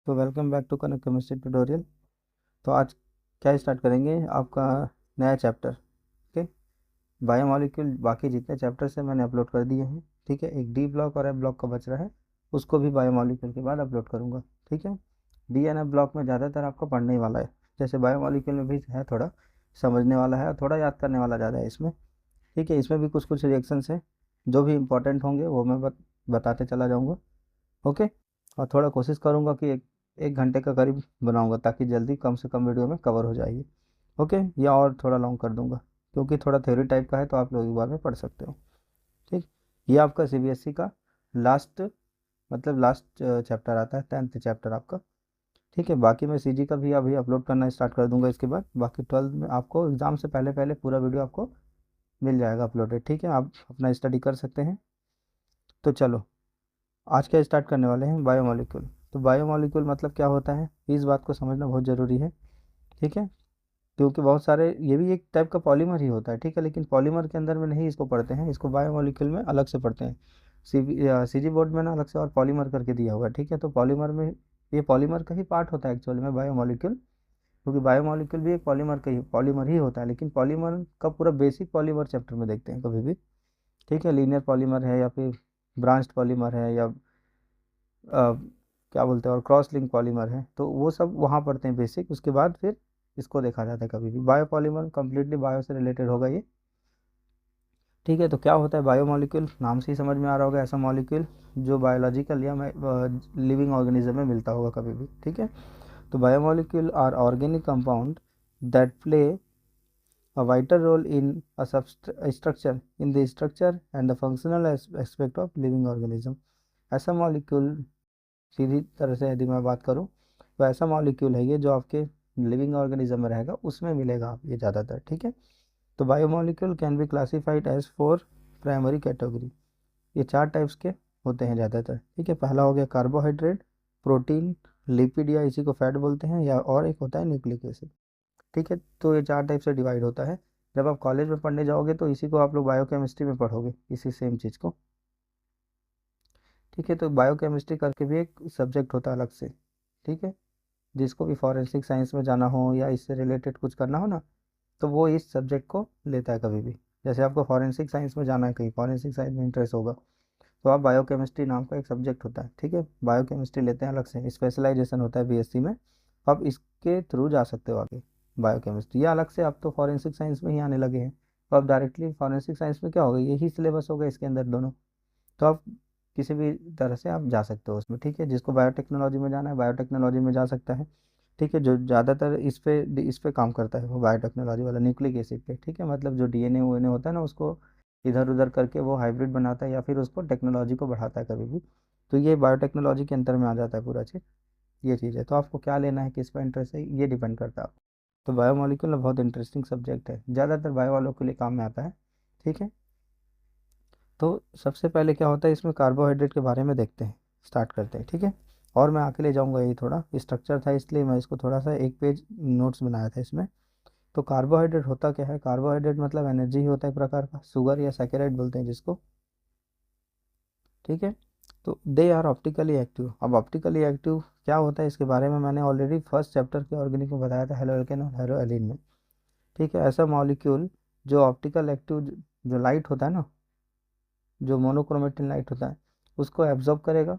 तो welcome back to Kanak chemistry tutorial. तो आज क्या स्टार्ट करेंगे आपका नया चैप्टर। ओके, बायोमोलिक्यूल बाकी जितने चैप्टर्स हैं मैंने अपलोड कर दिए हैं। ठीक है, एक डी ब्लॉक और एफ ब्लॉक का बच रहा है, उसको भी बायोमोलिक्यूल के बाद अपलोड करूँगा। ठीक है, डी एन एफ ब्लॉक में ज़्यादातर आपको पढ़ने ही वाला है, जैसे बायोमोलिक्यूल में भी है, थोड़ा समझने वाला है और थोड़ा याद करने वाला ज़्यादा है इसमें। ठीक है, इसमें भी कुछ कुछ रिएक्शंस हैं जो भी इंपॉर्टेंट होंगे वो मैं बताते चला जाऊँगा। ओके, और थोड़ा कोशिश करूँगा कि एक घंटे का करीब बनाऊँगा ताकि जल्दी कम से कम वीडियो में कवर हो जाए। ओके, या और थोड़ा लॉन्ग कर दूँगा क्योंकि थोड़ा थ्योरी टाइप का है, तो आप लोग एक बार में पढ़ सकते हो। ठीक, ये आपका सीबीएसई का लास्ट मतलब लास्ट चैप्टर आता है, 10th चैप्टर आपका। ठीक है, बाकी मैं सीजी का भी अभी अपलोड करना स्टार्ट कर दूंगा इसके बाद। बाकी 12th में आपको एग्ज़ाम से पहले पहले पूरा वीडियो आपको मिल जाएगा अपलोडेड। ठीक है, आप अपना स्टडी कर सकते हैं। तो चलो, आज क्या स्टार्ट करने वाले हैं, बायोमोलिक्यूल। तो बायोमोलिक्यूल मतलब क्या होता है, इस बात को समझना बहुत ज़रूरी है। ठीक है, क्योंकि बहुत सारे ये भी एक टाइप का पॉलीमर ही होता है। ठीक है, लेकिन पॉलीमर के अंदर में नहीं इसको पढ़ते हैं, इसको बायोमोलिक्यूल में अलग से पढ़ते हैं। सीजी बोर्ड में ना अलग से और पॉलीमर करके दिया हुआ है। ठीक है, तो पॉलीमर में ये पॉलीमर का ही पार्ट होता है एक्चुअली में बायोमोलिक्यूल, क्योंकि बायोमोलिक्यूल भी एक पॉलीमर ही होता है, लेकिन पॉलीमर का पूरा बेसिक पॉलीमर चैप्टर में देखते हैं कभी भी। ठीक है, लीनियर पॉलीमर है या फिर ब्रांच्ड पॉलीमर है या क्या बोलते हैं और क्रॉस लिंक पॉलीमर है, तो वो सब वहाँ पढ़ते हैं बेसिक। उसके बाद फिर इसको देखा जाता है कभी भी। बायो पॉलीमर कम्प्लीटली बायो से रिलेटेड होगा ये। ठीक है, तो क्या होता है बायोमोलिक्यूल, नाम से ही समझ में आ रहा होगा, ऐसा मॉलिक्यूल जो बायोलॉजिकल या लिविंग ऑर्गेनिज्म में मिलता होगा कभी भी। ठीक है, तो biomolecule are organic compound that play a vital role in a structure in the structure and the functional aspect of living organism। ऐसा मॉलिक्यूल, सीधी तरह से यदि मैं बात करूं, तो ऐसा मॉलिक्यूल है ये जो आपके लिविंग ऑर्गेनिज्म में रहेगा, उसमें मिलेगा आप ये ज़्यादातर। ठीक है, तो biomolecule can be classified as 4 primary category. ये 4 टाइप्स के होते हैं ज़्यादातर। ठीक है, पहला हो गया कार्बोहाइड्रेट, प्रोटीन, लिपिड या इसी को फैट बोलते हैं, या और एक होता है न्यूक्लिक एसिड। ठीक है, तो ये 4 टाइप से डिवाइड होता है। जब आप कॉलेज में पढ़ने जाओगे तो इसी को आप लोग बायोकेमिस्ट्री में पढ़ोगे, इसी सेम चीज़ को। ठीक है, तो बायोकेमिस्ट्री करके भी एक सब्जेक्ट होता है अलग से। ठीक है, जिसको भी फॉरेंसिक साइंस में जाना हो या इससे रिलेटेड कुछ करना हो ना, तो वो इस सब्जेक्ट को लेता है कभी भी। जैसे आपको फॉरेंसिक साइंस में जाना है, कहीं फॉरेंसिक साइंस में इंटरेस्ट होगा, तो आप बायोकेमिस्ट्री नाम का एक सब्जेक्ट होता है। ठीक है, बायोकेमिस्ट्री लेते हैं अलग से, स्पेशलाइजेशन होता है बीएससी में। आप इसके थ्रू जा सकते हो आगे बायोकेमिस्ट्री, या अलग से आप तो फॉरेंसिक साइंस में ही आने लगे हैं, तो आप डायरेक्टली फॉरेंसिक साइंस में क्या होगा, यही सिलेबस होगा इसके अंदर दोनों। तो आप किसी भी तरह से आप जा सकते हो उसमें। ठीक है, जिसको बायोटेक्नोलॉजी में जाना है बायोटेक्नोलॉजी में जा सकता है। ठीक है, जो ज़्यादातर इस पे काम करता है वो बायोटेक्नोलॉजी वाला न्यूक्लिक एसिड पे। ठीक है, मतलब जो डीएनए वीएनए होता है ना, उसको इधर उधर करके वो हाइब्रिड बनाता है या फिर उसको टेक्नोलॉजी को बढ़ाता है कभी भी। तो ये बायोटेक्नोलॉजी के अंतर में आ जाता है पूरा चीज़। ये चीज़ है, तो आपको क्या लेना है, किस पर इंटरेस्ट है, ये डिपेंड करता है। तो बायोमोलिक्यूल बहुत इंटरेस्टिंग सब्जेक्ट है, ज़्यादातर बायो वालों के लिए काम में आता है। ठीक है, तो सबसे पहले क्या होता है इसमें, कार्बोहाइड्रेट के बारे में देखते हैं, स्टार्ट करते हैं। ठीक है, और मैं आके ले जाऊंगा, यही थोड़ा स्ट्रक्चर था इसलिए मैं इसको थोड़ा सा एक पेज नोट्स बनाया था इसमें। तो कार्बोहाइड्रेट होता क्या है, कार्बोहाइड्रेट मतलब एनर्जी ही होता है एक प्रकार का, शुगर या सैकेराइड बोलते हैं जिसको। ठीक है, तो दे आर ऑप्टिकली एक्टिव। अब ऑप्टिकली एक्टिव क्या होता है, इसके बारे में मैंने ऑलरेडी फर्स्ट चैप्टर के ऑर्गेनिक में बताया था, हेलो एल्केन और हेलो एलिन में। ठीक है, ऐसा मॉलिक्यूल जो ऑप्टिकल एक्टिव, जो लाइट होता है ना, जो मोनोक्रोमेटिन लाइट होता है, उसको एब्जॉर्ब करेगा।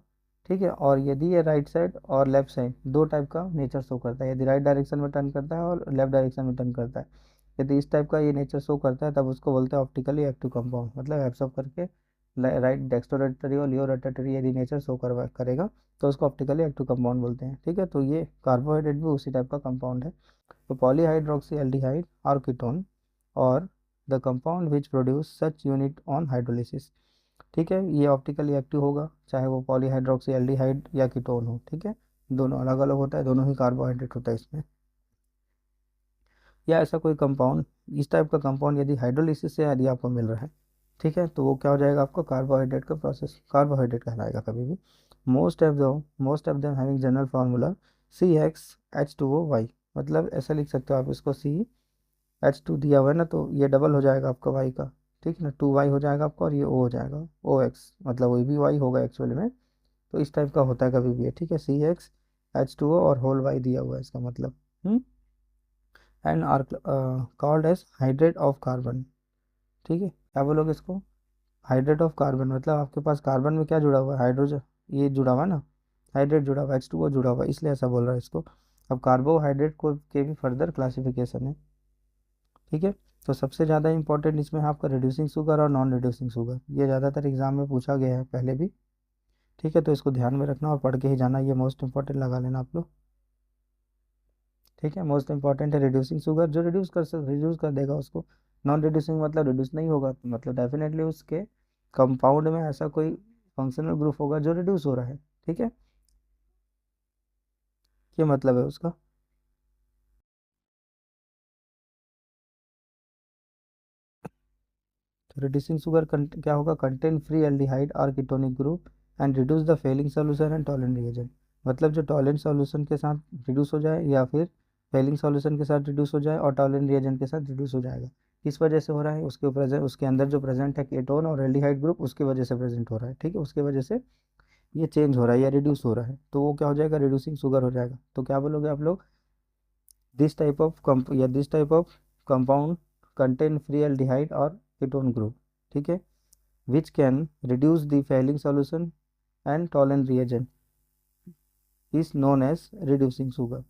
ठीक है, और यदि ये राइट साइड और लेफ्ट साइड दो टाइप का नेचर शो करता है, यदि राइट डायरेक्शन में टर्न करता है और लेफ्ट डायरेक्शन में टर्न करता है, यदि इस टाइप का ये नेचर शो करता है, तब उसको बोलते हैं ऑप्टिकली एक्टिव कंपाउंड। मतलब एब्जॉर्ब करके राइट डेक्स्ट्रोरेटरी और लियो रोटेटरी यदि नेचर शो करवा करेगा, तो उसको ऑप्टिकली एक्टिव कंपाउंड बोलते हैं। ठीक है, तो ये कार्बोहाइड्रेट भी उसी टाइप का कंपाउंड है। तो पॉलीहाइड्रोक्सी एल्डिहाइड और कीटोन, और the compound which produce such unit on hydrolysis. ठीक है, ये ऑप्टिकली एक्टिव होगा, चाहे वो पॉलीहाइड्रोक्सी एल्डिहाइड या कीटोन हो। ठीक है, दोनों अलग अलग होता है, दोनों ही कार्बोहाइड्रेट होता है इसमें। या ऐसा कोई कंपाउंड, इस टाइप का कंपाउंड यदि हाइड्रोलिसिस से यदि आपको मिल रहा है, ठीक है, तो वो क्या हो जाएगा, आपका कार्बोहाइड्रेट का प्रोसेस कार्बोहाइड्रेट कहलाएगा कभी भी। Most of them having general formula CXH2O Y। मतलब ऐसा लिख सकते हो आप इसको, CH2 दिया हुआ है ना, तो ये डबल हो जाएगा आपका वाई का। ठीक है ना, 2Y हो जाएगा आपका, और ये O हो जाएगा, OX, मतलब वही भी Y होगा एक्चुअली में। तो इस टाइप का होता है कभी भी, ठीक है, CX H2O और होल Y दिया हुआ है इसका मतलब। And are called as hydrate of carbon. ठीक है, क्या बोलोगे इसको? हाइड्रेट ऑफ कार्बन मतलब आपके पास कार्बन में क्या जुड़ा हुआ है? हाइड्रोजन, ये जुड़ा हुआ है ना, हाइड्रेट जुड़ा हुआ है, H2O जुड़ा हुआ है, इसलिए ऐसा बोल रहा है इसको। अब कार्बोहाइड्रेट को के भी फर्दर क्लासिफिकेशन है। ठीक है, तो सबसे ज़्यादा इंपॉर्टेंट इसमें है आपका रिड्यूसिंग शुगर और नॉन रिड्यूसिंग शुगर, ये ज़्यादातर एग्जाम में पूछा गया है पहले भी। ठीक है, तो इसको ध्यान में रखना और पढ़ के ही जाना, ये मोस्ट इंपॉर्टेंट लगा लेना आप लोग। ठीक है, मोस्ट इंपॉर्टेंट है रिड्यूसिंग शुगर, जो रिड्यूस कर देगा उसको। नॉन रिड्यूसिंग मतलब रिड्यूस नहीं होगा, तो मतलब डेफिनेटली उसके कंपाउंड में ऐसा कोई फंक्शनल ग्रुप होगा जो रिड्यूस हो रहा है। ठीक है, ये मतलब है उसका। तो रिड्यूसिंग शुगर क्या होगा? कंटेन फ्री एल्डिहाइड और ketonic group and reduce the Fehling solution and Tollens reagent. मतलब जो टॉलेंट सॉल्यूशन के साथ रिड्यूस हो जाए या फिर फेलिंग सॉल्यूशन के साथ रिड्यूस हो जाए और टॉलेंट रिएजेंट के साथ रिड्यूस हो जाएगा। किस वजह से हो रहा है? उसके अंदर जो प्रेजेंट है कीटोन और एल्डिहाइड ग्रुप, उसकी वजह से प्रेजेंट हो रहा है। ठीक है, उसकी वजह से ये चेंज हो रहा है या रिड्यूस हो रहा है, तो वो क्या हो जाएगा? रिड्यूसिंग शुगर हो जाएगा। तो क्या बोलोगे आप लोग? This type of compound contain free aldehyde और कीटोन ग्रुप। ठीक है, which can reduce the failing solution and tolerant reagent is known as reducing sugar।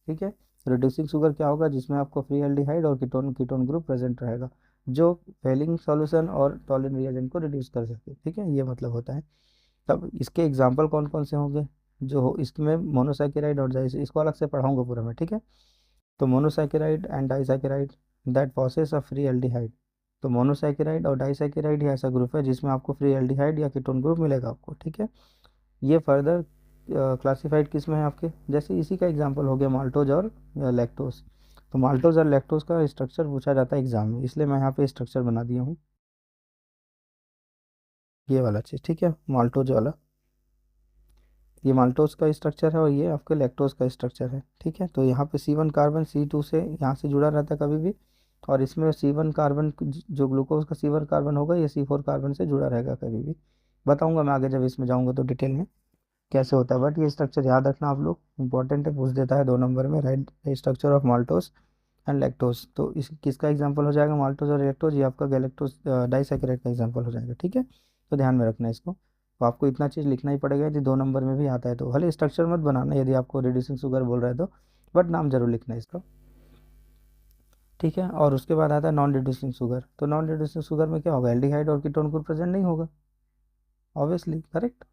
ठीक है, रिड्यूसिंग शुगर क्या होगा? जिसमें आपको फ्री एल्डिहाइड और कीटोन कीटोन ग्रुप प्रेजेंट रहेगा, जो फेलिंग सॉल्यूशन और टॉलरेंट रिएजेंट को रिड्यूस कर सके। ठीक है, ये मतलब होता है। तब इसके एग्जाम्पल कौन कौन से होंगे? जो हो इसमें मोनोसैकेराइड और इसको अलग से पढ़ाऊंगा पूरा मैं। ठीक है, तो monosaccharide and disaccharide that possesses a free aldehyde. तो मोनोसैकेराइड और डाइसैकेराइड ही ऐसा ग्रुप है जिसमें आपको फ्री एल्डिहाइड या कीटोन ग्रुप मिलेगा आपको। ठीक है, ये फर्दर क्लासिफाइड किस में है आपके? जैसे इसी का एग्जांपल हो गया माल्टोज और लैक्टोज। तो माल्टोज और लैक्टोज का स्ट्रक्चर पूछा जाता है एग्जाम में, इसलिए मैं यहाँ पे स्ट्रक्चर बना दिया हूँ, ये वाला चीज़। ठीक है, माल्टोज वाला, ये माल्टोज का स्ट्रक्चर है और ये आपके लैक्टोज का स्ट्रक्चर है। ठीक है, तो यहाँ पे C1 कार्बन C2 से यहाँ से जुड़ा रहता है कभी भी, और इसमें C1 कार्बन जो ग्लूकोज का C1 कार्बन होगा ये C4 कार्बन से जुड़ा रहेगा कभी भी। बताऊंगा मैं आगे जब इसमें जाऊंगा तो डिटेल में कैसे होता है, बट ये स्ट्रक्चर याद रखना आप लोग, इंपॉर्टेंट है, पूछ देता है 2 नंबर में, right structure of maltose and lactose. तो इस किसका एग्जांपल हो जाएगा? माल्टोज और लैक्टोज, ये आपका गैलेक्टोज डाइसैकेराइड का एग्जांपल हो जाएगा। ठीक है, तो ध्यान में रखना इसको। तो आपको इतना चीज़ लिखना ही पड़ेगा यदि 2 नंबर में भी आता है तो, भले स्ट्रक्चर मत बनाना यदि आपको रिड्यूसिंग शुगर बोल रहा है तो, बट नाम जरूर लिखना है इसका। ठीक है, और उसके बाद आता है नॉन रिड्यूसिंग शुगर। तो नॉन रिड्यूसिंग शुगर में क्या होगा? एल्डिहाइड और कीटोन ग्रुप प्रेजेंट नहीं होगा, ऑब्वियसली, करेक्ट।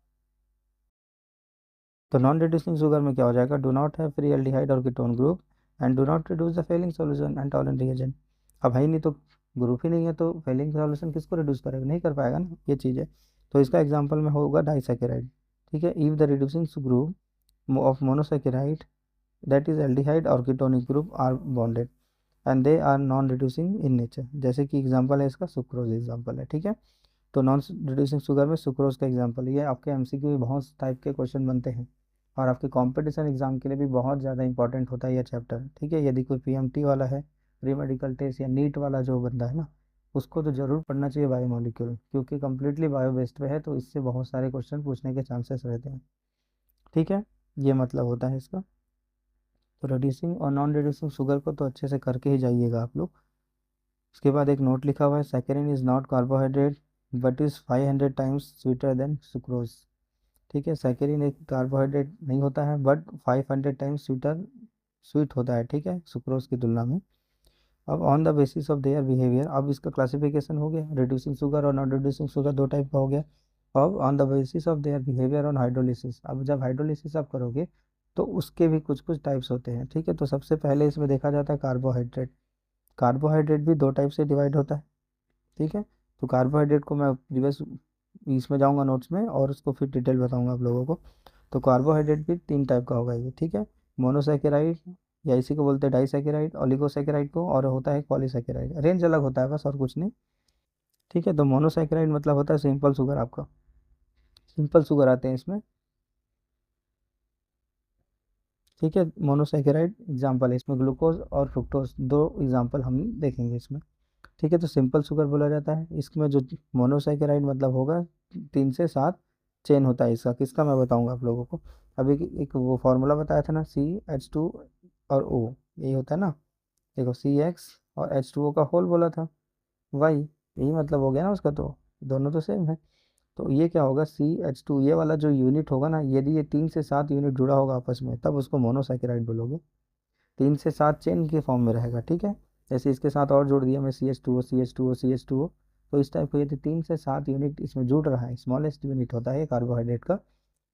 तो नॉन रिड्यूसिंग शुगर में क्या हो जाएगा? Do not have free aldehyde और ketone group and do not reduce the Fehling solution and Tollens reagent. अब है ही नहीं तो, ग्रुप ही नहीं है तो फेलिंग सॉल्यूशन किसको रिड्यूस करेगा? नहीं कर पाएगा ना, ये चीज़ है। तो इसका एग्जांपल में होगा डाइसैकेराइड। ठीक है, if the reducing group of monosaccharide that is aldehyde और ketonic group are bonded and they are non reducing in nature, जैसे कि एग्जांपल है इसका सुक्रोज एग्जांपल है। ठीक है, तो नॉन रिड्यूसिंग शुगर में सुक्रोज का एग्जांपल, ये आपके एमसीक्यू में बहुत टाइप के क्वेश्चन बनते हैं और आपके कंपटीशन एग्जाम के लिए भी बहुत ज़्यादा इंपॉर्टेंट होता है ये चैप्टर। ठीक है, यदि कोई पीएमटी वाला है, प्री मेडिकल टेस्ट या नीट वाला जो बंदा है ना, उसको तो ज़रूर पढ़ना चाहिए बायोमोलिक्यूल, क्योंकि कम्प्लीटली बायो बेस्ड पे है, तो इससे बहुत सारे क्वेश्चन पूछने के चांसेस रहते हैं। ठीक है, ये मतलब होता है इसका। तो रिड्यूसिंग और नॉन रिड्यूसिंग शुगर को तो अच्छे से करके ही जाइएगा आप लोग। उसके बाद एक नोट लिखा हुआ है, saccharin is not carbohydrate but is 500 times sweeter than sucrose. ठीक है, सैकरिन एक कार्बोहाइड्रेट नहीं होता है बट 500 टाइम्स स्वीट होता है। ठीक है, सुक्रोज की तुलना में। अब on the basis of their behaviour, अब इसका क्लासिफिकेशन हो गया, रिड्यूसिंग शुगर और नॉन रिड्यूसिंग शुगर 2 टाइप का हो गया। अब on the basis of their behaviour on hydrolysis, अब जब हाइड्रोलिसिस आप करोगे तो उसके भी कुछ कुछ टाइप्स होते हैं। ठीक है, तो सबसे पहले इसमें देखा जाता है कार्बोहाइड्रेट। कार्बोहाइड्रेट भी 2 टाइप से डिवाइड होता है। ठीक है, तो कार्बोहाइड्रेट को मैं प्रीवियस इसमें जाऊंगा नोट्स में और उसको फिर डिटेल बताऊंगा आप लोगों को। तो कार्बोहाइड्रेट भी 3 टाइप का होगा ये। ठीक है, मोनोसैकेराइड या इसी को बोलते हैं डाइसैकेराइड, ओलिगोसैकेराइड को, और होता है पॉलीसैकेराइड, रेंज अलग होता है बस और कुछ नहीं। ठीक है, तो मोनोसैकेराइड मतलब होता है सिंपल शुगर, आपका सिंपल शुगर आते हैं इसमें। ठीक है, मोनोसैकेराइड एग्जाम्पल है इसमें ग्लूकोज और फ्रुक्टोज, 2 एग्जाम्पल हम देखेंगे इसमें। ठीक है, तो सिंपल शुगर बोला जाता है इसमें, जो मोनोसैकेराइड मतलब होगा 3 से 7 चेन होता है इसका, किसका मैं बताऊंगा आप लोगों को। अभी एक वो फॉर्मूला बताया था ना, CH2 और O, यही होता है ना। देखो CX और H2O का होल बोला था, वाई, यही मतलब हो गया ना उसका, तो दोनों तो सेम है। तो ये क्या होगा, CH2, ये वाला जो यूनिट होगा ना, यदि ये 3 से 7 यूनिट जुड़ा होगा आपस में, तब उसको मोनोसैकेराइड बोलोगे। 3 से 7 चेन के फॉर्म में रहेगा, ठीक है। जैसे इसके साथ और जोड़ दिया मैं, CH2O CH2O CH2O, तो इस टाइप को यदि 3 से 7 यूनिट इसमें जुड़ रहा है, स्मॉलेस्ट यूनिट होता है कार्बोहाइड्रेट का,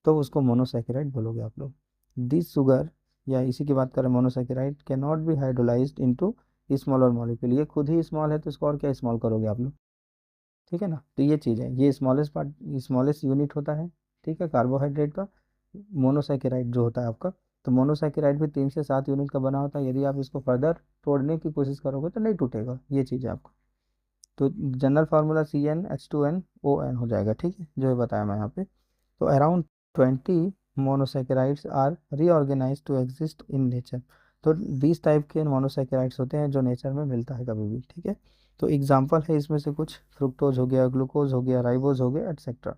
तो उसको मोनोसैकेराइड बोलोगे आप लोग। दिस शुगर, या इसी की बात करें, monosaccharide can not B hydrolysed into smaller molecule, ये खुद ही स्मॉल है तो इसको और क्या स्मॉल करोगे आप लोग, ठीक है ना। तो ये चीज़ है, ये स्मॉलेस्ट पार्ट, स्मॉलेस्ट यूनिट होता है, ठीक है, कार्बोहाइड्रेट का, मोनोसैकेराइड जो होता है आपका। तो मोनोसैकेराइड भी 3 से 7 यूनिट का बना होता है, यदि आप इसको फर्दर तोड़ने की कोशिश करोगे तो नहीं टूटेगा, ये चीज़ है आपको। तो जनरल फार्मूला CnH2nOn हो जाएगा, ठीक है, जो ये बताया मैं यहाँ पे। तो around 20 monosaccharides are reorganize to exist in nature. तो 20 टाइप के मोनोसैकेराइड्स होते हैं जो नेचर में मिलता है कभी भी, ठीक है। तो एग्जाम्पल है इसमें से कुछ, फ्रुक्टोज हो गया, ग्लूकोज हो गया, राइबोज हो गया, एटसेट्रा,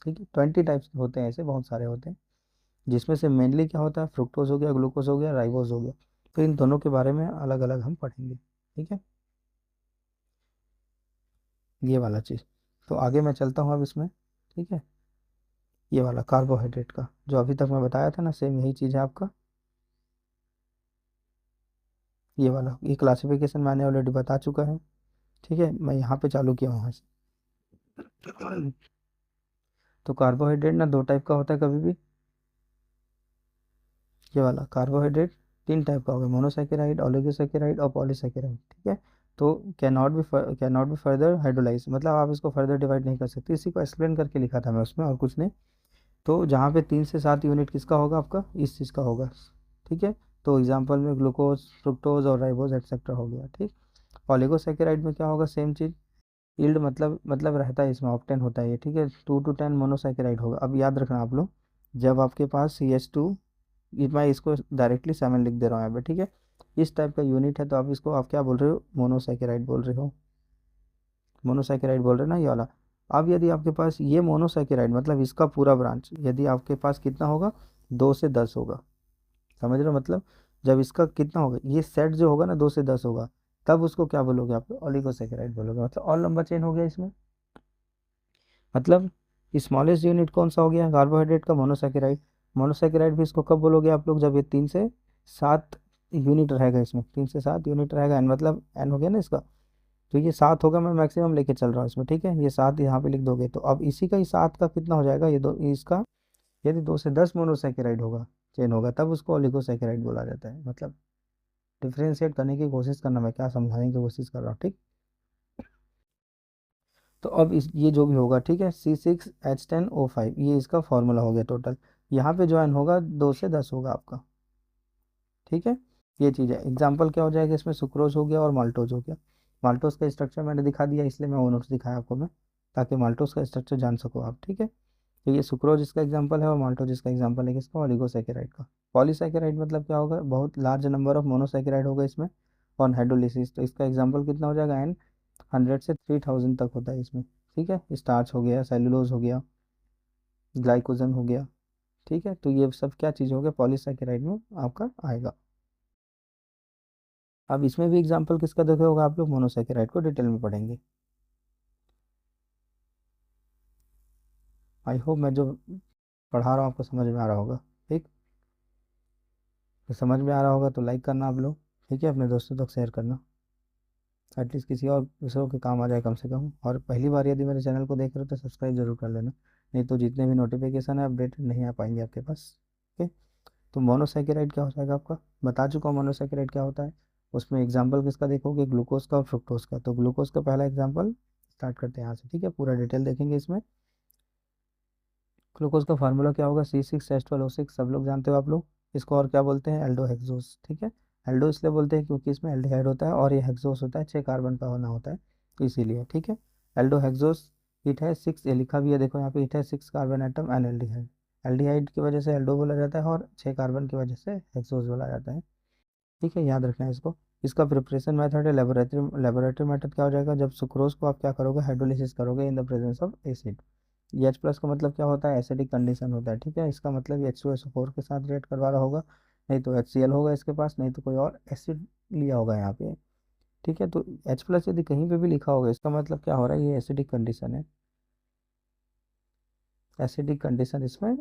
ठीक है। 20 टाइप्स होते हैं, ऐसे बहुत सारे होते हैं, जिसमें से मेनली क्या होता है, फ्रुक्टोज हो गया, ग्लूकोज हो गया, राइबोज हो गया। तो इन दोनों के बारे में अलग अलग हम पढ़ेंगे, ठीक है, ये वाला चीज़। तो आगे मैं चलता हूँ अब इसमें, ठीक है। ये वाला कार्बोहाइड्रेट का जो अभी तक मैं बताया था ना, सेम यही चीज़ है आपका। ये वाला, ये क्लासिफिकेशन मैंने ऑलरेडी बता चुका है, ठीक है, मैं यहाँ पे चालू किया हूँ यहाँ से। तो कार्बोहाइड्रेट ना 2 टाइप का होता है कभी भी। ये वाला कार्बोहाइड्रेट 3 टाइप का होगा, मोनोसैकेराइड, ओलिगोसैकेराइड और पॉलीसैकेराइड, ठीक है। तो can not be further hydrolyse, मतलब आप इसको फर्दर डिवाइड नहीं कर सकते, इसी को एक्सप्लेन करके लिखा था मैं उसमें, और कुछ नहीं। तो जहाँ पे 3 से 7 यूनिट किसका होगा आपका, इस चीज़ का होगा, ठीक है। तो एग्जांपल में ग्लूकोज, फ्रुक्टोज और राइबोज एटसेट्रा हो गया, ठीक। ओलिगोसैकेराइड में क्या होगा, सेम चीज़, यील्ड मतलब रहता है इसमें, ऑक्टेन होता है ये, ठीक है, 2 to 10 मोनोसैकेराइड होगा। अब याद रखना आप लोग, जब आपके पास CH2, ये मैं इसको डायरेक्टली 7 लिख दे रहा हूँ यहाँ पे, ठीक है, इस टाइप का यूनिट है, तो आप इसको आप क्या बोल रहे हो, मोनोसैकेराइड बोल रहे हो, मोनोसैकेराइड बोल रहे हो ना, ये वाला। अब यदि आपके पास ये मोनोसैकेराइड, मतलब इसका पूरा ब्रांच यदि आपके पास कितना होगा, 2 से 10 होगा, समझ रहे हो मतलब, जब इसका कितना होगा, ये सेट जो होगा ना 2 से 10 होगा, तब उसको क्या बोलोगे आप, ओलिगोसैकेराइड बोलोगे, मतलब और लंबा चेन हो गया इसमें। मतलब स्मॉलेस्ट यूनिट कौन सा हो गया, कार्बोहाइड्रेट का, मोनोसैकेराइड। मोनोसैकेराइड भी इसको कब बोलोगे आप लोग, जब ये 3 से 7 यूनिट रहेगा, इसमें 3 से 7 यूनिट रहेगा, एन मतलब एन हो गया ना इसका। तो ये 7 होगा, मैं मैक्सिमम लेके चल रहा हूँ इसमें, ठीक है, ये 7 यहाँ पे लिख दोगे, तो अब इसी का ही 7 का कितना हो जाएगा, ये दो इसका, यदि 2 से 10 मोनोसैकेराइड होगा, चेन होगा, तब उसको ओलिगोसैकेराइड बोला जाता है। मतलब डिफ्रेंशिएट करने की कोशिश करना, मैं क्या समझाने की कोशिश कर रहा हूँ, ठीक। तो अब इस ये जो भी होगा, ठीक है, C6H10O5, ये इसका फॉर्मूला हो गया टोटल। यहाँ पे जो एन होगा 2 से 10 होगा आपका, ठीक है। ये चीज़ है, एग्जाम्पल क्या हो जाएगा इसमें, सुक्रोज हो गया और माल्टोज हो गया। माल्टोज का स्ट्रक्चर मैंने दिखा दिया, इसलिए मैं वो नोट्स दिखाया आपको मैं, ताकि माल्टोज का स्ट्रक्चर जान सको आप, ठीक है। तो ये सुक्रोज इसका एग्जाम्पल है, और माल्टोज इसका एग्जाम्पल है किसका, ओलिगोसैकेराइड का। पॉलीसैकेराइड मतलब क्या होगा, बहुत लार्ज नंबर ऑफ मोनोसैकेराइड होगा इसमें ऑन हाइड्रोलिसिस, तो इसका एग्जाम्पल कितना हो जाएगा, एन 100 से 3000 तक होता है इसमें, ठीक है। स्टार्च हो गया, सेलुलोज हो गया, ग्लाइकोजन हो गया, ठीक है। तो ये सब क्या चीज़ हो गया, पॉलीसैकेराइड में आपका आएगा। अब इसमें भी एग्जाम्पल किसका देखे होगा आप लोग, मोनोसैकेराइड को डिटेल में पढ़ेंगे। आई होप मैं जो पढ़ा रहा हूँ आपको समझ में आ रहा होगा, ठीक। तो समझ में आ रहा होगा तो लाइक करना आप लोग, ठीक है, अपने दोस्तों तक शेयर करना, एटलीस्ट किसी और दूसरों के काम आ जाए कम से कम। और पहली बार यदि मेरे चैनल को देख रहे हो तो सब्सक्राइब जरूर कर लेना, नहीं तो जितने भी नोटिफिकेशन है अपडेट नहीं आ पाएंगे आपके पास, ओके। तो मोनोसैकेराइड क्या हो जाएगा आपका, बता चुका हूँ मोनोसैकेराइड क्या होता है। उसमें एग्जाम्पल किसका देखोगे, ग्लूकोज का और फ्रुक्टोज का। तो ग्लूकोज का पहला एग्जाम्पल स्टार्ट करते हैं यहाँ से, ठीक है, पूरा डिटेल देखेंगे इसमें। ग्लूकोज का फार्मूला क्या होगा, C6H12O6, सब लोग जानते हो आप लोग। इसको और क्या बोलते हैं, एल्डो हेक्सोस, ठीक है। एल्डो इसलिए बोलते हैं क्योंकि इसमें एल्डिहाइड होता है, और ये हेक्सोस होता है, 6 कार्बन का होना होता है, तो इसीलिए, ठीक है। एल्डो हेक्सोस, इट है 6, ये लिखा भी है देखो यहाँ पे, इट है 6 carbon atom and aldehyde. Aldehyde की वजह से एल्डो बोला जाता है, और 6 कार्बन की वजह से हेक्सोस बोला जाता है, ठीक है, याद रखना है इसको। इसका प्रिपरेशन मेथड है, लेबोरेटरी मेथड क्या हो जाएगा, जब सुक्रोज को आप क्या करोगे, हाइड्रोलिसिस करोगे in the presence of acid, ये H+ का मतलब क्या होता है, एसिडिक कंडीशन होता है, ठीक है। इसका मतलब ये H2SO4 के साथ रिएक्ट करवा रहा होगा, नहीं तो HCl होगा इसके पास, नहीं तो कोई और एसिड लिया होगा यहाँ पे, ठीक है। तो H+ यदि कहीं पे भी लिखा होगा इसका मतलब क्या हो रहा है, ये एसिडिक कंडीशन है, एसिडिक कंडीशन इसमें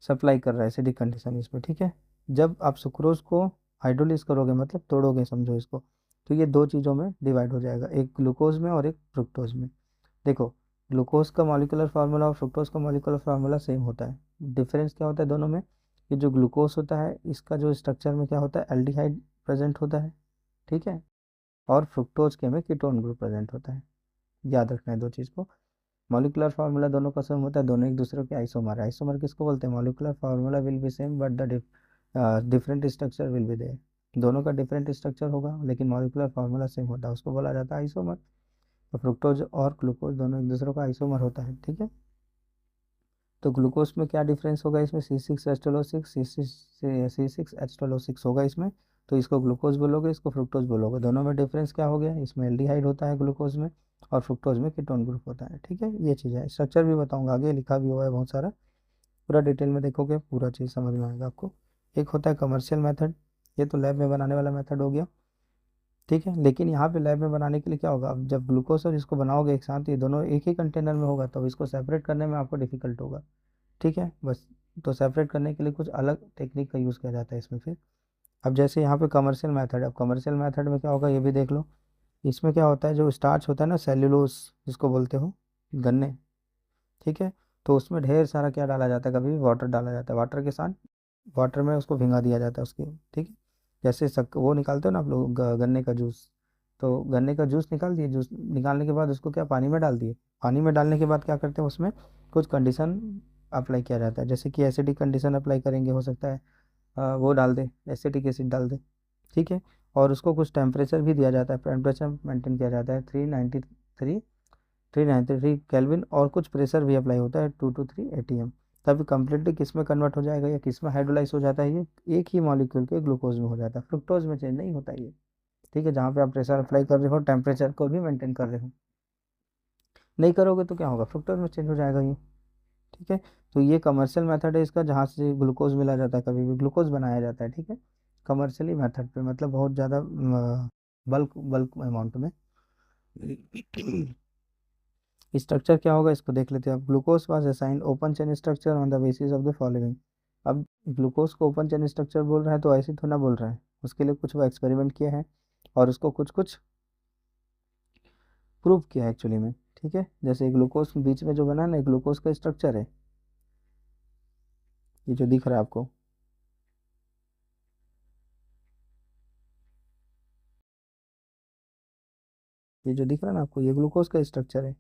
सप्लाई कर रहा है, एसिडिक कंडीशन इसमें, ठीक है। जब आप सुक्रोज को हाइड्रोलिस करोगे, मतलब तोड़ोगे समझो इसको, तो ये दो चीज़ों में डिवाइड हो जाएगा, एक ग्लूकोज में और एक फ्रुक्टोज में। देखो, ग्लूकोज का मॉलिक्यूलर फार्मूला और फ्रुक्टोज का मॉलिक्यूलर फार्मूला सेम होता है, डिफरेंस क्या होता है दोनों में, ये जो ग्लूकोज होता है इसका जो स्ट्रक्चर में क्या होता है, एल्डिहाइड प्रेजेंट होता है, ठीक है। और फ्रुक्टोज के में कीटोन ग्रुप प्रेजेंट होता है, याद रखना है दो चीज़ को। मॉलिक्यूलर फार्मूला दोनों का सेम होता है, दोनों एक दूसरे के आइसोमर है। आइसोमर किसको बोलते हैं, molecular formula will be same but the different structure will be there, दोनों का डिफरेंट स्ट्रक्चर होगा लेकिन मॉलिक्यूलर फार्मूला सेम होता है, उसको बोला जाता है आइसोमर। तो फ्रुक्टोज और ग्लूकोज दोनों एक दूसरे का आइसोमर होता है, ठीक है। तो ग्लूकोज में क्या डिफरेंस होगा, इसमें C6H12O6, C6H12O6 होगा इसमें, तो इसको ग्लूकोज बोलोगे, इसको फ्रुक्टोज बोलोगे। दोनों में डिफरेंस क्या हो गया, इसमें एल्डिहाइड होता है ग्लूकोज में, और फ्रुक्टोज में कीटोन ग्रुप होता है, ठीक है। ये चीज़ है, स्ट्रक्चर भी बताऊंगा आगे, लिखा भी हुआ है बहुत सारा, पूरा डिटेल में देखोगे पूरा चीज़ समझ में आएगा आपको। एक होता है कमर्शियल मेथड, ये तो लैब में बनाने वाला मेथड हो गया, ठीक है। लेकिन यहाँ पे लैब में बनाने के लिए क्या होगा, अब जब ग्लूकोज और इसको बनाओगे एक साथ, ये दोनों एक ही कंटेनर में होगा, तो इसको सेपरेट करने में आपको डिफिकल्ट होगा, ठीक है। बस, तो सेपरेट करने के लिए कुछ अलग टेक्निक का यूज़ किया जाता है इसमें फिर। अब जैसे यहाँ पे कमर्शियल मेथड है, अब कमर्शियल मेथड में क्या होगा ये भी देख लो। इसमें क्या होता है, जो स्टार्च होता है ना, सेल्यूलोस जिसको बोलते हो, गन्ने, ठीक है। तो उसमें ढेर सारा क्या डाला जाता है, कभी भी वाटर डाला जाता है, वाटर के साथ, वाटर में उसको भिंगा दिया जाता है उसके, ठीक है। जैसे वो निकालते हो ना आप लोग गन्ने का जूस, तो गन्ने का जूस निकाल दिए, जूस निकालने के बाद उसको क्या पानी में डाल दिए, पानी में डालने के बाद क्या करते हैं, उसमें कुछ कंडीशन अप्लाई किया जाता है, जैसे कि एसिडिक कंडीशन अप्लाई करेंगे, हो सकता है वो डाल दे, एसिटिक एसिड डाल दे, ठीक है। और उसको कुछ टेम्परेचर भी दिया जाता है, टेम्परेचर मेंटेन किया जाता है 393 केल्विन, और कुछ प्रेशर भी अप्लाई होता है 2 to 3 atm। तब कंप्लीटली किस में कन्वर्ट हो जाएगा या किस में हाइड्रोलाइज हो जाता है, ये एक ही मॉलिक्यूल के ग्लूकोज में हो जाता है, फ्रुक्टोज में चेंज नहीं होता ये, ठीक है। जहाँ पे आप प्रेशर अप्लाई कर रहे हो, टेम्परेचर को भी मेंटेन कर रहे हो, नहीं करोगे तो क्या होगा, फ्रुक्टोज में चेंज हो जाएगा ये, ठीक है। तो ये कमर्शियल मेथड है इसका, जहाँ से ग्लूकोज मिला जाता है, कभी भी ग्लूकोज बनाया जाता है, ठीक है। कमर्शियली मेथड पे, मतलब बहुत ज़्यादा बल्क बल्क अमाउंट में। स्ट्रक्चर क्या होगा इसको देख लेते हैं। अब glucose was assigned open chain structure on the basis of the following. अब ग्लूकोज को ओपन चेन स्ट्रक्चर बोल रहा है तो ऐसे थोड़ा बोल रहा है, उसके लिए कुछ वो एक्सपेरिमेंट किया है और उसको कुछ कुछ प्रूव किया है एक्चुअली में, ठीक है। जैसे ग्लूकोज के बीच में जो बना है ना, ग्लूकोज का स्ट्रक्चर है, ये जो दिख रहा है आपको, ये जो दिख रहा है ना आपको, ये ग्लूकोज का स्ट्रक्चर है।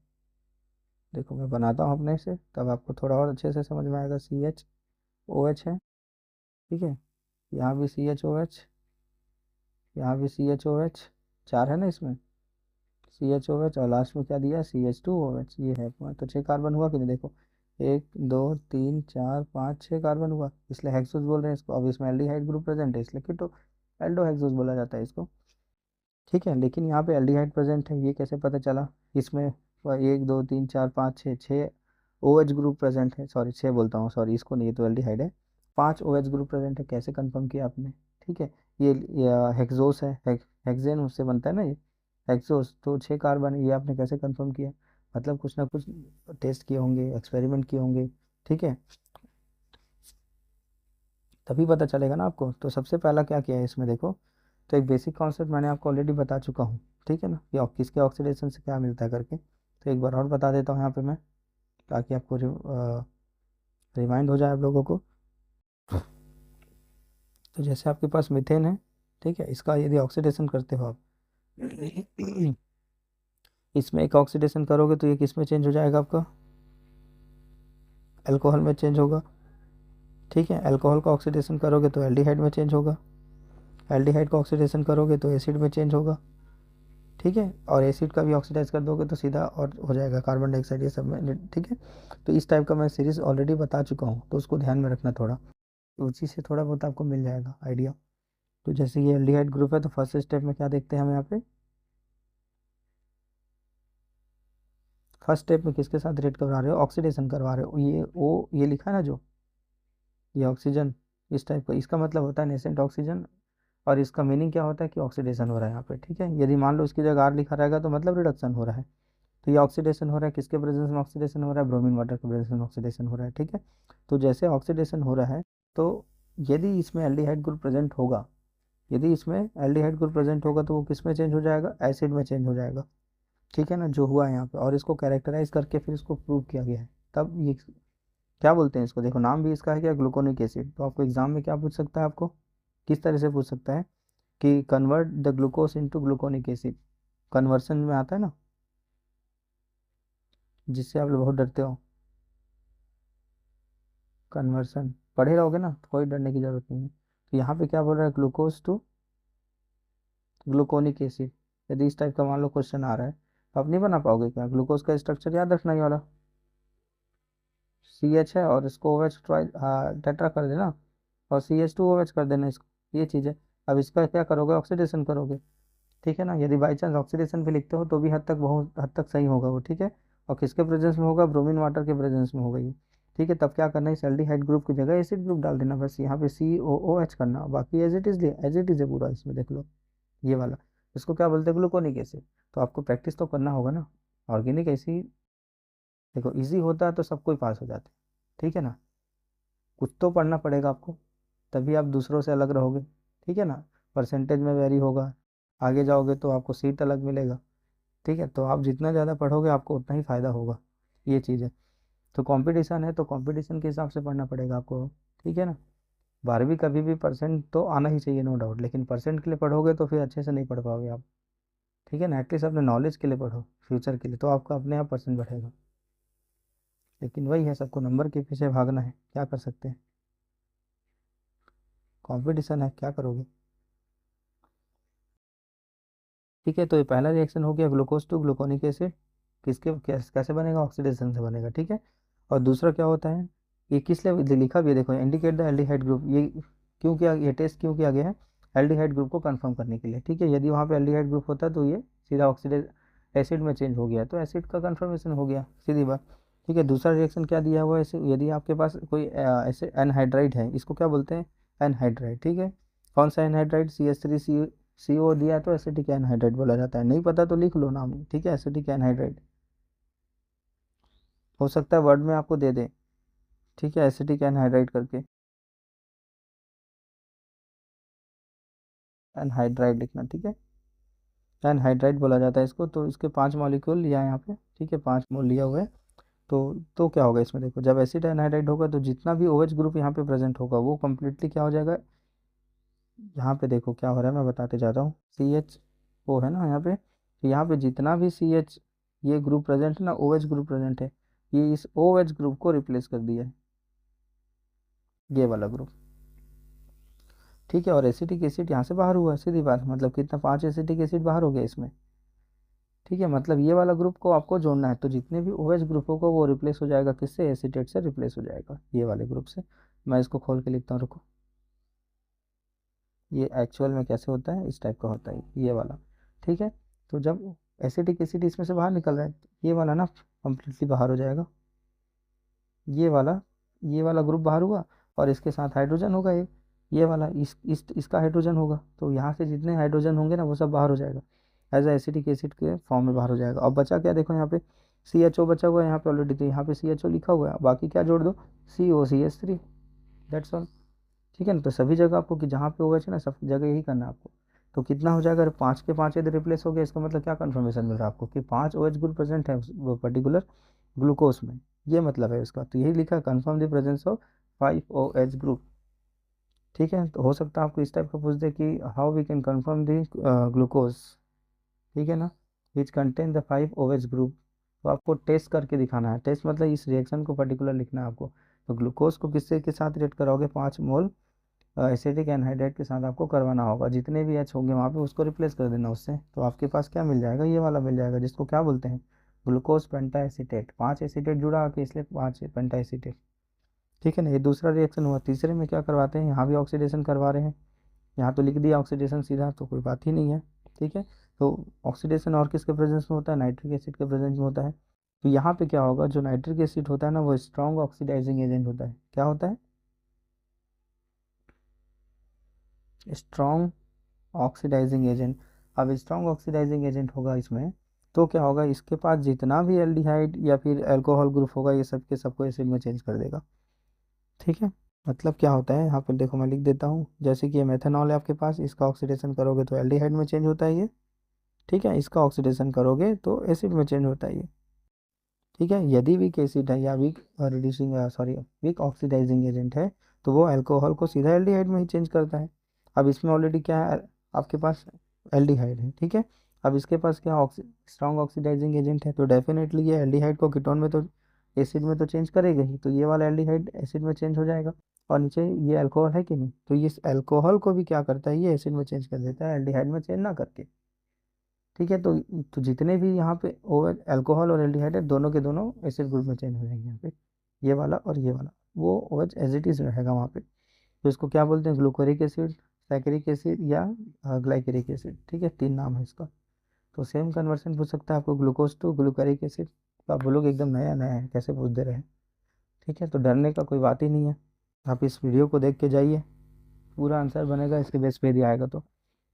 देखो मैं बनाता हूँ अपने से, तब आपको थोड़ा और अच्छे से समझ में आएगा। CHOH है, ठीक है, यहाँ भी CHOH, यहाँ भी CHOH, चार है ना इसमें, CHOH, और लास्ट में क्या दिया, CH2OH, ये है अपना। तो 6 कार्बन हुआ कि नहीं, देखो 1 2 3 4 5 6 कार्बन हुआ, इसलिए हेक्सोस बोल रहे हैं इसको। अब इसमें एल्डिहाइड ग्रुप प्रेजेंट है, इसलिए कीटो एल्डो हेक्सोस बोला जाता है इसको, ठीक है। लेकिन यहाँ पे एल्डिहाइड प्रेजेंट है, ये कैसे पता चला, इसमें 1 2 3 4 5 6 OH ग्रुप प्रेजेंट है, सॉरी 6 बोलता हूँ, सॉरी इसको नहीं, ये तो एल्डिहाइड है। 5 OH ग्रुप प्रेजेंट है, कैसे कंफर्म किया आपने, ठीक है। ये हेक्सोस है, हेक्सेन उससे बनता है ना ये, हेक्सोस, तो 6 कार्बन है, ये आपने कैसे कंफर्म किया, मतलब कुछ ना कुछ टेस्ट किए होंगे, एक्सपेरिमेंट किए होंगे, ठीक है, तभी पता चलेगा ना आपको। तो सबसे पहला क्या किया है इसमें देखो, तो एक बेसिक कॉन्सेप्ट मैंने आपको ऑलरेडी बता चुका हूँ, ठीक है ना, कि किसके ऑक्सीडेशन से क्या मिलता है करके। तो एक बार और बता देता हूँ यहाँ पे मैं, ताकि आपको रिमाइंड हो जाए आप लोगों को। तो जैसे आपके पास मीथेन है, ठीक है, इसका यदि ऑक्सीडेशन करते हो आप, इसमें एक ऑक्सीडेशन करोगे तो ये किस में चेंज हो जाएगा आपका, अल्कोहल में चेंज होगा, ठीक है। अल्कोहल का ऑक्सीडेशन करोगे तो एल्डिहाइड में चेंज होगा, एल्डिहाइड का ऑक्सीडेशन करोगे तो एसिड में चेंज होगा, ठीक है। और एसिड का भी ऑक्सीडाइज कर दोगे तो सीधा और हो जाएगा कार्बन डाइऑक्साइड, ये सब में, ठीक है। तो इस टाइप का मैं सीरीज ऑलरेडी बता चुका हूँ, तो उसको ध्यान में रखना थोड़ा, तो उसी से थोड़ा बहुत आपको मिल जाएगा आइडिया। तो जैसे ये एल्डिहाइड ग्रुप है, तो फर्स्ट स्टेप में क्या देखते हैं हम यहाँ पे, फर्स्ट स्टेप में किसके साथ रिएक्ट करवा रहे हो, ऑक्सीडेशन करवा रहे हो। ये ओ ये लिखा है ना जो, ये ऑक्सीजन इस टाइप का, इसका मतलब होता है नेसेंट ऑक्सीजन, और इसका मीनिंग क्या होता है कि ऑक्सीडेशन हो रहा है यहाँ पे, ठीक है। यदि मान लो इसकी जगह आर लिखा रहेगा तो मतलब रिडक्शन हो रहा है। तो ये ऑक्सीडेशन हो रहा है, किसके प्रेजेंस में ऑक्सीडेशन हो रहा है, ब्रोमीन वाटर के प्रेजेंस में ऑक्सीडेशन हो रहा है, ठीक है। तो जैसे ऑक्सीडेशन हो रहा है, तो यदि इसमें एल्डिहाइड ग्रुप प्रेजेंट होगा, यदि इसमें एल्डिहाइड ग्रुप प्रेजेंट होगा तो वो किस में चेंज हो जाएगा, एसिड में चेंज हो जाएगा, ठीक है ना, जो हुआ है यहाँ पे। और इसको कैरेक्टराइज करके फिर इसको प्रूव किया गया है। तब ये क्या बोलते हैं इसको, देखो नाम भी इसका है क्या, ग्लूकोनिक एसिड। तो आपको एग्जाम में क्या पूछ सकता है, आपको किस तरह से पूछ सकता है कि convert the glucose into gluconic acid, conversion में आता है ना, जिससे आप लोग बहुत डरते हो। कन्वर्सन पढ़े रहोगे ना तो कोई डरने की जरूरत नहीं है। तो यहाँ पे क्या बोल रहा है, ग्लूकोज टू ग्लूकोनिक एसिड। यदि इस टाइप का मान लो क्वेश्चन आ रहा है तो आप नहीं बना पाओगे क्या, ग्लूकोज का स्ट्रक्चर याद रखना ये वाला, सी एच है और इसको ओ एच टेट्रा कर देना, और C H two O H कर देना इसको, ये चीज़ है। अब इसका क्या करोगे, ऑक्सीडेशन करोगे, ठीक है ना। यदि बाई चांस ऑक्सीडेशन भी लिखते हो तो भी हद तक, बहुत हद तक सही होगा वो, ठीक है। और किसके प्रेजेंस में होगा, ब्रोमीन वाटर के प्रेजेंस में होगा ये, ठीक है। तब क्या करना है, इस एल्डिहाइड ग्रुप की जगह एसिड ग्रुप डाल देना, बस यहाँ पे सी ओ ओ एच करना, बाकी एज इट इज है पूरा, इसमें देख लो ये वाला। इसको क्या बोलते हैं, ग्लूकोनिक एसिड। तो आपको प्रैक्टिस तो करना होगा ना। ऑर्गेनिक ऐसी, देखो इजी होता है तो सब कोई पास हो जाते हैं, ठीक है ना। कुछ तो पढ़ना पड़ेगा आपको, तभी आप दूसरों से अलग रहोगे, ठीक है ना। परसेंटेज में वेरी होगा, आगे जाओगे तो आपको सीट अलग मिलेगा, ठीक है। तो आप जितना ज़्यादा पढ़ोगे आपको उतना ही फ़ायदा होगा, ये चीज़ है। तो कंपटीशन है तो कंपटीशन के हिसाब से पढ़ना पड़ेगा आपको, ठीक है ना। 12वीं कभी भी परसेंट तो आना ही चाहिए, नो डाउट, लेकिन परसेंट के लिए पढ़ोगे तो फिर अच्छे से नहीं पढ़ पाओगे आप, ठीक है ना। एटलीस्ट अपने नॉलेज के लिए पढ़ो, फ्यूचर के लिए, तो आपका अपने आप परसेंट बढ़ेगा। लेकिन वही है, सबको नंबर के पीछे भागना है, क्या कर सकते हैं, कंपटीशन है, क्या करोगे। ठीक है, तो ये पहला रिएक्शन हो गया ग्लूकोज टू ग्लूकोनिक एसिड, किसके कैसे बनेगा, ऑक्सीडेशन से बनेगा, ठीक है। और दूसरा क्या होता है, ये किस लिए लिखा भी है, देखो इंडिकेट द एल्डिहाइड ग्रुप, ये क्यों किया, ये टेस्ट क्यों किया गया है, एल्डिहाइड ग्रुप को कंफर्म करने के लिए, ठीक है। यदि वहाँ पे एल्डिहाइड ग्रुप होता तो ये सीधा ऑक्सीडेज एसिड में चेंज हो गया, तो एसिड का कंफर्मेशन हो गया, सीधी बात, ठीक है। दूसरा रिएक्शन क्या दिया हुआ है, यदि आपके पास कोई ऐसे एनहाइड्राइड है, इसको क्या बोलते हैं, एनहाइड्राइड, ठीक है। कौन सा एनहाइड्राइड, सी ओ दिया है तो एसिटिक एनहाइड्राइड बोला जाता है, नहीं पता तो लिख लो नाम, ठीक है, एसिटिक एनहाइड्राइड, हो सकता है वर्ड में आपको दे दे, ठीक है, एसिटिक एनहाइड्राइड करके, एनहाइड्राइड लिखना, ठीक है, एनहाइड्राइड बोला जाता है इसको। तो इसके 5 मॉलिक्यूल लिया है यहाँ पे, ठीक है, 5 मोल लिया हुआ है। तो क्या होगा इसमें, देखो जब एसिड एनहाइड्राइड होगा तो जितना भी OH ग्रुप यहाँ पे प्रेजेंट होगा वो कम्प्लीटली क्या हो जाएगा, यहाँ पे देखो क्या हो रहा है, मैं बताते जा रहा हूँ, CH O है ना यहाँ पे, तो यहाँ पे जितना भी CH ये ग्रुप प्रेजेंट है ना, OH ग्रुप प्रेजेंट है, ये इस OH ग्रुप को रिप्लेस कर दिया है, ये वाला ग्रुप, ठीक है। और एसिटिक एसिड यहाँ से बाहर हुआ है, सीधी बात, मतलब कितना, 5 एसिटिक एसिड बाहर हो गया इसमें, ठीक है। मतलब ये वाला ग्रुप को आपको जोड़ना है, तो जितने भी OH ग्रुप होगा वो रिप्लेस हो जाएगा किससे, एसीटेट से रिप्लेस हो जाएगा, ये वाले ग्रुप से। मैं इसको खोल के लिखता हूँ, रुको, ये एक्चुअल में कैसे होता है, इस टाइप का होता है ये वाला, ठीक है। तो जब एसिटिक एसिड इसमें से बाहर निकल रहा है तो ये वाला ना कम्प्लीटली बाहर हो जाएगा, ये वाला ग्रुप बाहर हुआ, और इसके साथ हाइड्रोजन होगा एक, ये वाला इसका हाइड्रोजन होगा, तो यहाँ से जितने हाइड्रोजन होंगे ना वो सब बाहर हो जाएगा, एज एसिटिक एसिड के फॉर्म में बाहर हो जाएगा। अब बचा क्या, देखो यहाँ पे CHO बचा हुआ है यहाँ पे ऑलरेडी, तो यहाँ पे CHO लिखा हुआ है, बाकी क्या जोड़ दो, COCH3, दैट्स ऑल, ठीक है ना। तो सभी जगह आपको कि जहाँ पे OH है ना, सब जगह यही करना है आपको। तो कितना हो जाएगा, अगर 5 के 5 यदि रिप्लेस हो गया, इसका मतलब क्या कन्फर्मेशन मिल रहा है आपको कि 5 OH ग्रुप प्रेजेंट है वो पर्टिकुलर ग्लूकोज में, ये मतलब है इसका। तो यही लिखा, confirm the presence of 5 OH group, ठीक है। तो हो सकता है आपको इस टाइप का पूछ दे कि how we can confirm the glucose, ठीक है ना, which contain the 5 OH group. तो आपको टेस्ट करके दिखाना है, टेस्ट मतलब इस रिएक्शन को पर्टिकुलर लिखना है आपको। तो ग्लूकोज को किससे के साथ रिएक्ट कराओगे, 5 मोल एसिटिक एनहाइड्राइड के साथ आपको करवाना होगा, जितने भी H होंगे वहाँ पे उसको रिप्लेस कर देना उससे, तो आपके पास क्या मिल जाएगा, ये वाला मिल जाएगा, जिसको क्या बोलते हैं, ग्लूकोज पेंटा एसीटेट, 5 एसीटेट जुड़ा आके इसलिए 5 पेंटा एसीटेट, ठीक है ना। ये दूसरा रिएक्शन हुआ। तीसरे में क्या करवाते हैं, यहाँ भी ऑक्सीडेशन करवा रहे हैं, यहाँ तो लिख दिया ऑक्सीडेशन सीधा, तो कोई बात ही नहीं है, ठीक है। तो ऑक्सीडेशन और किसके प्रेजेंस में होता है, नाइट्रिक एसिड के प्रेजेंस में होता है। तो यहाँ पे क्या होगा, जो नाइट्रिक एसिड होता है ना वो स्ट्रॉन्ग ऑक्सीडाइजिंग एजेंट होता है। क्या होता है? Strong oxidizing agent. अब स्ट्रॉन्ग ऑक्सीडाइजिंग एजेंट होगा इसमें, तो क्या होगा, इसके पास जितना भी एल्डिहाइड या फिर अल्कोहल ग्रुप होगा ये सब के सबको एसिड में चेंज कर देगा। ठीक है, मतलब क्या होता है यहाँ पे देखो, मैं लिख देता हूँ। जैसे कि ये मेथनॉल है आपके पास, इसका ऑक्सीडेशन करोगे तो एल्डिहाइड में चेंज होता है ये। ठीक है, इसका ऑक्सीडेशन करोगे तो एसिड में चेंज होता है ये। ठीक है, यदि वीक एसिड है या weak reducing sorry weak oxidizing agent है तो वो अल्कोहल को सीधा एल्डिहाइड में ही चेंज करता है। अब इसमें ऑलरेडी क्या है आपके पास, एल्डिहाइड है। ठीक है, अब इसके पास क्या स्ट्रॉन्ग ऑक्सीडाइजिंग एजेंट है, तो डेफिनेटली ये एल्डिहाइड को कीटोन में तो एसिड में तो चेंज करेगा ही, तो ये वाला एल्डिहाइड एसिड में चेंज हो जाएगा। और नीचे ये अल्कोहल है कि नहीं, तो ये अल्कोहल को भी क्या करता है, ये एसिड में चेंज कर देता है, एल्डिहाइड में चेंज ना करके। ठीक है, तो जितने भी यहाँ पे ओवर अल्कोहल और एल्डिहाइड है दोनों के दोनों एसिड ग्रुप में चेंज हो जाएंगे यहाँ पे। ये वाला और ये वाला, वो ओवर एज इट इज रहेगा वहाँ पे। तो इसको क्या बोलते हैं, ग्लूकोरिक एसिड, सैकरिक एसिड या ग्लाइकेरिक एसिड। ठीक है, तीन नाम है इसका। तो सेम कन्वर्सन पूछ सकता है आपको, ग्लूकोज टू ग्लूकोरिक एसिड। तो आप बोलोगे एकदम नया नया है, कैसे पूछ दे रहे हैं। ठीक है, तो डरने का कोई बात ही नहीं है। आप इस वीडियो को देख के जाइए, पूरा आंसर बनेगा इसके बेस पे दिया आएगा। तो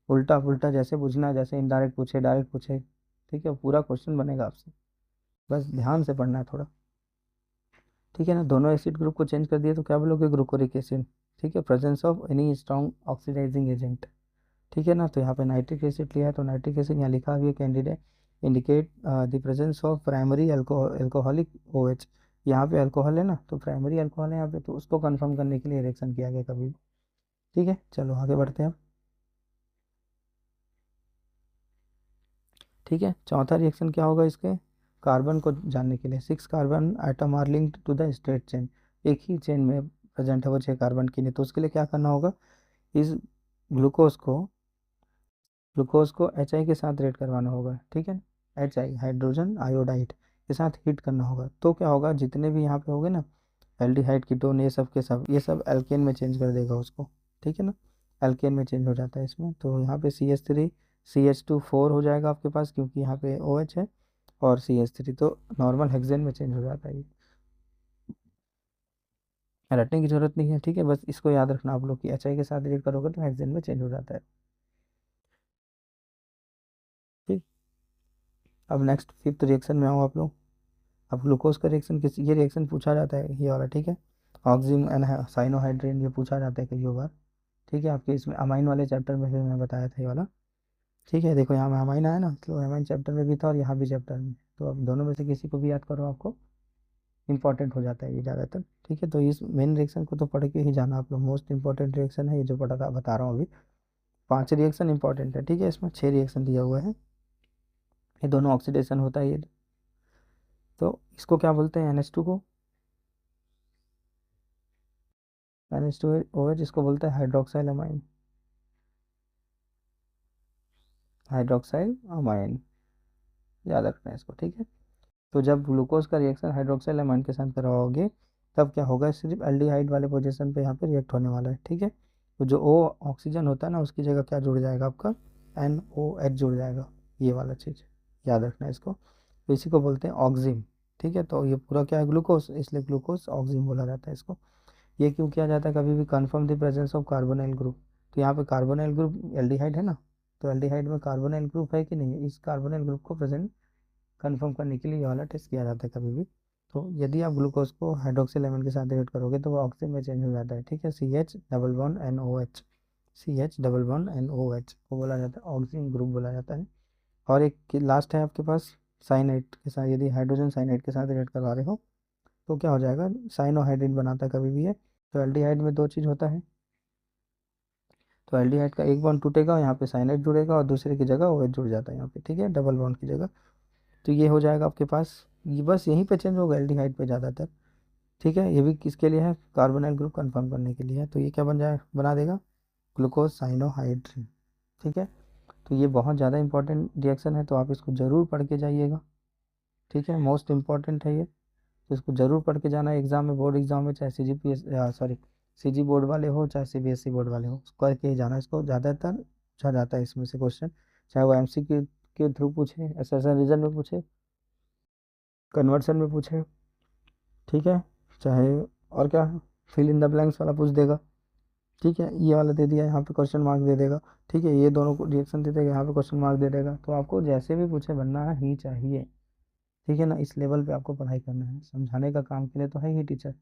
उल्टा पुल्टा जैसे पूछना है, जैसे इनडायरेक्ट पूछे डायरेक्ट पूछे, ठीक है, पूरा क्वेश्चन बनेगा आपसे। बस ध्यान से पढ़ना है थोड़ा। ठीक है ना, दोनों एसिड ग्रुप को चेंज कर दिए तो क्या बोलोगे, ग्लूकोरिक एसिड। ठीक है, presence of any strong oxidizing agent. ठीक है ना, तो यहाँ पे नाइट्रिक एसिड लिया है, तो नाइट्रिक एसिड यहाँ लिखा हुआ है candidate indicate the presence of primary alcoholic OH। यहाँ पे अल्कोहल है ना, तो प्राइमरी अल्कोहल है यहाँ पे, तो उसको कंफर्म करने के लिए रिएक्शन किया गया कभी। ठीक है, चलो आगे बढ़ते हैं। ठीक है, चौथा रिएक्शन क्या होगा इसके, कार्बन को जानने के लिए 6 carbon atom are linked to the straight chain. एक ही चेन में प्रेजेंट है वो 6 कार्बन की नहीं, तो उसके लिए क्या करना होगा, इस ग्लूकोज को HI के साथ रेड करवाना होगा। ठीक है, HI हाइड्रोजन आयोडाइड के साथ हीट करना होगा, तो क्या होगा, जितने भी यहाँ पे होंगे ना एल्डिहाइड कीटोन ये सब के सब, ये सब एल्केन में चेंज कर देगा उसको। ठीक है ना, एल्केन में चेंज हो जाता है इसमें। तो यहाँ पे CH3 CH2 4 हो जाएगा आपके पास, क्योंकि यहाँ पे OH है, और CH3 तो नॉर्मल हेक्सेन में चेंज हो जाता है ये। रटने की जरूरत नहीं है। ठीक है, बस इसको याद रखना आप लोग कि HI के साथ रीड करोगे तो हेक्सेन में चेंज हो जाता है। ठीक, अब नेक्स्ट फिफ्थ रिएक्शन में आओ आप लोग। अब ग्लूकोज का रिएक्शन किस, ये रिएक्शन पूछा जाता है ये वाला। ठीक है, ऑक्सिम एंड साइनोहाइड्रिन, ये पूछा जाता है कई बार। ठीक है, आपके इसमें अमाइन वाले चैप्टर में भी मैं बताया था ये वाला। ठीक है, देखो यहाँ में अमाइन आया ना, तो अमाइन चैप्टर में भी था और यहाँ भी चैप्टर में, तो अब दोनों में से किसी को भी याद करो, आपको इंपॉर्टेंट हो जाता है ये ज़्यादातर। ठीक है, तो इस मेन रिएक्शन को तो पढ़ के ही जाना आप लोग, मोस्ट इंपॉर्टेंट रिएक्शन है ये जो बता रहा हूँ अभी। 5 रिएक्शन इंपॉर्टेंट है। ठीक है, इसमें 6 रिएक्शन दिया हुआ है, ये दोनों ऑक्सीडेशन होता है ये। तो इसको क्या बोलते हैं, NH2 को, NH2OH, इसको बोलते हैं हाइड्रोक्साइल अमाइन, हाइड्रोक्साइल अमाइन, याद रखना है इसको। ठीक है, तो जब ग्लूकोज का रिएक्शन हाइड्रोक्साइल अमाइन के साथ करवाओगे तब क्या होगा, सिर्फ एल्डिहाइड वाले पोजीशन पे यहाँ पे रिएक्ट होने वाला है। ठीक है, तो जो O ऑक्सीजन होता है ना उसकी जगह क्या जुड़ जाएगा आपका, NOH जुड़ जाएगा, ये वाला चीज़ याद रखना है इसको। तो इसी को बोलते हैं ऑक्जिम। ठीक है, तो ये पूरा क्या है, ग्लूकोज, इसलिए ग्लूकोज ऑक्जिम बोला जाता है इसको। ये क्यों किया जाता है, कभी भी confirm the presence of carbonyl group. तो यहाँ पे कार्बोनाइल ग्रुप एल्डिहाइड है ना, तो एल्डिहाइड में कार्बोनाइल ग्रुप है कि नहीं है, इस कार्बोनाइल ग्रुप को प्रेजेंट कंफर्म करने के लिए ये वाला टेस्ट किया जाता है कभी भी। तो यदि आप ग्लूकोज को हाइड्रोक्सिल अमीन के साथ रिएक्ट करोगे तो वो ऑक्सीजन में चेंज हो जाता है। ठीक है, CH double bond NOH, CH double bond NOH को बोला जाता है ऑक्सीजन ग्रुप बोला जाता है। और एक लास्ट है आपके पास साइनाइड के साथ, यदि हाइड्रोजन साइनाइड के साथ रिएक्ट करवा रहे हो तो क्या हो जाएगा, साइनोहाइड्रिन बनाता है कभी भी है। तो एल्डिहाइड में दो चीज़ होता है, तो एल्डिहाइड का एक बॉन्ड टूटेगा, यहाँ पे साइनाइड जुड़ेगा और दूसरे की जगह OH जुड़ जाता है यहाँ पे। ठीक है, डबल बॉन्ड की जगह। तो ये हो जाएगा आपके पास, ये बस यहीं पे चेंज होगा एल्डिहाइड पे ज़्यादातर। ठीक है, ये भी किसके लिए है, कार्बोनाइल ग्रुप कंफर्म करने के लिए है। तो ये क्या बना देगा, ग्लूकोज साइनोहाइड्रिन। ठीक है, तो ये बहुत ज़्यादा इंपॉर्टेंट रिएक्शन है, तो आप इसको ज़रूर पढ़ के जाइएगा। ठीक है, मोस्ट इंपॉर्टेंट है ये, तो इसको ज़रूर पढ़ के जाना है एग्जाम में, बोर्ड एग्जाम में, चाहे CG बोर्ड वाले हो चाहे CBSE बोर्ड वाले हो, करके ही जाना इसको। ज़्यादातर पूछा जाता है इसमें से क्वेश्चन, चाहे वो MCQ के थ्रू पूछे, SSN रीजन में पूछे, कन्वर्सन में पूछे, ठीक है, चाहे और क्या फिल इन द ब्लैंक्स वाला पूछ देगा, ठीक है, ये वाला दे दिया यहाँ पे क्वेश्चन मार्क दे देगा, ठीक है, ये दोनों को रिएक्शन दे देगा, यहाँ पे क्वेश्चन मार्क दे देगा। तो आपको जैसे भी पूछे बनना ही चाहिए, ठीक है ना, इस लेवल पे आपको पढ़ाई करना है, समझाने का काम के लिए तो है ही टीचर।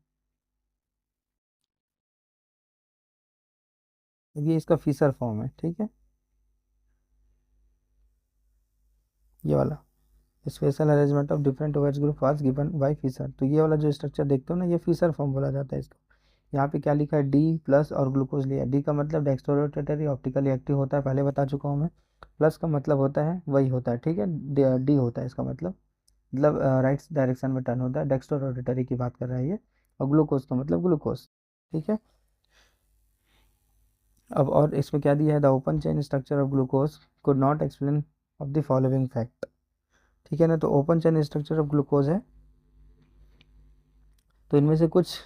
ये इसका फीसर फॉर्म है, ठीक है, ये वाला special arrangement of different OH group was given by Fisher. तो ये वाला जो स्ट्रक्चर देखते हो ना, ये फीसर फॉर्म बोला जाता है इसको। यहाँ पे क्या लिखा है, डी प्लस और ग्लूकोज लिया। डी का मतलब डेक्स्ट्रोरोटेटरी ऑप्टिकली एक्टिव होता है, पहले बता चुका हूँ मैं। प्लस का मतलब होता है वही होता है, ठीक है, डी होता है इसका मतलब राइट डायरेक्शन में टर्न होता है, डेक्स्ट्रोरोटेटरी की बात कर रहा है ये। और ग्लूकोज का मतलब ग्लूकोज, ठीक है। अब और इसमें क्या दिया है, the open chain structure of glucose could not explain of the following fact, ठीक है ना। तो open chain structure of glucose है, तो इनमें से कुछ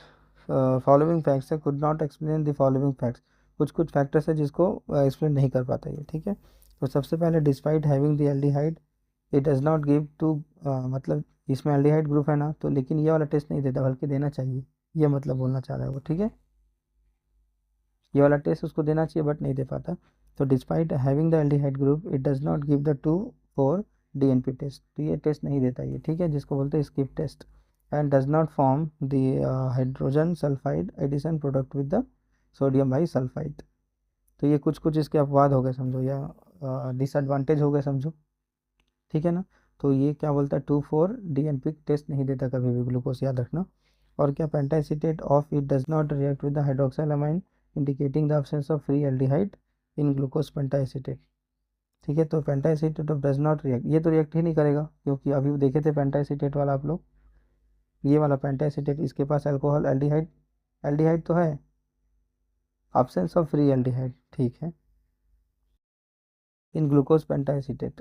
फॉलोइंग फैक्ट्स है, could not explain the following facts, कुछ कुछ फैक्टर्स है जिसको एक्सप्लेन नहीं कर पाता ये, ठीक है। तो सबसे पहले despite having the aldehyde it does not give to, मतलब इसमें एल्डिहाइड ग्रुप है ना, तो लेकिन ये वाला टेस्ट नहीं देता, बल्कि देना चाहिए, ये मतलब बोलना चाह रहा है वो, ठीक है। ये वाला टेस्ट उसको देना चाहिए बट नहीं दे पाता। तो despite having the aldehyde group it does not give the 2,4 DNP test, तो ये टेस्ट नहीं देता ये, ठीक है, जिसको बोलते हैं Schiff test. And does not form the hydrogen sulphide addition product with the sodium bisulphide. तो ये कुछ कुछ इसके अपवाद हो गए समझो, या डिसएडवांटेज हो गए समझो, ठीक है ना। तो ये क्या बोलता है, 2,4 डीएनपी टेस्ट नहीं देता कभी भी ग्लूकोज, याद रखना। और क्या, pentaacetate of it does not react with the hydroxylamine indicating the absence of free aldehyde in glucose pentaacetate, ठीक है। तो pentaacetate of does not react, ये तो रिएक्ट ही नहीं करेगा, क्योंकि अभी देखे थे पेंटाइसिटेट वाला आप लोग, ये वाला पेंटाइसिटेट, इसके पास अल्कोहल एल्डिहाइड, एल्डिहाइड तो है, एब्सेंस ऑफ फ्री एल्डिहाइड, ठीक है, इन ग्लूकोज पेंटाइसिटेट।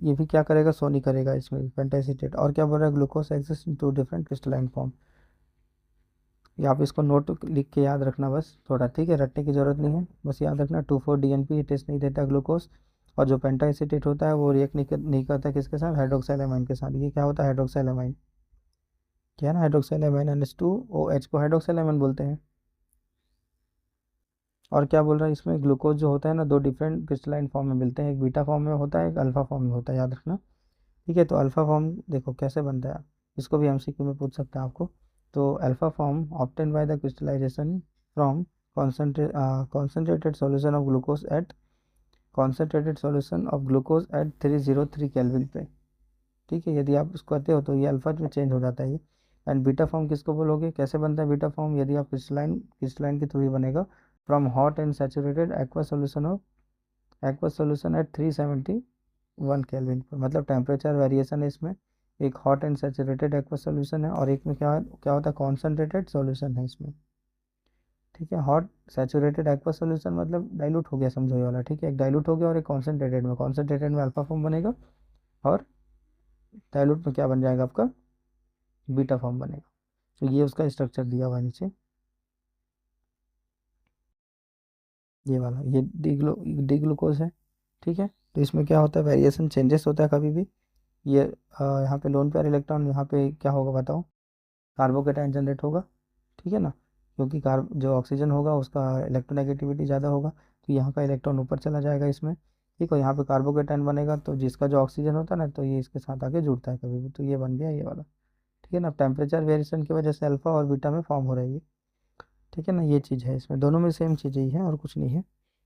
ये भी क्या करेगा, सो नहीं करेगा इसमें पेंटाइसिटेट। और क्या बोल रहा है, glucose exist in two different crystalline form. ये आप इसको नोट लिख के याद रखना बस थोड़ा, ठीक है, रटने की जरूरत नहीं है, बस याद रखना 2,4 डीएनपी टेस्ट नहीं देता ग्लूकोज। और जो पेंटाइसिटेट होता है वो रिएक्ट नहीं करता किसके साथ, हाइड्रोक्साइलामाइन के साथ। ये क्या होता है, हाइड्रोक्साइलामाइन, क्या है ना, हाइड्रोक्साइलामाइन NH2OH को हाइड्रोक्साइलामाइन बोलते हैं। और क्या बोल रहा है, इसमें ग्लूकोज जो होता है ना, दो डिफरेंट क्रिस्टलाइन फॉर्म में मिलते हैं, एक बीटा फॉर्म में होता है, एक अल्फा फॉर्म में होता है, याद रखना, ठीक है। तो अल्फा फॉर्म देखो कैसे बनता है, इसको भी एमसीक्यू में पूछ सकते हैं आपको। तो alpha form obtain by the crystallization from concentrated solution of glucose at concentrated solution of glucose at 303 kelvin पे, ठीक है। यदि आप इसको करते हो तो ये अल्फा में चेंज हो जाता है ये। एंड बीटा फॉर्म किसको बोलोगे, कैसे बनता है बीटा फॉर्म, यदि आप क्रिस्टलाइन के थ्रू ही बनेगा, from hot and saturated aqua solution at 371 kelvin पर, मतलब टेम्परेचर वेरिएशन है इसमें। एक hot and saturated aqua solution है, और एक में क्या क्या होता है, कॉन्सेंट्रेटेड सोल्यूशन है इसमें, ठीक है। हॉट सैचुरेटेड एक्वा सोल्यूशन मतलब डाइल्यूट हो गया समझो ये वाला, ठीक है, एक डाइल्यूट हो गया और एक कॉन्सेंट्रेटेड में अल्फा फॉर्म बनेगा, और डाइल्यूट में क्या बन जाएगा आपका, बीटा फॉर्म बनेगा। तो ये उसका स्ट्रक्चर दिया हुआ है नीचे, ये वाला, ये डी ग्लूकोज है, ठीक है। तो इसमें क्या होता है, वेरिएशन चेंजेस होता है कभी भी। ये यहाँ पे लोन पेयर इलेक्ट्रॉन, यहाँ पे क्या होगा बताओ, कार्बोकेटाइन जनरेट होगा, ठीक है ना, क्योंकि कार्ब जो ऑक्सीजन होगा उसका इलेक्ट्रोनेगेटिविटी ज़्यादा होगा, तो यहाँ का इलेक्ट्रॉन ऊपर चला जाएगा इसमें, ठीक है। यहाँ पे कार्बोकेटाइन बनेगा, तो जिसका जो ऑक्सीजन होता है ना, तो ये इसके साथ आके जुड़ता है कभी भी, तो ये बन गया ये वाला, ठीक है ना। टेम्परेचर वेरिएशन की वजह से अल्फा और बीटा में फॉर्म हो रही है, ठीक है ना, ये चीज़ है इसमें, दोनों में सेम चीज़ ही है और कुछ नहीं है,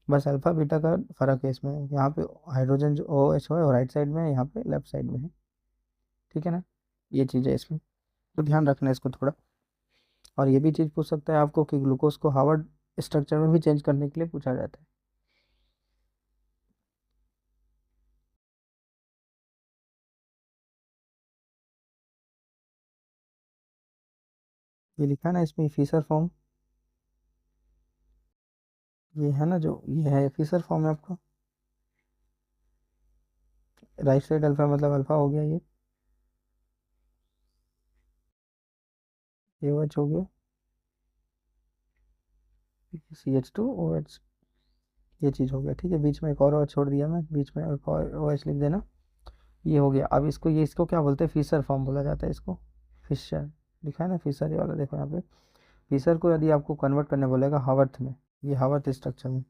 बस अल्फा बीटा का फ़र्क है इसमें। यहाँ पे हाइड्रोजन जो OH है वो राइट साइड में है, यहाँ पे लेफ्ट साइड में है, ठीक है ना, ये चीज़ है इसमें, तो ध्यान रखना इसको थोड़ा। और ये भी चीज़ पूछ सकता है आपको कि ग्लूकोज को हार्वर्ड स्ट्रक्चर में भी चेंज करने के लिए पूछा जाता है। ये लिखा है ना इसमें फीसर फॉर्म, ये है ना, जो ये है फीसर फॉर्म है आपका, राइट साइड अल्फा मतलब अल्फा हो गया, ये OH हो गया, CH2OH, ये चीज़ हो गया, ठीक है। बीच में एक और OH छोड़ दिया मैं, बीच में एक और OH लिख देना, ये हो गया। अब इसको क्या बोलते हैं, फिशर फॉर्म बोला जाता है इसको। फिशर लिखा है ना, फिशर ये वाला देखो यहाँ पे। फिशर को यदि आपको कन्वर्ट करने बोलेगा हावर्थ में, ये हावर्थ स्ट्रक्चर में,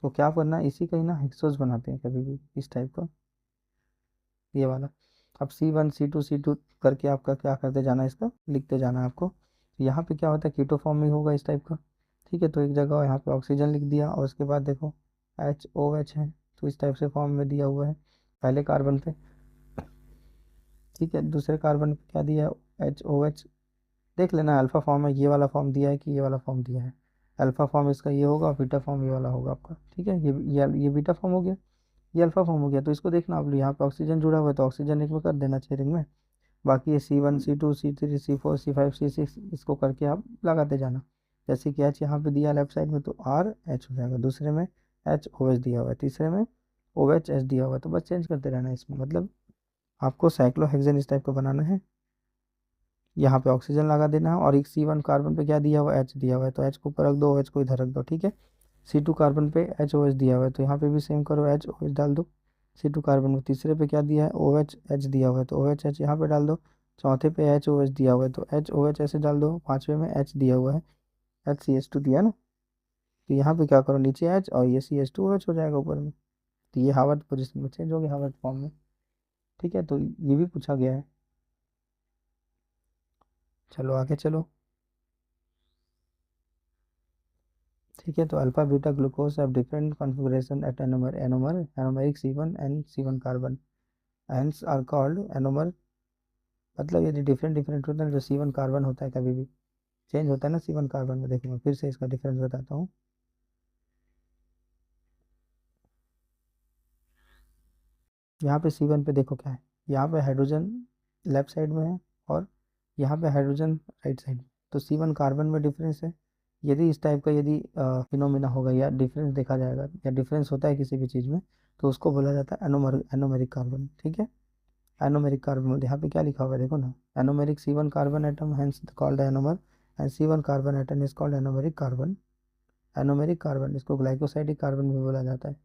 तो क्या करना है, इसी का ही ना हेक्सोस बनाते हैं कभी भी इस टाइप का, ये वाला। अब C1 C2 C2 करके आपका क्या करते जाना है, इसका लिखते जाना है आपको। तो यहाँ पे क्या होता है, कीटो फॉर्म में होगा इस टाइप का। ठीक है, तो एक जगह यहाँ पे ऑक्सीजन लिख दिया, और उसके बाद देखो HOH है, तो इस टाइप से फॉर्म में दिया हुआ है पहले कार्बन पे। ठीक है, दूसरे कार्बन पे क्या दिया है, HOH। देख लेना अल्फा फॉर्म है, ये वाला फॉर्म दिया है कि ये वाला फॉर्म दिया है। अल्फा फॉर्म इसका ये होगा, बीटा फॉर्म ये वाला होगा आपका। ठीक है, ये बीटा फॉर्म हो गया, ये अल्फा फॉर्म हो गया। तो इसको देखना आप, यहाँ पे ऑक्सीजन जुड़ा हुआ है तो ऑक्सीजन एक में कर देना चाहिए रिंग में। बाकी ये C1 C2 C3 C4 C5 C6 इसको करके आप लगाते जाना। जैसे कि H यहाँ पे दिया लेफ्ट साइड में, तो RH हो जाएगा। दूसरे में HOH दिया हुआ है, तीसरे में OHS दिया हुआ है, तो बस चेंज करते रहना है इसमें। मतलब आपको साइक्लोहेक्सेन इस टाइप का बनाना है। यहाँ पे ऑक्सीजन लगा देना है, और एक C1 कार्बन पे क्या दिया हुआ है, H दिया हुआ है, तो H को ऊपर रख दो, OH को इधर रख दो। ठीक है, C2 कार्बन पे HOH दिया हुआ है, तो यहाँ पे भी सेम करो, HOH डाल दो। C2 कार्बन में तीसरे पे क्या दिया है, OH दिया हुआ है, तो OH यहाँ पे डाल दो। चौथे पे HOH दिया हुआ है, तो HOH ऐसे डाल दो। पांचवे में H दिया हुआ है, HCH2 दिया है ना, तो यहाँ पे क्या करो, नीचे H और ये CH2OH हो जाएगा ऊपर में। तो ये हावर्थ पोजिशन में चेंज हो गया, हावर्थ फॉर्म में। ठीक है, तो ये भी पूछा गया है। चलो आगे चलो। ठीक है, तो alpha beta glucose have different configuration at anomeric C1 and C1 carbon, hence are called anomer. मतलब यदि डिफरेंट डिफरेंट होता है, जो C1 कार्बन होता है कभी भी चेंज होता है ना C1 कार्बन में। देखो मैं फिर से इसका डिफरेंस बताता हूँ। यहाँ पे C1 पे देखो क्या है, यहाँ पे हाइड्रोजन लेफ्ट साइड में है, और यहाँ पे हाइड्रोजन राइट साइड में। तो C1 कार्बन में डिफरेंस है। यदि इस टाइप का यदि फिनोमिना होगा या डिफरेंस देखा जाएगा या डिफरेंस होता है किसी भी चीज़ में, तो उसको बोला जाता है एनोमेरिक कार्बन। ठीक है, एनोमेरिक कार्बन। यहाँ पे क्या लिखा हुआ है देखो ना, anomeric C1 carbon atom hence called anomer, and C1 carbon atom is called anomeric carbon. Anomeric carbon इसको ग्लाइकोसाइडिक कार्बन भी बोला जाता है।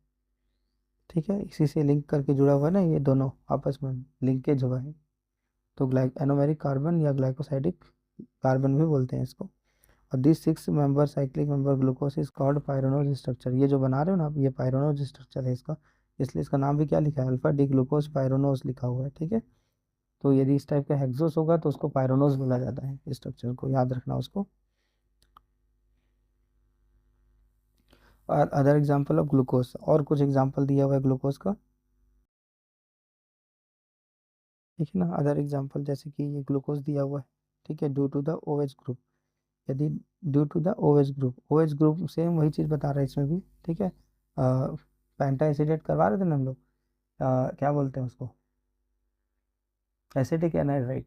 ठीक है, इसी से लिंक करके जुड़ा हुआ है ना, ये दोनों आपस में लिंकेज हुआ है, तो एनोमेरिक कार्बन या ग्लाइकोसाइडिक कार्बन भी बोलते हैं इसको। और this 6 member cyclic member glucose is called pyranose structure. ये जो बना रहे हो ना आप, ये पायरोनोज स्ट्रक्चर है इसका, इसलिए इसका नाम भी क्या लिखा है, अल्फा डी ग्लूकोज पायरोनोज लिखा हुआ है। ठीक है, तो यदि इस टाइप का हेक्सोस होगा तो उसको पायरोनोज बोला जाता है, स्ट्रक्चर को याद रखना उसको। और अदर एग्जाम्पल ऑफ ग्लूकोज, और कुछ एग्जाम्पल दिया हुआ है ग्लूकोज का। ठीक है ना, अदर एग्जाम्पल जैसे कि ये ग्लूकोज दिया हुआ है। ठीक है, due to the OH group, यदि due to the OH group same वही चीज़ बता रहा है इसमें भी। ठीक है, पेंटा एसिडेट करवा रहे थे ना हम लोग, क्या बोलते हैं उसको, एसिटिक एनहाइड्राइड।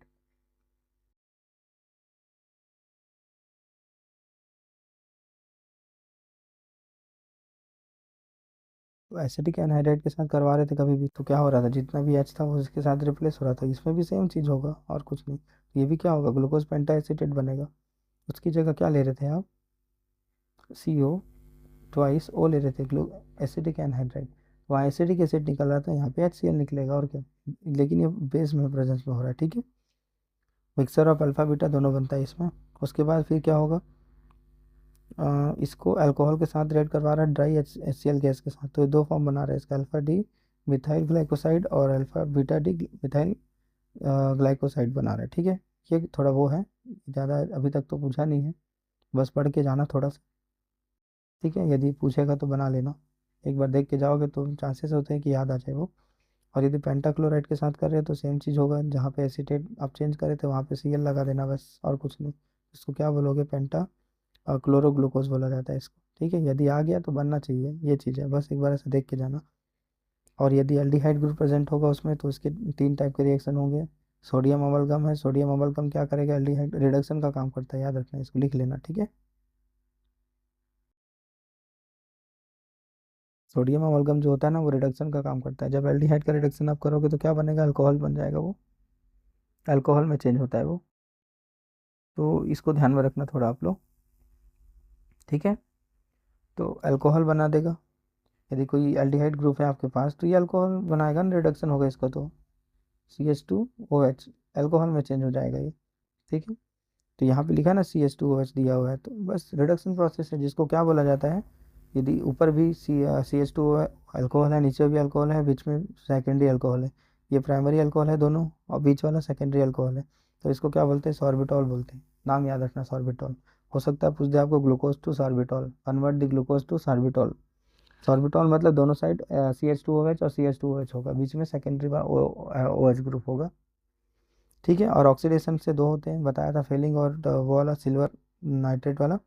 तो एसिटिक एनहाइड्राइड के साथ करवा रहे थे कभी भी, तो क्या हो रहा था, जितना भी H था वो उसके साथ रिप्लेस हो रहा था। इसमें भी सेम चीज़ होगा और कुछ नहीं। तो ये भी क्या होगा, ग्लूकोज पेंटा एसिटेट बनेगा। उसकी जगह क्या ले रहे थे आप, CO2 O ले रहे थे, ग्लू एसिटिक एनहाइड्राइड। वहाँ एसिटिक एसिड निकल रहा था, यहाँ पे HCl निकलेगा और क्या। लेकिन ये बेस में प्रेजेंस में हो रहा है। ठीक है, मिक्सर ऑफ अल्फा बीटा दोनों बनता है इसमें। उसके बाद फिर क्या होगा, इसको अल्कोहल के साथ रेड करवा रहा है, ड्राई HCl गैस के साथ। तो ये दो फॉर्म बना रहा है इसका, अल्फा डी मिथाइल ग्लाइकोसाइड और alpha beta D methyl glycoside बना रहा है। ठीक है, ये थोड़ा वो है, ज़्यादा अभी तक तो पूछा नहीं है, बस पढ़ के जाना थोड़ा सा। ठीक है, यदि पूछेगा तो बना लेना, एक बार देख के जाओगे तो चांसेस होते हैं कि याद आ जाए वो। और यदि पेंटाक्लोराइड के साथ कर रहे हो तो सेम चीज़ होगा, जहाँ पे एसीटेट आप चेंज करे थे वहाँ पे Cl लगा देना बस, और कुछ नहीं। इसको क्या बोलोगे, पेंटा और क्लोरोग्लूकोज बोला जाता है इसको। ठीक है, यदि आ गया तो बनना चाहिए, ये चीज़ है, बस एक बार ऐसे देख के जाना। और यदि एल्डिहाइड ग्रुप प्रेजेंट होगा उसमें, तो इसके 3 टाइप के रिएक्शन होंगे। सोडियम अमलगम है, सोडियम अमलगम क्या करेगा, एल्डिहाइड रिडक्शन का काम करता है, याद रखना, इसको लिख लेना। ठीक है, सोडियम अमलगम जो होता है ना, वो रिडक्शन का काम करता है। जब एल्डिहाइड का रिडक्शन आप करोगे तो क्या बनेगा, अल्कोहल बन जाएगा वो, अल्कोहल में चेंज होता है वो। तो इसको ध्यान में रखना थोड़ा आप लोग। ठीक है, तो अल्कोहल बना देगा। यदि कोई एल्डिहाइड ग्रुप है आपके पास तो ये अल्कोहल बनाएगा ना, रिडक्शन होगा इसका तो। CH2OH एल्कोहल में चेंज हो जाएगा ये, ठीक है। तो यहाँ पे लिखा है ना CH2OH दिया हुआ है, तो बस रिडक्शन प्रोसेस है जिसको क्या बोला जाता है, यदि ऊपर भी CH2 अल्कोहल है, नीचे भी अल्कोहल है, बीच में सेकेंडरी अल्कोहल है, ये प्राइमरी अल्कोहल है दोनों, और बीच वाला सेकेंडरी अल्कोहल है, तो इसको क्या बोलते हैं, सॉर्बिटॉल बोलते हैं। नाम याद रखना सॉर्बिटॉल। हो सकता है पूछ दे आपको glucose to sorbitol, convert the glucose to sorbitol. Sorbitol मतलब दोनों साइड CH2OH और CH2OH होगा, बीच में सेकेंडरी OH ग्रुप होगा, ठीक है। और ऑक्सीडेशन से दो होते हैं, बताया था, फेलिंग और वो वाला सिल्वर नाइट्रेट वाला,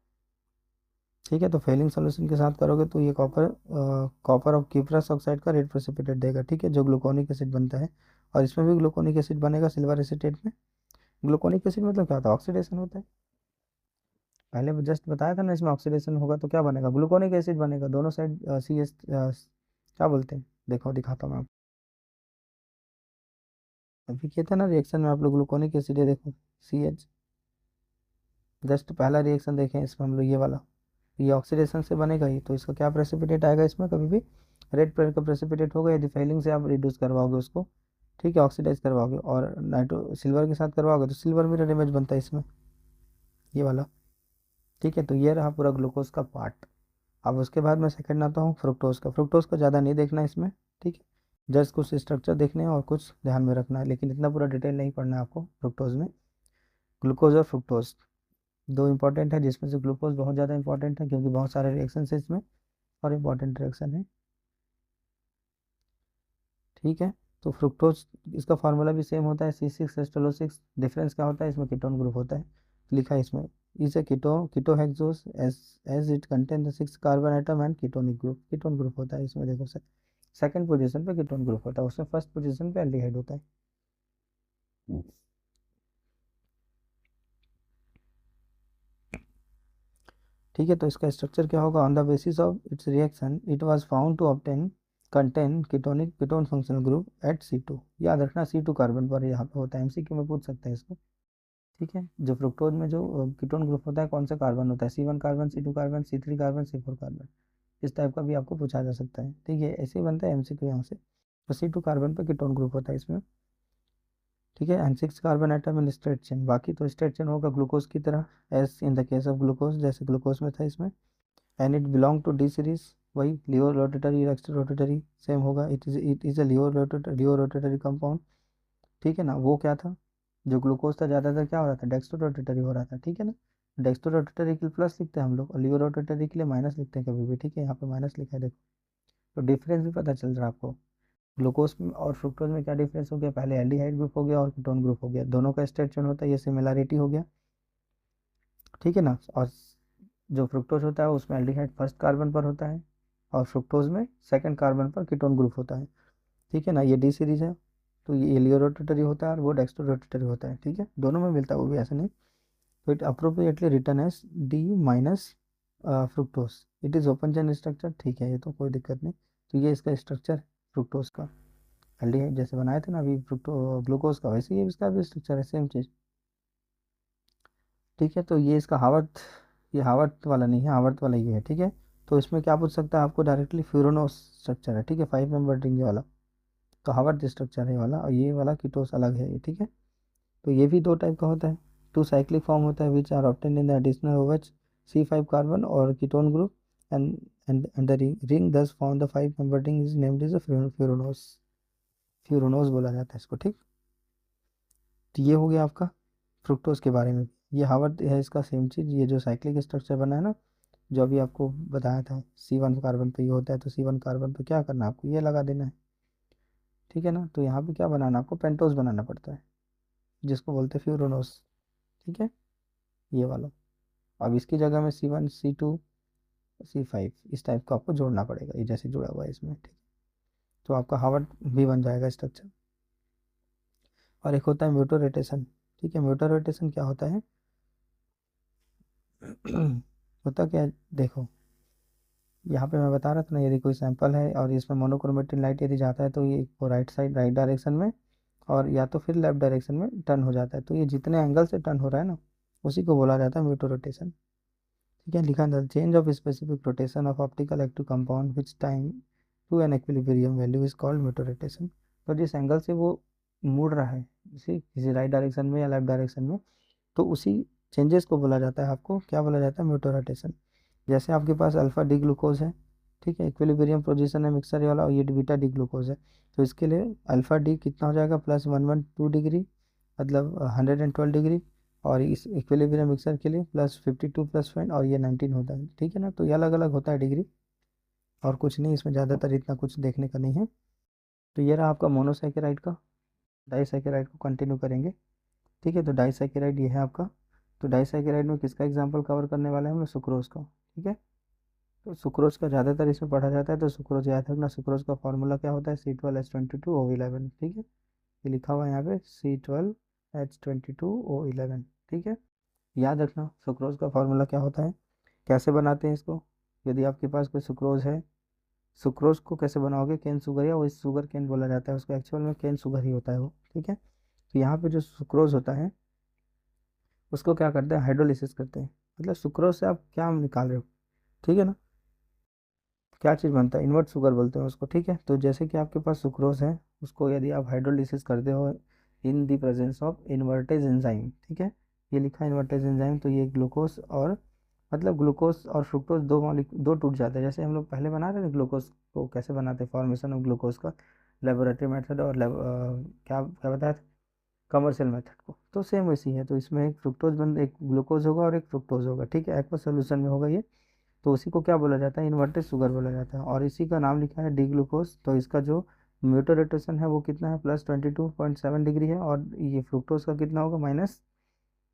ठीक है। तो फेलिंग सोल्यूशन के साथ करोगे तो ये कॉपर और कीप्रस ऑक्साइड का रेड प्रेसिपिटेट देगा, ठीक है, जो ग्लूकोनिक एसिड बनता है। और इसमें भी ग्लूकोनिक एसिड बनेगा सिल्वर एसिटेट में। ग्लूकोनिक एसिड मतलब क्या होता है, ऑक्सीडेशन होता है, पहले जस्ट बताया था ना, इसमें ऑक्सीडेशन होगा तो क्या बनेगा, ग्लूकोनिक एसिड बनेगा, दोनों साइड CS क्या बोलते हैं, देखो दिखाता हूँ मैं आपको। अभी किए थे ना रिएक्शन में आप लोग ग्लूकोनिक एसिड, है देखो CH, जस्ट पहला रिएक्शन देखें इसमें हम लोग, ये वाला, ये ऑक्सीडेशन से बनेगा ही, तो इसका क्या प्रेसिपिटेट आएगा इसमें, कभी भी रेड कलर का प्रेसिपिटेट होगा यदि फेलिंग से आप रिड्यूस करवाओगे उसको, ठीक है, ऑक्सीडाइज करवाओगे, और नाइट्रो सिल्वर के साथ करवाओगे तो सिल्वर मिरर इमेज बनता है इसमें, ये वाला, ठीक है। तो ये रहा पूरा ग्लूकोज का पार्ट। अब उसके बाद मैं सेकंड आता हूँ फ्रुक्टोज का। फ्रुक्टोज का ज़्यादा नहीं देखना है इसमें, ठीक है, जस्ट कुछ स्ट्रक्चर देखने हैं और कुछ ध्यान में रखना है, लेकिन इतना पूरा डिटेल नहीं पढ़ना है आपको फ्रुक्टोज में। ग्लूकोज और फ्रुक्टोज दो इंपॉर्टेंट है, जिसमें से ग्लूकोज बहुत ज़्यादा इंपॉर्टेंट है क्योंकि बहुत सारे रिएक्शन है इसमें और इंपॉर्टेंट रिएक्शन है, ठीक है। तो फ्रुक्टोज, इसका फार्मूला भी सेम होता है C6H12O6, डिफरेंस क्या होता है, इसमें कीटोन ग्रुप होता है, लिखा है इसमें, is a ketohexose as it contain the 6 carbon item and ketonic group, ketone group होता है इसमें, देखो सर सेकंड पोजीशन पे कीटोन ग्रुप होता है, उसमें फर्स्ट पोजीशन पे एल्डिहाइड होता है। ठीक है, तो इसका स्ट्रक्चर क्या होगा, on the basis of its reaction it was found to obtain contain ketone functional group at C2, याद रखना C2 कार्बन पर यहाँ पे होता है, MCQ में पूछ सकते हैं इसको, ठीक है। जो फ्रुक्टोज में जो कीटोन ग्रुप होता है कौन सा कार्बन होता है, C1 carbon, C2 carbon, C3 carbon, C4 carbon, इस टाइप का भी आपको पूछा जा सकता है, ठीक है, ऐसे ही बनता है MCQ यहाँ से। तो C2 कार्बन पर कीटोन ग्रुप होता है इसमें, ठीक है, and 6 carbon atom in straight chain, बाकी तो स्ट्रेट चेन होगा ग्लूकोज की तरह, as in the case of glucose, जैसे ग्लूकोज में था इसमें। And it belong to D series, वही laevorotatory extra rotatory same होगा, it is a laevorotatory compound, ठीक है ना। वो क्या था, जो ग्लूकोज था ज़्यादातर क्या हो रहा था, डेक्स्ट्रो रोटेटरी हो रहा था, ठीक है ना। डेक्स्ट्रो रोटेटरी के लिए प्लस लिखते हैं हम लोग, और लियो रोटेटरी के लिए माइनस लिखते हैं कभी भी, ठीक है, यहाँ पे माइनस लिखा है देखो। तो डिफरेंस भी पता चल रहा है आपको, ग्लूकोज में और फ्रुक्टोज में क्या डिफरेंस हो गया, पहले एल्डिहाइड ग्रुप हो गया और कीटोन ग्रुप हो गया, दोनों का स्टेट चेन होता है, ये सिमिलैरिटी हो गया, ठीक है ना। और जो फ्रुक्टोज होता है उसमें एल्डिहाइड फर्स्ट कार्बन पर होता है, और फ्रुक्टोज में सेकंड कार्बन पर कीटोन ग्रुप होता है, ठीक है ना, ये D सीरीज है। तो ये लियो रोटेटरी होता है और वो डेक्स्ट्रो रोटेटरी होता है, ठीक है, दोनों में मिलता है वो भी, ऐसा नहीं। तो it appropriately return as D minus fructose, it is open chain structure, ठीक है, ये तो कोई दिक्कत नहीं। तो ये इसका स्ट्रक्चर फ्रुक्टोज का, एल्डिहाइड जैसे बनाए थे ना अभी ग्लूकोज का, वैसे ये इसका भी स्ट्रक्चर है, सेम चीज़, ठीक है। तो ये इसका हावर्थ, ये हावर्थ वाला नहीं है, हावर्थ वाला ये है, ठीक है। तो इसमें क्या पूछ सकता है आपको डायरेक्टली, फ्यूरोनोस स्ट्रक्चर है, ठीक है, 5 मेंबर रिंग ये वाला, तो हावर्थ स्ट्रक्चर है ये वाला, और ये वाला कीटोस अलग है ये, ठीक है। तो ये भी दो टाइप का होता है, टू साइक्लिक फॉर्म होता है which are obtained in the additional OH C5 carbon और ketone group, and and the ring thus found the 5 member ring is named is furanose, furanose बोला जाता है इसको, ठीक। तो ये हो गया आपका फ्रुक्टोज के बारे में। ये हावर्थ है इसका सेम चीज़, ये जो साइक्लिक स्ट्रक्चर बना है ना, जो अभी आपको बताया था, C1 कार्बन पे ये होता है, तो C1 कार्बन पे क्या करना है आपको, ये लगा देना है, ठीक है ना। तो यहाँ पे क्या बनाना है आपको, पेंटोज बनाना पड़ता है, जिसको बोलते हैं फ्यूरोनोस, ठीक है, ये वाला। अब इसकी जगह में C1 C2 C5 इस टाइप का आपको जोड़ना पड़ेगा, ये जैसे जुड़ा हुआ है इसमें, ठीक। तो आपका हार्वर्ड भी बन जाएगा स्ट्रक्चर। और एक होता है म्यूटो रोटेशन, ठीक है, म्यूटो रोटेशन क्या होता है होता क्या है, देखो यहाँ पे मैं बता रहा था ना, यदि कोई सैंपल है और इसमें मोनोक्रोमेटिक लाइट यदि जाता है तो ये राइट साइड, राइट डायरेक्शन में, और या तो फिर लेफ्ट डायरेक्शन में टर्न हो जाता है, तो ये जितने एंगल से टर्न हो रहा है ना, उसी को बोला जाता है म्यूटो रोटेशन, ठीक है। लिखा था change of specific rotation of optical active compound which time to an equilibrium value is called mutarotation. तो जिस एंगल से वो मुड़ रहा है किसी राइट डायरेक्शन में या लेफ्ट डायरेक्शन में, तो उसी चेंजेस को बोला जाता है, आपको क्या बोला जाता है, म्यूटो रोटेशन। जैसे आपके पास अल्फा डी ग्लूकोज है, ठीक है, इक्विलिब्रियम पोजीशन है मिक्सर वाला, और ये बीटा डी ग्लूकोज है। तो इसके लिए अल्फा डी कितना हो जाएगा, +112 डिग्री, मतलब 112 डिग्री, और इस इक्विलिब्रियम मिक्सर के लिए +52 +1 और ये 19 होता है, ठीक है ना। तो ये अलग अलग होता है डिग्री, और कुछ नहीं, इसमें ज़्यादातर इतना कुछ देखने का नहीं है। तो ये रहा आपका मोनोसैकेराइड का। डाइसैकेराइड को कंटिन्यू करेंगे, ठीक है। तो डाइसैकेराइड ये है आपका। तो डाइसैकेराइड में किसका एग्जांपल कवर करने वाले हैं हम लोग, सुक्रोज का, ठीक है। तो सुक्रोज का ज़्यादातर इसमें पढ़ा जाता है, तो सुक्रोज याद रखना। सुक्रोज का फॉर्मूला क्या होता है, C12H22O11, ठीक है। ये लिखा हुआ है यहाँ पे C12H22O11, ठीक है। याद रखना सुक्रोज का फॉर्मूला क्या होता है, कैसे बनाते हैं इसको। यदि आपके पास कोई सुक्रोज है, सुक्रोज को कैसे बनाओगे, केन शुगर, या वो शुगर केन बोला जाता है उसको, एक्चुअल में केन शुगर ही होता है वो, ठीक है। तो यहाँ पे जो सुक्रोज होता है उसको क्या करते हैं, हाइड्रोलिसिस करते हैं। मतलब सुक्रोज से आप क्या निकाल रहे हो, ठीक है ना, क्या चीज़ बनता है, इन्वर्ट शुगर बोलते हैं उसको, ठीक है। तो जैसे कि आपके पास सुक्रोज है, उसको यदि आप हाइड्रोलिसिस करते हो in the presence of invertase enzyme, ठीक है, ये लिखा है इन्वर्टेज एंजाइम, तो ये ग्लूकोज और मतलब ग्लूकोज और फ्रुक्टोज दो टूट जाते हैं। जैसे हम लोग पहले बनाते थे ग्लूकोज को, कैसे बनाते हैं फॉर्मेशन ऑफ ग्लूकोज का, लेबोरेटरी मेथड और क्या क्या बताया था, कमर्शियल मेथड को, तो सेम वैसी है। तो इसमें एक ग्लूकोज होगा और एक फ्रुक्टोज होगा, ठीक है, एक्वस सोल्यूशन में होगा ये। तो उसी को क्या बोला जाता है, इन्वर्टेड शुगर बोला जाता है, और इसी का नाम लिखा है डी ग्लूकोज। तो इसका जो म्यूटर रोटेशन है वो कितना है, +22.7 डिग्री है, और ये फ्रुक्टोज का कितना होगा, माइनस,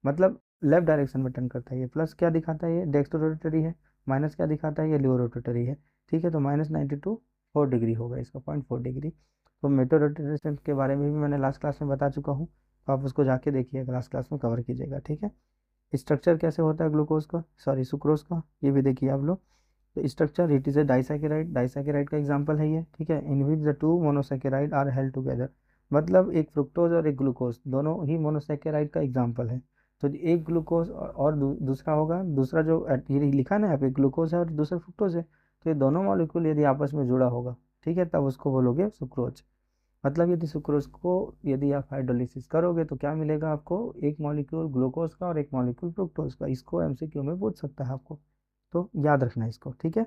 मतलब लेफ्ट डायरेक्शन में टर्न करता है। ये प्लस क्या दिखाता है, ये डेक्स्ट्रो रोटेटरी है, माइनस क्या दिखाता है, ये लियो रोटेटरी है, ठीक है। तो -92 4 डिग्री होगा इसका, 0.4 डिग्री। तो मेटो रोटेशन के बारे में भी मैंने लास्ट क्लास में बता चुका हूँ, तो आप उसको जाके देखिए, लास्ट क्लास में कवर कीजिएगा, ठीक है। स्ट्रक्चर कैसे होता है ग्लूकोज का, सॉरी सुक्रोज का, ये भी देखिए आप लोग। तो structure, it is a disaccharide, disaccharide का एग्जांपल है ये, ठीक है। In which the two monosaccharide are held together, मतलब एक फ्रुक्टोज और एक ग्लूकोज दोनों ही मोनोसैकेराइड का एग्जांपल है। तो एक ग्लूकोज और दूसरा होगा, दूसरा जो ये लिखा है ना यहाँ पे, ग्लूकोज है और दूसरा फ्रुक्टोज है, तो ये दोनों मॉलिक्यूल यदि आपस में जुड़ा होगा, ठीक है, तब उसको बोलोगे सुक्रोज। मतलब यदि सुक्रोज को यदि आप हाइड्रोलिसिस करोगे तो क्या मिलेगा आपको, एक मॉलिक्यूल ग्लूकोज का और एक मॉलिक्यूल फ्रुक्टोज का। इसको एमसीक्यू में पूछ सकता है आपको, तो याद रखना इसको, ठीक है।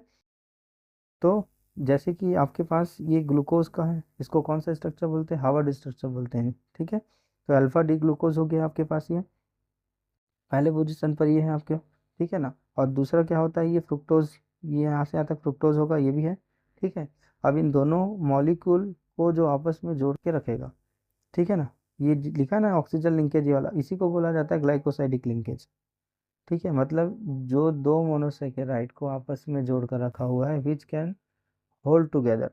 तो जैसे कि आपके पास ये ग्लूकोज का है, इसको कौन सा स्ट्रक्चर बोलते हैं, हार्वर्ड स्ट्रक्चर बोलते हैं, ठीक है। तो अल्फा डी ग्लूकोज हो गया आपके पास, ये पहले पोजीशन पर ये है आपके, ठीक है ना। और दूसरा क्या होता है, ये फ्रुक्टोज, ये यहाँ से यहाँ तक फ्रुक्टोज होगा, ये भी है, ठीक है। अब इन दोनों मॉलिक्यूल को जो आपस में जोड़ के रखेगा, ठीक है ना, ये लिखा है ना ऑक्सीजन लिंकेज ये वाला, इसी को बोला जाता है ग्लाइकोसाइडिक लिंकेज, ठीक है। मतलब जो दो मोनोसेकेराइड को आपस में जोड़ कर रखा हुआ है, विच कैन होल्ड टुगेदर,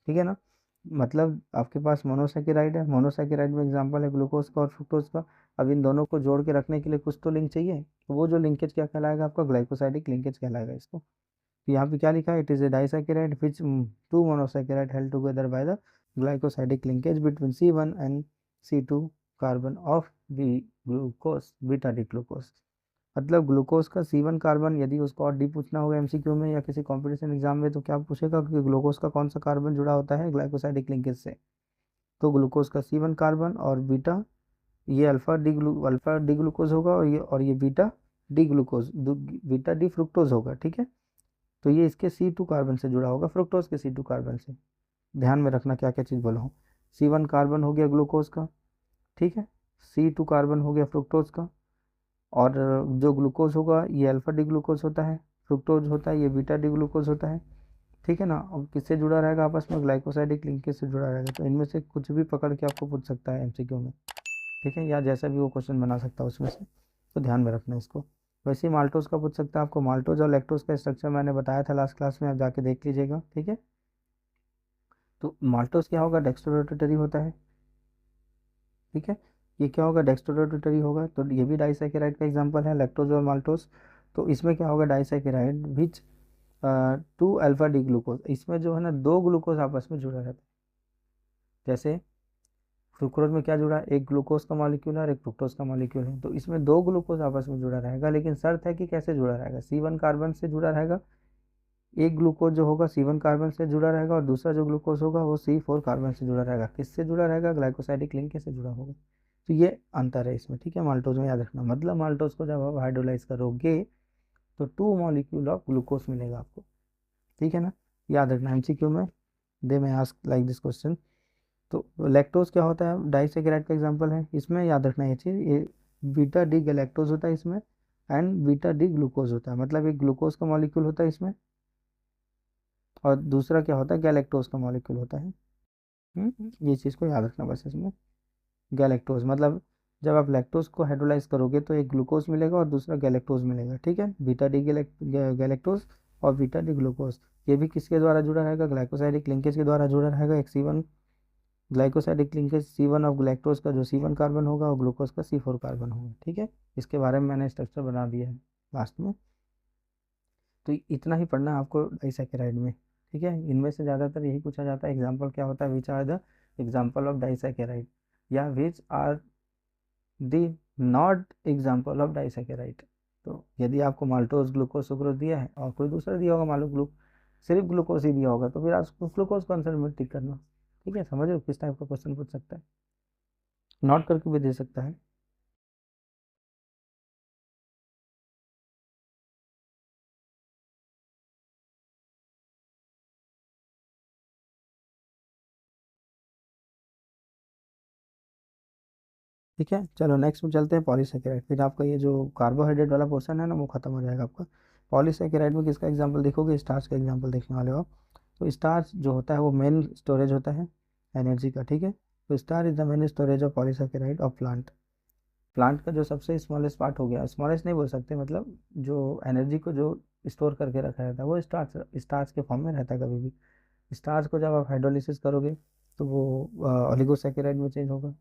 ठीक है ना। मतलब आपके पास मोनोसेकेराइड है, मोनोसेकेराइड में एग्जांपल है ग्लूकोज का और फ्रुक्टोज का। अब इन दोनों को जोड़ के रखने के लिए कुछ तो लिंक चाहिए, तो वो जो लिंकेज क्या कहलाएगा, आपका ग्लाइकोसाइडिक लिंकेज कहलाएगा इसको। तो यहाँ पे क्या लिखा है, it is a disaccharide which two monosaccharide held together by the glycosidic linkage between C1 and C2 carbon of B glucose beta D glucose. मतलब ग्लूकोज का C1 कार्बन, यदि उसको और डी पूछना होगा एमसीक्यू में या किसी कंपटीशन एग्जाम में, तो क्या पूछेगा कि ग्लूकोज का कौन सा कार्बन जुड़ा होता है ग्लाइकोसाइडिक लिंकेज से। तो ग्लूकोज का C1 कार्बन और बीटा, ये अल्फा डी ग्लूकोज होगा, और ये बीटा डी फ्रुक्टोज होगा, ठीक है। तो ये इसके C2 कार्बन से जुड़ा होगा, फ्रुक्टोज के C2 कार्बन से। ध्यान में रखना क्या क्या चीज़ बोला हूँ। C1 कार्बन हो गया ग्लूकोज का, ठीक है, C2 कार्बन हो गया फ्रुक्टोज का, और जो ग्लूकोज होगा ये अल्फा डी ग्लूकोज होता है, फ्रुक्टोज होता है ये बीटा डी ग्लूकोज होता है, ठीक है ना। अब किससे जुड़ा रहेगा आपस में, ग्लाइकोसाइडिक लिंकेज से जुड़ा रहेगा। तो इनमें से कुछ भी पकड़ के आपको पूछ सकता है एमसीक्यू में, ठीक है, या जैसा भी वो क्वेश्चन बना सकता है उसमें से, तो ध्यान में रखना इसको। वैसे ही माल्टोज का पूछ सकता है आपको, माल्टोज और लैक्टोज का स्ट्रक्चर मैंने बताया था लास्ट क्लास में, आप जाके देख लीजिएगा, ठीक है। तो माल्टोज क्या होगा, डेक्स्ट्रोरोटेटरी होता है, ठीक है। ये क्या होगा, डेक्स्ट्रोरोटेटरी होगा, तो ये भी डाइसैकेराइड का एग्जांपल है, लैक्टोज और माल्टोज। तो इसमें क्या होगा, disaccharide which two alpha D glucose, इसमें जो है ना दो ग्लूकोज आपस में जुड़ा रहता है। जैसे सुक्रोज में क्या जुड़ा है, एक ग्लूकोज का मॉलिक्यूल है और एक फ्रुक्टोज का मॉलिक्यूल है, तो इसमें दो ग्लूकोज आपस में जुड़ा रहेगा, लेकिन शर्त है कि कैसे जुड़ा रहेगा, C1 कार्बन से जुड़ा रहेगा, एक ग्लूकोज जो होगा C1 कार्बन से जुड़ा रहेगा और दूसरा जो ग्लूकोज होगा वो C4 कार्बन से जुड़ा रहेगा। किससे जुड़ा रहेगा? ग्लाइकोसाइडिक लिंकेज से जुड़ा होगा। तो ये अंतर है इसमें, ठीक है। माल्टोज में याद रखना, मतलब माल्टोज को जब आप हाइड्रोलाइज करोगे तो 2 मॉलिक्यूल ऑफ ग्लूकोज मिलेगा आपको, ठीक है ना। याद रखना, MCQ में दे में आस्क लाइक दिस क्वेश्चन। तो लैक्टोज क्या होता है? डाइसेकेराइड का एग्जांपल है। इसमें याद रखना ये चीज़, ये बीटा डी गैलेक्टोज होता है इसमें, एंड बीटा डी ग्लूकोज होता है। मतलब एक ग्लूकोज का मॉलिक्यूल होता है इसमें और दूसरा क्या होता है? गैलेक्टोज का मॉलिक्यूल होता है। ये चीज़ को याद रखना बस इसमें। गैलेक्टोज मतलब जब आप लैक्टोज को हाइड्रोलाइज करोगे तो एक ग्लूकोज मिलेगा और दूसरा गैलेक्टोज मिलेगा, ठीक है। बीटा डी गैलेक्टोज और बीटा डी ग्लूकोज। ये भी किसके द्वारा जुड़ा रहेगा? ग्लाइकोसाइडिक लिंकेज के द्वारा जुड़ा रहेगा। एक C1 glycosidic linkage C1 of galactose का जो C1 कार्बन होगा और ग्लूकोज का C4 कार्बन होगा, ठीक है। इसके बारे में मैंने स्ट्रक्चर बना दिया है लास्ट में। तो इतना ही पढ़ना है आपको डाइसैकेराइड में, ठीक है। इनमें से ज़्यादातर यही पूछा जाता है। एग्जाम्पल क्या होता है? Which are the example of disaccharide, या which are the not example of disaccharide. तो यदि आपको माल्टोज ग्लूकोज सुक्रोज दिया है और कोई दूसरा दिया होगा, मान लो सिर्फ ग्लूकोज ही दिया होगा, तो फिर आप ग्लूकोज को आंसर में टिक करना, ठीक है। समझ लो किस टाइप का क्वेश्चन पूछ सकता है, नोट करके भी दे सकता है। ठीक है, चलो नेक्स्ट में चलते हैं पॉलीसेकेराइड। फिर आपका ये जो कार्बोहाइड्रेट वाला पोर्शन है ना वो खत्म हो जाएगा आपका। पॉलीसेकेराइड में किसका एग्जांपल देखोगे? स्टार्च का एग्जांपल देखने वाले हो आप। तो स्टार्च जो होता है वो मेन स्टोरेज होता है एनर्जी का, ठीक है। तो starch is the main storage of polysaccharide of plant. Plant का जो सबसे स्मॉलेस्ट पार्ट हो गया, स्मॉलेस्ट नहीं बोल सकते, मतलब जो एनर्जी को जो स्टोर करके रखा रहता है वो स्टार्च स्टार्च के फॉर्म में रहता है कभी भी। स्टार्च को जब आप हाइड्रोलिसिस करोगे तो वो ओलिगोसैकेराइड में चेंज होगा।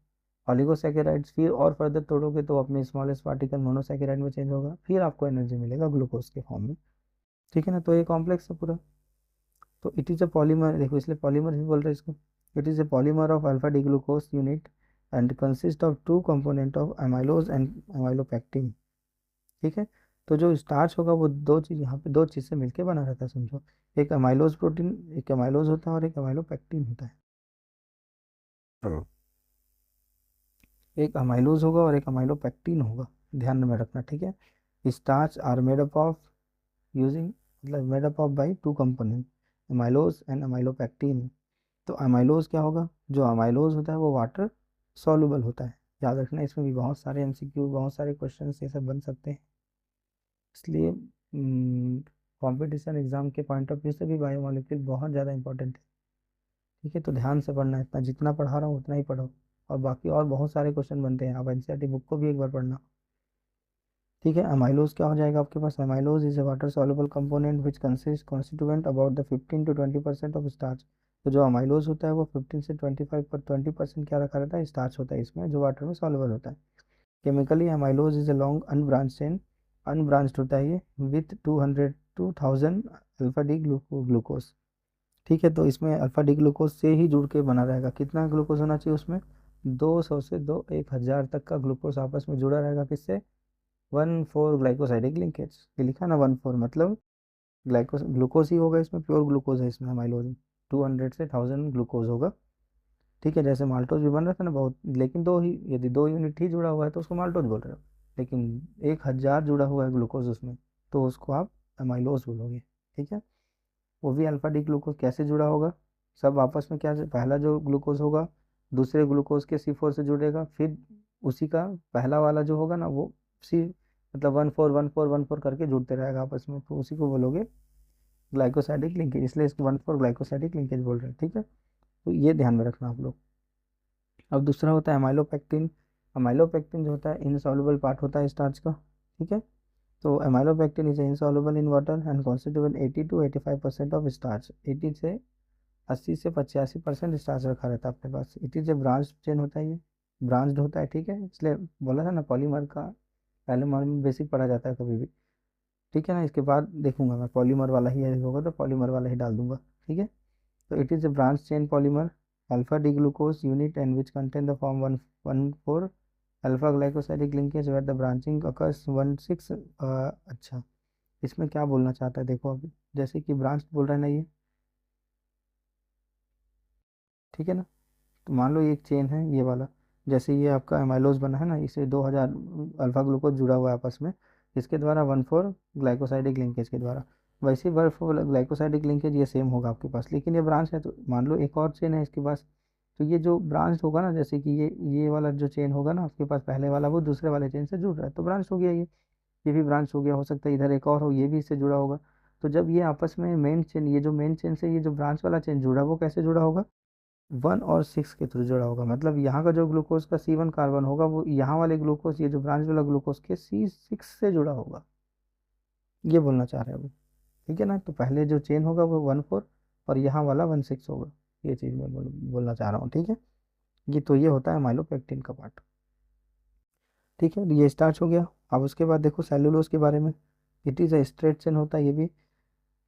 ओलिगोसैकेराइड्स फिर और फर्दर तोड़ोगे तो अपने स्मॉलेस्ट पार्टिकल मोनोसैकेराइड में चेंज होगा, फिर आपको एनर्जी मिलेगा ग्लूकोज के फॉर्म में, ठीक है ना। तो ये कॉम्प्लेक्स है पूरा। तो इट इज़ अ पॉलीमर, देखो इसलिए पॉलीमर भी बोल रहे हैं इसको। It is a polymer of alpha D glucose unit and consist of two component of amylose and amylopectin, ठीक है। तो जो स्टार्च होगा वो दो चीज़, यहाँ पे दो चीज़ से मिलके बना रहता है समझो। एक अमाइलोज प्रोटीन, एक अमाइलोज होता है और एक अमाइलोपेक्टिन होता है। हाँ। एक अमाइलोज होगा और एक अमाइलोपेक्टिन होगा, ध्यान में रखना, ठीक है। Starch are made up of using, मतलब made up of by two component amylose and amylopectin. तो अमाइलोज क्या होगा? जो अमाइलोज होता है वो वाटर सॉल्युबल होता है। याद रखना, इसमें भी बहुत सारे MCQ, बहुत सारे क्वेश्चन ये सब बन सकते हैं। इसलिए कंपटीशन एग्जाम के पॉइंट ऑफ व्यू से भी बायोमोलिक्यूल बहुत ज़्यादा इंपॉर्टेंट है, ठीक है। तो ध्यान से पढ़ना है, इतना जितना पढ़ा रहा हूँ उतना ही पढ़ो। और बाकी और बहुत सारे क्वेश्चन बनते हैं, आप NCERT बुक को भी एक बार पढ़ना, ठीक है। अमाइलोज क्या हो जाएगा आपके पास? Amylose is a water soluble component which consist constituent about the 15 to 20% of starch. तो जो अमाइलोज होता है वो 15 से 20% क्या रखा रहता है? स्टार्च होता है इसमें, जो वाटर में सॉल्युबल होता है। Chemically amylose is a long unbranch chain, unbranched होता है ये, with 200 to 1000 alpha D glucose, ठीक है। तो इसमें अल्फा डी ग्लूकोज से ही जुड़ के बना रहेगा। कितना ग्लूकोज होना चाहिए उसमें? 200 से 1000 तक का ग्लूकोज आपस में जुड़ा रहेगा। किससे? 1,4 ग्लाइकोसाइडिक लिंकेज। ये लिखा ना 1,4, मतलब ग्लाइकोस ग्लूकोज ही होगा इसमें, प्योर ग्लूकोज है इसमें अमाइलोज में। 200 से 1000 ग्लूकोज होगा, ठीक है। जैसे माल्टोज भी बन रहा था ना बहुत, लेकिन दो ही, यदि 2 यूनिट ही जुड़ा हुआ है तो उसको माल्टोज बोल रहे हो। लेकिन 1000 जुड़ा हुआ है ग्लूकोज उसमें, तो उसको आप अमाइलोज बोलोगे, ठीक है। वो भी अल्फा डी ग्लूकोज कैसे जुड़ा होगा? सब आपस में क्या, पहला जो ग्लूकोज होगा दूसरे ग्लूकोज के C4 से जुड़ेगा, फिर उसी का पहला वाला जो होगा ना वो सी, मतलब 1,4 1,4 1,4 करके जुड़ते रहेगा आपस में, तो उसी को बोलोगे ग्लाइकोसाइडिक लिंकेज, इसलिए इसको 1,4 ग्लाइकोसाइडिक लिंकेज बोल रहे हैं, ठीक है। तो ये ध्यान में रखना आप लोग। अब दूसरा होता है अमाइलोपेक्टिन। अमाइलोपेक्टिन जो होता है इनसॉल्युबल पार्ट होता है स्टार्च का, ठीक है। तो amylopectin is insoluble in water and constituent 80 to 85% of starch. 80 से 80 से 85% स्टार्च रखा रहता है अपने पास। It is a branch chain होता है, ये ब्रांच्ड होता है, ठीक है। इसलिए बोला था ना पॉलीमर का पहले में बेसिक पढ़ा जाता है कभी भी, ठीक है ना। इसके बाद देखूंगा मैं पॉलीमर वाला ही होगा तो पॉलीमर वाला ही डाल दूंगा, ठीक है। तो it is a branch chain polymer alpha D glucose unit and which contain the form 1,4 alpha glycosidic linkage where the branching occurs 1,6 अच्छा, इसमें क्या बोलना चाहता है देखो अभी, जैसे कि ब्रांच बोल रहा है ना ये, ठीक है ना। तो मान लो ये एक चेन है ये वाला, जैसे ये आपका एमाइलोज बना है ना, इसे 2000 अल्फा ग्लूकोज जुड़ा हुआ है आपस में, इसके द्वारा 1,4 ग्लाइकोसाइडिक लिंकेज के द्वारा। वैसे ही 1,4 ग्लाइकोसाइडिक लिंकेज ये सेम होगा आपके पास, लेकिन ये ब्रांच है तो मान लो एक और चेन है इसके पास, तो ये जो ब्रांच होगा ना, जैसे कि ये वाला जो चेन होगा ना आपके पास पहले वाला, वो दूसरे वाले चेन से जुड़ रहा है तो ब्रांच हो गया ये भी ब्रांच हो गया। हो सकता है इधर एक और हो, ये भी इससे जुड़ा होगा। तो जब ये आपस में मेन चेन, ये जो मेन चेन से ये जो ब्रांच वाला चेन जुड़ा, वो कैसे जुड़ा होगा, 1 और 6 के थ्रू जुड़ा होगा। मतलब यहाँ का जो ग्लूकोज का C1 कार्बन होगा, वो यहाँ वाले ग्लूकोज, ये जो ब्रांच वाला ग्लूकोज के C6 से जुड़ा होगा, ये बोलना चाह रहे हैं वो, ठीक है ना। तो पहले जो चेन होगा वो 1,4 और यहाँ वाला 1,6 होगा, ये चीज़ मैं बोलना चाह रहा हूँ, ठीक है। ये होता है माइलोपेक्टिन का पार्ट, ठीक है। ये स्टार्च हो गया। अब उसके बाद देखो सेलुलोज के बारे में, it is a straight chain होता है ये भी,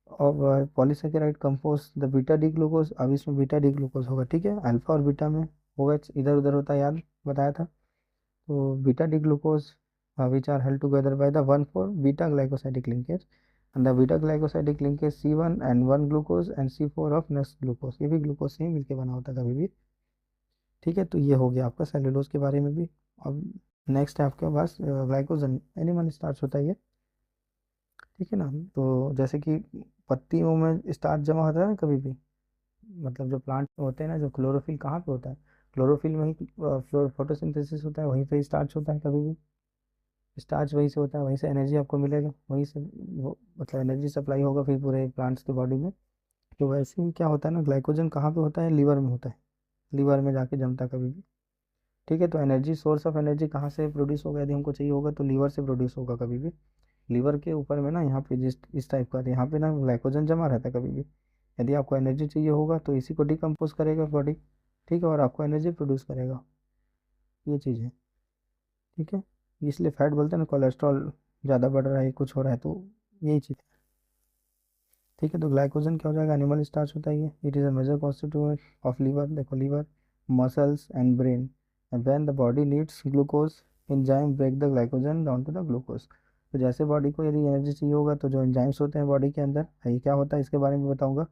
और polysaccharide compose the beta D glucose. अब इसमें बीटा डी ग्लूकोज होगा, ठीक है, अल्फा और बीटा में होगा, इधर उधर होता है, याद बताया था। तो beta D glucose which are held together by the 1,4 beta glycosidic linkage, and the beta glycosidic linkage C1 and 1 glucose and C4 of next glucose, ये भी ग्लूकोज से ही मिलकर बना होता है कभी भी, ठीक है। तो ये हो गया आपका सेलुलोज के बारे में भी। अब नेक्स्ट है आपके पास ग्लाइकोजन, एनिमल स्टार्च होता है ये, ठीक है ना। तो जैसे कि पत्तियों में स्टार्च जमा होता है ना कभी भी, मतलब जो प्लांट होते हैं ना, जो क्लोरोफिल कहाँ पे होता है, क्लोरोफिल में ही फोटोसिंथेसिस होता है, वहीं पे स्टार्च होता है कभी भी, स्टार्च वहीं से होता है, वहीं से एनर्जी आपको मिलेगा, वहीं से वो मतलब एनर्जी सप्लाई होगा फिर पूरे प्लांट्स के बॉडी में। तो वैसे ही क्या होता है ना, ग्लाइकोजन कहाँ पे होता है, लीवर में होता है, लीवर में जाके जमता है कभी भी, ठीक है। तो एनर्जी, सोर्स ऑफ एनर्जी कहाँ से प्रोड्यूस होगा यदि हमको चाहिए होगा, तो लीवर से प्रोड्यूस होगा कभी भी। लीवर के ऊपर में ना, यहाँ पे जिस इस टाइप का, यहाँ पे ना ग्लाइकोजन जमा रहता है कभी भी। यदि आपको एनर्जी चाहिए होगा तो इसी को डिकम्पोज करेगा बॉडी, ठीक है, और आपको एनर्जी प्रोड्यूस करेगा, ये चीज़ है, ठीक है। इसलिए फैट बोलते हैं ना, कोलेस्ट्रॉल ज़्यादा बढ़ रहा है, कुछ हो रहा है, तो यही चीज़ है, ठीक है। तो ग्लाइकोजन क्या हो जाएगा, एनिमल स्टार्च होता है ये, it is a major constituent of liver, देखो liver, muscles and brain, and when the body needs glucose, enzyme break the glycogen down to the glucose. तो जैसे बॉडी को यदि एनर्जी चाहिए होगा, तो जो एंजाइम्स होते हैं बॉडी के अंदर, ये क्या होता है इसके बारे में बताऊंगा।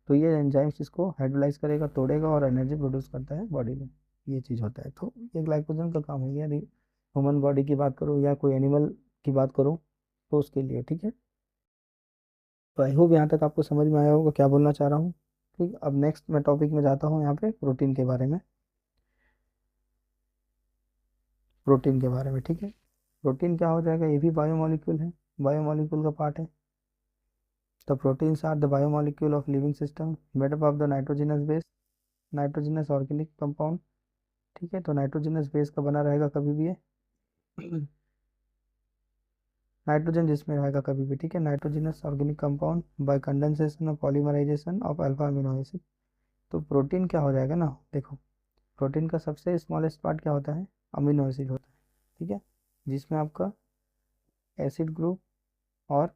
तो ये एंजाइम्स इसको हाइड्रोलाइज करेगा, तोड़ेगा और एनर्जी प्रोड्यूस करता है बॉडी में, ये चीज़ होता है। तो ये ग्लाइकोजन का काम हो गया। यदि ह्यूमन बॉडी की बात करो या कोई एनिमल की बात करो, तो उसके लिए, ठीक है। तो आई होप यहाँ तक आपको समझ में आया होगा क्या बोलना चाह रहा हूँ, ठीक। अब नेक्स्ट मैं टॉपिक में जाता हूँ, यहाँ पे प्रोटीन के बारे में, प्रोटीन के बारे में, ठीक है। प्रोटीन क्या हो जाएगा, ये भी बायोमोलिक्यूल है, बायोमोलिक्यूल का पार्ट है। तो proteins are the biomolecule of living system made up of the nitrogenous base, nitrogenous organic compound, ठीक है। तो नाइट्रोजनस बेस का बना रहेगा कभी भी ये, नाइट्रोजन जिसमें रहेगा कभी भी, ठीक है, nitrogenous organic compound by condensation और polymerization of alpha amino acid. तो प्रोटीन क्या हो जाएगा ना, देखो, प्रोटीन का सबसे स्मॉलेस्ट पार्ट क्या होता है, अमीनो एसिड होता है, ठीक है, जिसमें आपका एसिड ग्रुप और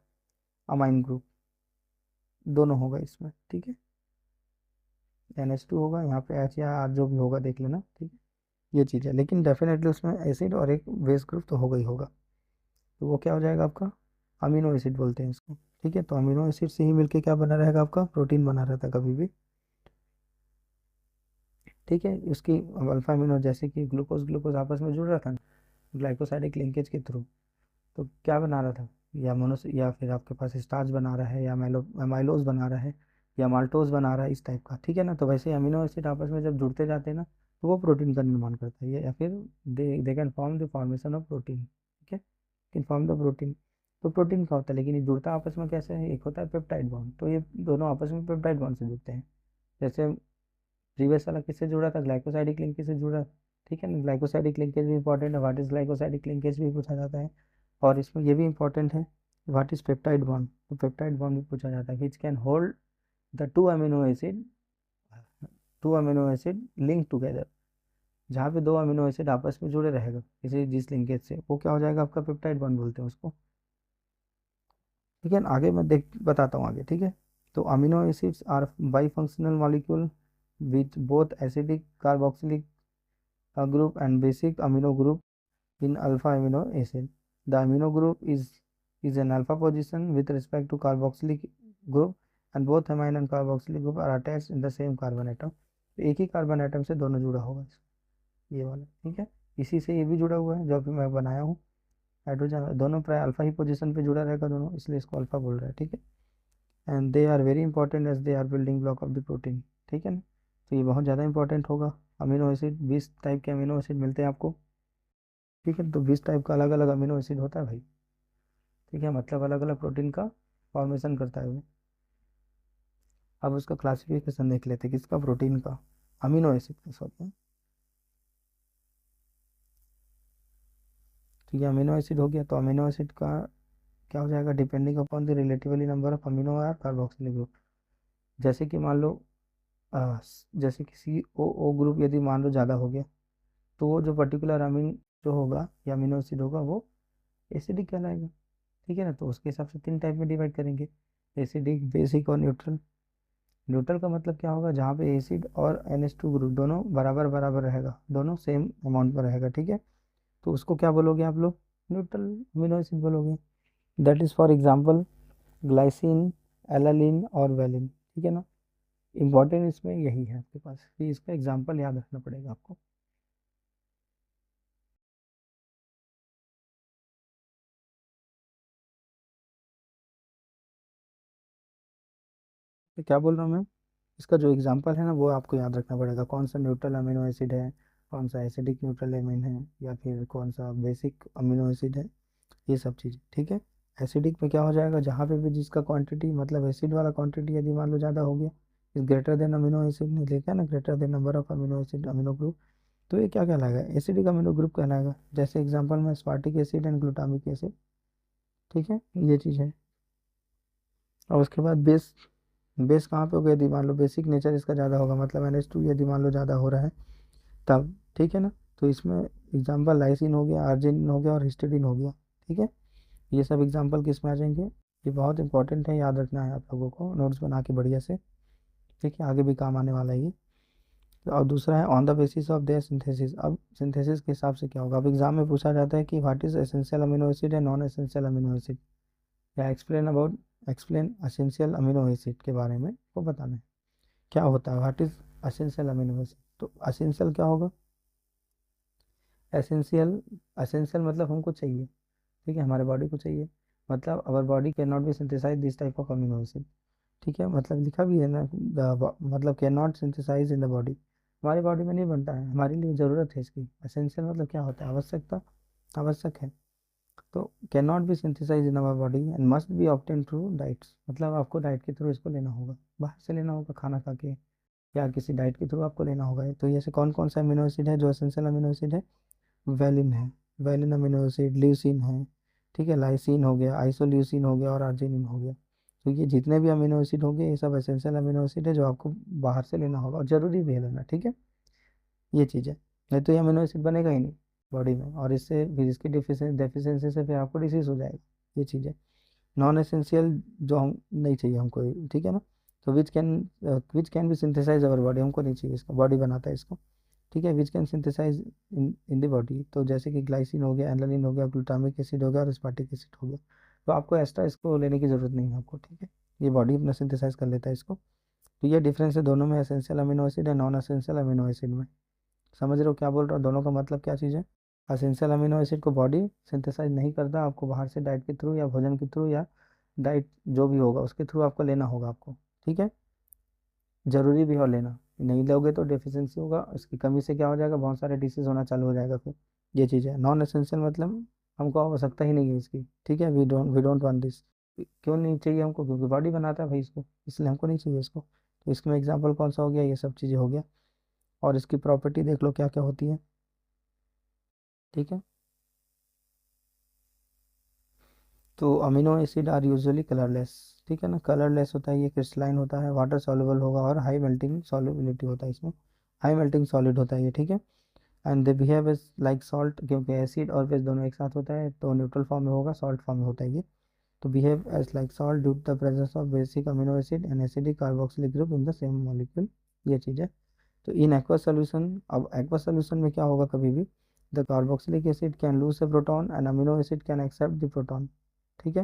अमाइन ग्रुप दोनों होगा इसमें, ठीक है। NH2 होगा, यहाँ पे H या R जो भी होगा देख लेना, ठीक है, ये चीज़ है। लेकिन डेफिनेटली उसमें एसिड और एक बेस ग्रुप तो होगा ही होगा। तो वो क्या हो जाएगा आपका, अमीनो एसिड बोलते हैं इसको, ठीक है। तो अमीनो एसिड से ही मिलके क्या बना रहेगा आपका, प्रोटीन बना रहता है कभी भी, ठीक है। उसकी अल्फा अमीनो, जैसे कि ग्लूकोज ग्लूकोज आपस में जुड़ रहा था ग्लाइकोसाइडिक लिंकेज के थ्रू, तो क्या बना रहा था, या मोनोस, या फिर आपके पास स्टार्च बना रहा है, या माइलोज बना रहा है, या माल्टोज बना रहा है, इस टाइप का, ठीक है ना। तो वैसे अमीनो एसिड आपस में जब जुड़ते जाते हैं ना, तो वो प्रोटीन का निर्माण करता है ये, या फिर they can form the formation of protein, ठीक है, कैन फॉर्म द प्रोटीन। तो प्रोटीन का होता है, लेकिन ये जुड़ता आपस में कैसे है, एक होता है पेप्टाइड बॉन्ड, तो ये दोनों आपस में पेप्टाइड बॉन्ड से जुड़ते हैं। जैसे प्रीवियस वाला किससे जुड़ा था, ग्लाइकोसाइडिक लिंकेज से जुड़ा, ठीक है ना। ग्लाइकोसाइडिक लिंकेज भी इंपॉर्टेंट है, व्हाट इज ग्लाइकोसाइडिक लिंकेज भी पूछा जाता है। और इसमें ये भी इंपॉर्टेंट है, व्हाट इज पेप्टाइड बॉन्ड, तो पेप्टाइड बॉन्ड भी पूछा जाता है, which can hold the two amino acid link together, जहाँ पे दो अमीनो एसिड आपस में जुड़े रहेगा किसी जिस लिंकेज से, वो क्या हो जाएगा आपका, पेप्टाइड बॉन्ड बोलते हैं उसको, ठीक है ना। आगे मैं देख बताता हूँ आगे, ठीक है। तो amino acids are bifunctional molecule with both acidic carboxylic group and basic amino group in alpha amino acid. The amino group is is an alpha position with respect to carboxylic group and both amine and carboxylic group are attached in the same carbon atom. तो एक ही carbon atom से दोनों जुड़ा होगा ये वाला, ठीक है। इसी से ये भी जुड़ा हुआ है जो अभी मैं बनाया हूँ, हाइड्रोजन दोनों प्राय अल्फा ही पोजीशन पे जुड़ा रहेगा दोनों, इसलिए इसको अल्फा बोल रहा है, ठीक है। And they are very important as they are building block of the protein, ठीक है ना। तो ये बहुत ज़्यादा इंपॉर्टेंट होगा। अमीनो एसिड 20 टाइप के अमीनो एसिड मिलते हैं आपको, ठीक है। तो 20 टाइप का अलग अलग अमीनो एसिड होता है भाई, ठीक है, मतलब अलग अलग प्रोटीन का फॉर्मेशन करता है वो। अब उसका क्लासिफिकेशन देख लेते हैं किसका, प्रोटीन का, अमीनो एसिड का, सॉरी, ठीक है। अमीनो एसिड हो गया, तो अमीनो एसिड का क्या हो जाएगा, depending upon the relatively number of amino और कार्बोक्सिलिक ग्रुप। जैसे कि मान लो जैसे किसी ओ ग्रुप यदि मान लो ज़्यादा हो गया, तो वो जो पर्टिकुलर अमीन जो होगा या अमीनो एसिड होगा वो एसिडिक कहलाएगा, ठीक है ना। तो उसके हिसाब से 3 टाइप में डिवाइड करेंगे, एसिडिक, बेसिक और न्यूट्रल। न्यूट्रल का मतलब क्या होगा, जहाँ पे एसिड और NH2 ग्रुप दोनों बराबर बराबर रहेगा, दोनों सेम अमाउंट पर रहेगा, ठीक है। तो उसको क्या बोलोगे आप लोग, न्यूट्रल अमीनो एसिड बोलोगे। That is for example glycine, alanine और वेलिन, ठीक है ना। इम्पॉर्टेंट इसमें यही है आपके पास कि इसका एग्जांपल याद रखना पड़ेगा आपको। तो क्या बोल रहा हूँ मैं, इसका जो एग्जांपल है ना वो आपको याद रखना पड़ेगा, कौन सा न्यूट्रल अमीनो एसिड है, कौन सा एसिडिक न्यूट्रल एमिन है, या फिर कौन सा बेसिक अमीनो एसिड है, ये सब चीज़ें, ठीक है। एसिडिक में क्या हो जाएगा, जहाँ पे भी जिसका क्वांटिटी मतलब एसिड वाला क्वांटिटी यदि मान लो ज़्यादा हो गया, is greater than amino acid ने लिखा है ना, greater than number of amino acid amino group, तो ये क्या कहलाएगा, एसिडिक अमीनो ग्रुप कहलाएगा। जैसे एग्जांपल में स्पार्टिक एसिड एंड ग्लूटामिक एसिड, ठीक है, ये चीज़ है। और उसके बाद बेस, बेस कहाँ पे हो गया, यदि मान लो बेसिक नेचर इसका ज़्यादा होगा, मतलब NH2 यदि मान लो ज़्यादा हो रहा है तब, ठीक है ना। तो इसमें एग्जांपल लाइसिन हो गया, आर्जिनिन हो गया और हिस्टिडीन हो गया, ठीक है। ये सब एग्जांपल किस में आ जाएंगे, ये बहुत इंपॉर्टेंट है, याद रखना है आप लोगों को, नोट्स बना के बढ़िया से, ठीक है, आगे भी काम आने वाला है ये। तो और दूसरा है on the basis of their synthesis. अब सिंथेसिस के हिसाब से क्या होगा, अब एग्जाम में पूछा जाता है कि what is essential amino acid and non essential amino acid, या एक्सप्लेन एसेंशियल अमीनो एसिड के बारे में वो बताना है, क्या होता है what is essential amino acid. तो एसेंशियल क्या होगा, एसेंशियल, एसेंशियल मतलब हमको चाहिए, ठीक है, हमारे बॉडी को चाहिए, मतलब our body can not be synthesize this type of amino acid, ठीक है, मतलब लिखा भी है ना, मतलब can not synthesize in the body, हमारी बॉडी में नहीं बनता है, हमारे लिए ज़रूरत है इसकी। एसेंशियल मतलब क्या होता है, आवश्यकता, आवश्यक है। तो can not be synthesise in our body and must B obtain through diets, मतलब आपको डाइट के थ्रू इसको लेना होगा, बाहर से लेना होगा खाना खा के, या किसी डाइट के थ्रू आपको लेना होगा। तो ऐसे कौन कौन सा अमीनो एसिड है जो एसेंशियल अमीनो एसिड है, वैलिन है, वैलिन अमीनो एसिड, ल्यूसीन है, ठीक है, लाइसिन हो गया, आइसोल्यूसिन हो गया और आर्जिनिन हो गया। तो ये जितने भी अमीनो एसिड हो गए ये सब एसेंशियल अमीनो एसिड है जो आपको बाहर से लेना होगा और ज़रूरी भी है लेना, ठीक है, ये चीज़ है। नहीं तो ये अमीनो एसिड बनेगा ही नहीं बॉडी में, और इससे फिर इसकी डेफिशिएंसी से फिर आपको डिसीज हो जाएगा, ये चीज़ है। नॉन एसेंशियल जो हम नहीं चाहिए हमको, ठीक है ना। तो which can be synthesize our body, हमको नहीं चाहिए, इसका बॉडी बनाता है इसको, ठीक है। Which can synthesize in the body, तो जैसे कि ग्लाइसिन हो गया, एलानिन हो गया, ग्लूटामिक एसिड हो गया और एस्पार्टिक एसिड हो गया। तो आपको एक्स्ट्रा इसको लेने की ज़रूरत नहीं है आपको, ठीक है, ये बॉडी अपना सिंथेसाइज कर लेता है इसको। तो ये डिफरेंस है दोनों में, एसेंशियल अमीनो एसिड है नॉन एसेंशियल अमीनो एसिड में। समझ रहे हो क्या बोल रहा हूँ, दोनों का मतलब क्या चीज़ है। एसेंशियल अमीनो एसिड को बॉडी सिंथेसाइज नहीं करता, आपको बाहर से डाइट के थ्रू या भोजन के थ्रू या डाइट जो भी होगा उसके थ्रू आपको लेना होगा आपको, ठीक है, ज़रूरी भी हो लेना, नहीं लोगे तो डेफिशिएंसी होगा, इसकी कमी से क्या हो जाएगा, बहुत सारे डिसीज होना चालू हो जाएगा फिर, ये चीज़ है। नॉन एसेंशियल मतलब हमको आवश्यकता ही नहीं है इसकी, ठीक है, वी डोंट वांट दिस। क्यों नहीं चाहिए हमको, क्योंकि बॉडी बनाता है भाई इसको, इसलिए हमको नहीं चाहिए इसको। तो इसमें एग्जाम्पल कौन सा हो गया, ये सब चीज़ें हो गया। और इसकी प्रॉपर्टी देख लो क्या क्या होती है, ठीक है। तो amino acid are usually colourless, ठीक है ना, कलरलेस होता है, ये क्रिस्टलाइन होता है, वाटर सॉल्युबल होगा और हाई मेल्टिंग सॉल्युबिलिटी होता है इसमें, हाई मेल्टिंग सॉलिड होता है ये, ठीक है। And they behave as like salt, क्योंकि एसिड और बेस दोनों एक साथ होता है तो न्यूट्रल फॉर्म में होगा, सॉल्ट फॉर्म में होता है ये। तो behave as like salt due to the presence of basic amino acid and acidic carboxylic group in the same molecule, ये चीज़ है। तो इन एक्वा सोल्यूशन, अब एक्वा सोल्यूशन में क्या होगा, कभी भी the carboxylic acid can lose a proton and amino acid can accept the proton, ठीक है।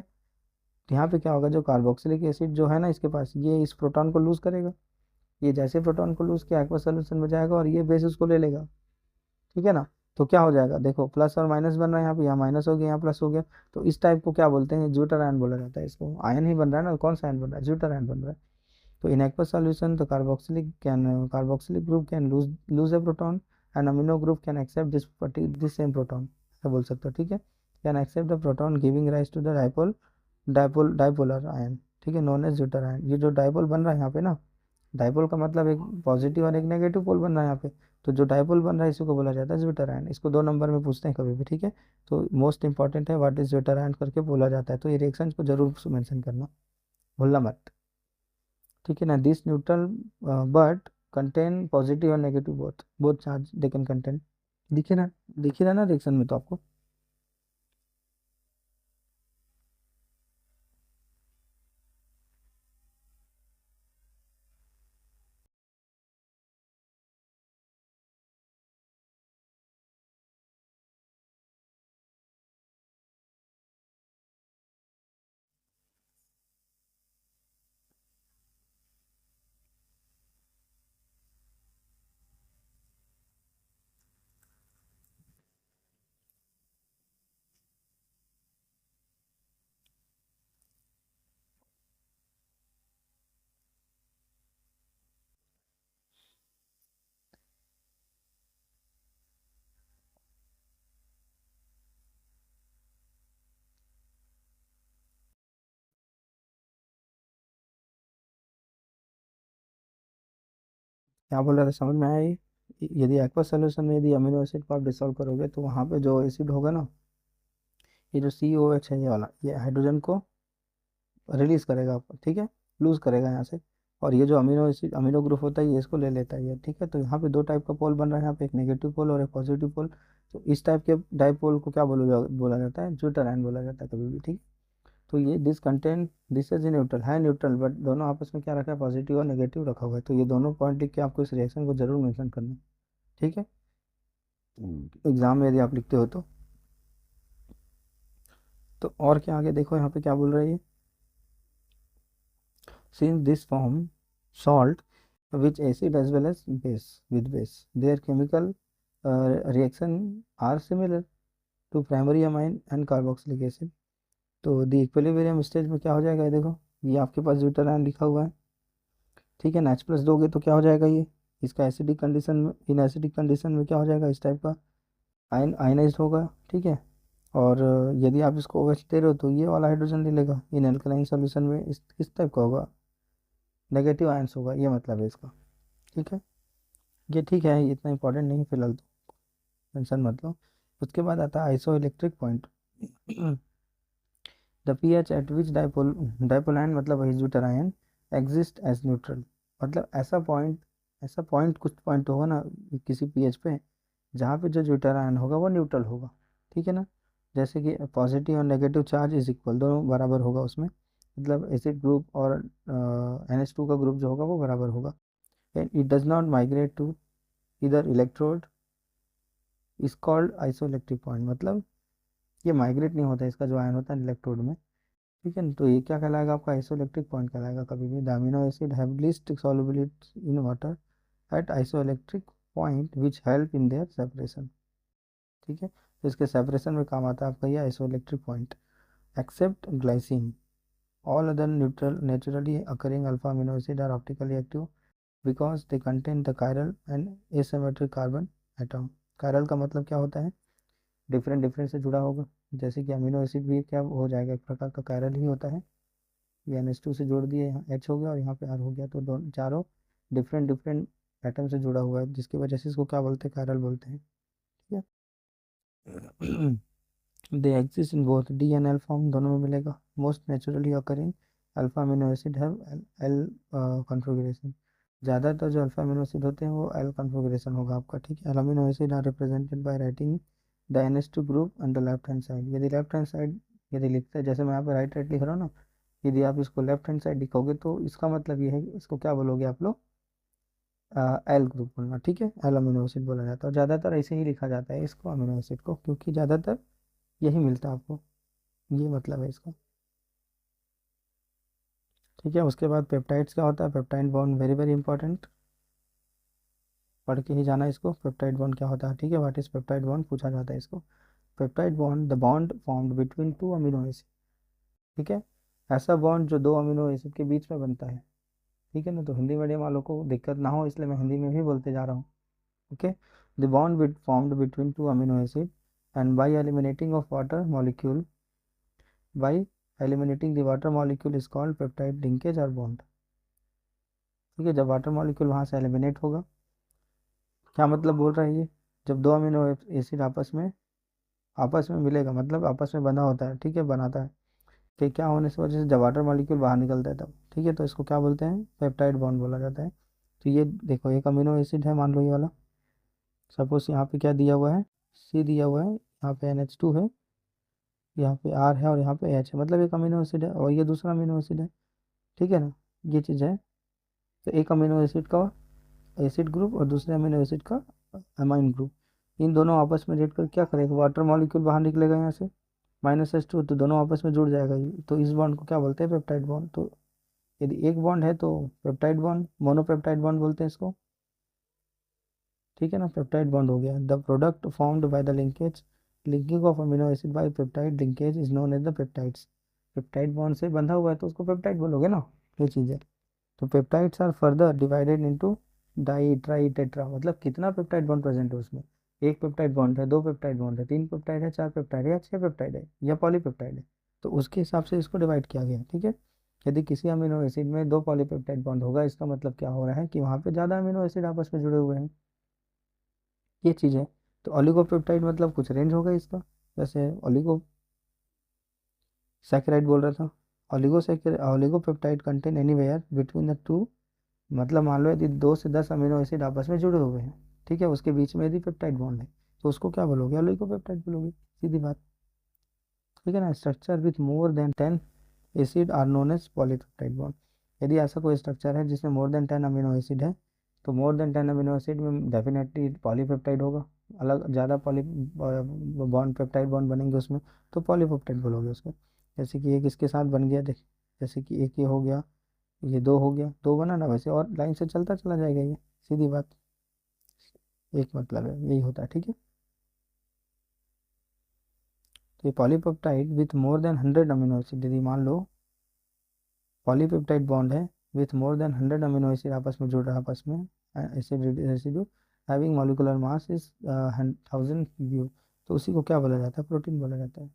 तो यहाँ पे क्या होगा, जो कार्बोक्सिलिक एसिड जो है ना इसके पास, ये इस प्रोटॉन को लूज करेगा, ये जैसे प्रोटॉन को लूज किया एक्वस सोल्यूशन में जाएगा और ये बेस उसको ले लेगा, ठीक है ना। तो क्या हो जाएगा, देखो प्लस और माइनस बन रहा है, यहाँ पे यहाँ माइनस हो गया, यहाँ प्लस हो गया। तो इस टाइप को क्या बोलते हैं, ज्यूटर आयन बोला जाता है इसको। आयन ही बन रहा है ना, कौन सा आयन बन रहा है, ज्यूटर आयन बन रहा है। तो इन एक्वस सॉल्यूशन तो carboxylic group can lose a proton and amino group can accept this same proton, ऐसा बोल सकते हो, ठीक है। Can accept the proton giving rise to the dipolar ion, ठीक है, नोन एज ज्यूटर आयन। ये जो डाइपोल बन रहा है यहाँ पे ना, डाइपोल का मतलब एक पॉजिटिव और एक नेगेटिव पोल बन रहा है यहाँ पे। तो जो डाइपोल बन रहा है इसी को बोला जाता है ज्यूटर आयन। इसको 2 नंबर में पूछते हैं कभी भी, ठीक है। तो मोस्ट इंपॉर्टेंट है व्हाट इज ज्यूटर आयन करके बोला जाता है, तो ये रिएक्शन को जरूर मेंशन करना, भूलना मत, ठीक है ना। This neutral but contain positive और negative both both charge they can contain. दिखे ना, दिखे ना रिएक्शन में तो आपको। क्या बोल रहे थे, समझ में आया ये। यदि एक्वस सॉल्यूशन में यदि अमीनो एसिड को आप डिसॉल्व करोगे तो वहाँ पे जो एसिड होगा ना, ये जो COH है ये वाला, ये हाइड्रोजन को रिलीज करेगा आपको, ठीक है, लूज करेगा यहाँ से। और ये जो अमीनो एसिड अमीनो ग्रुप होता है ये इसको ले लेता है ये, ठीक है। तो यहाँ पे 2 टाइप का पोल बन रहा है, यहाँ पे एक नेगेटिव पोल और एक पॉजिटिव पोल। तो इस टाइप के डाइपोल को क्या बोला जाता है, ज्यूटर आयन बोला जाता है कभी भी, ठीक। तो ये दिस इज न्यूट्रल है, न्यूट्रल बट दोनों आपस में क्या रखा है, पॉजिटिव और नेगेटिव रखा हुआ है। तो ये दोनों पॉइंट लिख के आपको इस रिएक्शन को जरूर मेंशन करना है, ठीक है, एग्जाम में यदि आप लिखते हो तो। और क्या आगे देखो यहाँ पे क्या बोल रही है, since this form salt which acid as well as base with base their chemical reaction are similar to primary amine and carboxylic acid। तो द इक्विलिब्रियम स्टेज में क्या हो जाएगा, ये देखो, ये आपके पास ज्यूटर आयन लिखा हुआ है, ठीक है ना। H प्लस दोगे तो क्या हो जाएगा, ये इसका एसिडिक कंडीशन में, इन एसिडिक कंडीशन में क्या हो जाएगा, इस टाइप का आयनाइज्ड होगा, ठीक है। और यदि आप इसको OH दे रहे हो तो ये वाला हाइड्रोजन ले लेगा। इन एल्कलाइन सॉल्यूशन में इस टाइप का होगा, नेगेटिव आयंस होगा, ये मतलब है इसका, ठीक है। ये ठीक है, ये इतना इंपॉर्टेंट नहीं फिलहाल, तो टेंशन मत लो। उसके बाद आता है isoelectric point. The pH at which dipole ion मतलब वही zwitterion exist as neutral. मतलब ऐसा पॉइंट कुछ पॉइंट होगा ना किसी pH पे, जहाँ पे जो ज्यूटर आयन होगा वो न्यूट्रल होगा, ठीक है ना। जैसे कि पॉजिटिव और नेगेटिव चार्ज इज इक्वल, दोनों बराबर होगा उसमें, मतलब एसिड ग्रुप और NH2 का ग्रुप जो होगा वो बराबर होगा। And it does not migrate to इधर electrode is called isoelectric point. मतलब ये माइग्रेट नहीं होता है, इसका जो आयन होता है इलेक्ट्रोड में, ठीक है ना। तो ये क्या कहलाएगा, आपका आइसोइलेक्ट्रिक पॉइंट कहलाएगा कभी भी। The amino acid have least solubility in water at isoelectric point which help in their separation, ठीक है। तो इसके सेपरेशन में काम आता है आपका ये isoelectric point. Except glycine all other neutral naturally occurring alpha amino acid are optically active because they contain the chiral and asymmetric carbon atom. Chiral का मतलब क्या होता है, डिफरेंट डिफरेंट से जुड़ा होगा। जैसे कि अमीनो एसिड भी क्या हो जाएगा, एक प्रकार का कायरल ही होता है। ये NH2 से जोड़ दिए, यहाँ H हो गया और यहाँ पे R हो गया, तो दोनों चारों डिफरेंट डिफरेंट एटम से जुड़ा हुआ है, जिसकी वजह से इसको क्या बोलते हैं, कायरल बोलते हैं, ठीक है। They exist in both D and L form, दोनों में मिलेगा। Most naturally occurring alpha amino acid have L configuration. ज़्यादातर जो अल्फा अमीनो एसिड होते हैं वो एल कॉन्फ़िगरेशन होगा आपका, ठीक है। L amino acid are represented by writing the NH2 group on the left hand side. यदि लेफ्ट हैंड साइड यदि लिखते हैं, जैसे मैं यहाँ पे राइट राइट लिख रहा हूँ ना, यदि आप इसको लेफ्ट हैंड साइड लिखोगे तो इसका मतलब ये है कि इसको क्या बोलोगे आप लोग, एल ग्रुप बोलना, ठीक है। एल अमीनो एसिड बोला जाता है, और ज़्यादातर ऐसे ही लिखा जाता है इसको, अमीनो एसिड को, क्योंकि ज़्यादातर यही मिलता है आपको, ये मतलब है इसका। ठीक है। उसके बाद पेप्टाइड्स क्या होता है, peptide bond very very important, पढ़ के ही जाना इसको, पेप्टाइड बॉन्ड क्या होता है। ठीक है, व्हाट इज पेप्टाइड बॉन्ड पूछा जाता है इसको। Peptide bond, the bond formed between two amino acid. ठीक है, ऐसा बॉन्ड जो दो अमीनो एसिड के बीच में बनता है। ठीक है ना, तो हिंदी मीडियम वालों को दिक्कत ना हो इसलिए मैं हिंदी में भी बोलते जा रहा हूँ। Okay, the bond formed between two amino acid and bye eliminating of water molecule, bye eliminating the water molecule is called peptide linkage और बॉन्ड। ठीक है, जब वाटर मॉलिक्यूल वहाँ से एलिमिनेट होगा, क्या मतलब बोल रहा है ये, जब दो अमीनो एसिड आपस में मिलेगा, मतलब आपस में बना होता है। ठीक है, बनाता है कि क्या होने से वजह से जब वाटर मॉलिक्यूल बाहर निकलता है तब। ठीक है, तो इसको क्या बोलते हैं, पेप्टाइड बॉन्ड बोला जाता है। तो ये देखो एक अमीनो एसिड है, मान लो ये वाला, सपोज यहाँ पे क्या दिया हुआ है, सी दिया हुआ है, यहाँ पे NH2 है, यहाँ पे R है और यहाँ पे H है, मतलब एक अमीनो एसिड है और ये दूसरा अमीनो एसिड है। ठीक है ना, ये चीज़ है। तो एक अमीनो एसिड का एसिड ग्रुप और दूसरे अमीनो एसिड का अमाइन ग्रुप, इन दोनों आपस में रेड कर क्या करेगा, वाटर मॉलिक्यूल बाहर निकलेगा यहाँ से, -H2, तो दोनों आपस में जुड़ जाएगा ये, तो इस बॉन्ड को क्या बोलते हैं, पेप्टाइड बॉन्ड। तो यदि एक बॉन्ड है तो पेप्टाइड बॉन्ड, मोनोपेप्टाइड बॉन्ड बोलते हैं इसको। ठीक है ना, पेप्टाइड बॉन्ड हो गया। The product formed by the linkage, linking of amino acid by peptide linkage is known as the peptides. Peptide bond से बंधा हुआ है तो उसको पेप्टाइड बोलोगे ना, ये चीज़ है। तो peptides are further divided into di tri tetra, मतलब कितना पेप्टाइड बॉन्ड प्रेजेंट है उसमें, एक पेप्टाइड बॉन्ड है, दो पेप्टाइड बॉन्ड है, तीन पेप्टाइड है, चार पेप्टाइड है या छह पेप्टाइड है या पॉलीपेप्टाइड है, तो उसके हिसाब से इसको डिवाइड किया गया है। ठीक है, यदि किसी अमीनो एसिड में दो पॉलीपेप्टाइड बॉन्ड होगा, इसका मतलब क्या हो रहा है कि वहाँ पे ज़्यादा अमीनो एसिड आपस में जुड़े हुए हैं, ये चीज़ है। तो ओलिगोपेप्टाइड मतलब कुछ रेंज होगा इसका, जैसे ओलिगो सैकेराइड बोल रहा था, oligopeptide contain anywhere between the two, मतलब मान लो यदि 2 से 10 अमीनो एसिड आपस में जुड़े हुए हैं, ठीक है, उसके बीच में यदि पेप्टाइड बॉन्ड है तो उसको क्या बोलोगे, ओलिगोपेप्टाइड बोलोगे, सीधी बात। ठीक है ना, structure with more than 10 acid are known as polypeptide bond. यदि ऐसा कोई स्ट्रक्चर है जिसमें मोर देन 10 अमीनो एसिड है, तो मोर देन 10 अमीनो एसिड में डेफिनेटली पॉलीपेप्टाइड होगा, अलग ज़्यादा पॉली बॉन्ड पेप्टाइड बॉन्ड बनेंगे उसमें, तो पॉलीपेप्टाइड बोलोगे उसको। जैसे कि एक इसके साथ बन गया, देख, जैसे कि एक ये हो गया, ये दो हो गया, दो बना ना, वैसे और लाइन से चलता चला जाएगा ये, सीधी बात, एक मतलब है, यही होता है। ठीक है, तो ये polypeptide with more then 100 amino acid, यदि मान लो पॉलीपेप्टाइड बॉन्ड है with more then 100 amino acid आपस में जुड़ रहा है, आपस में acid residue having molecular mass is 1000 U, तो उसी को क्या बोला जाता है, प्रोटीन बोला जाता है।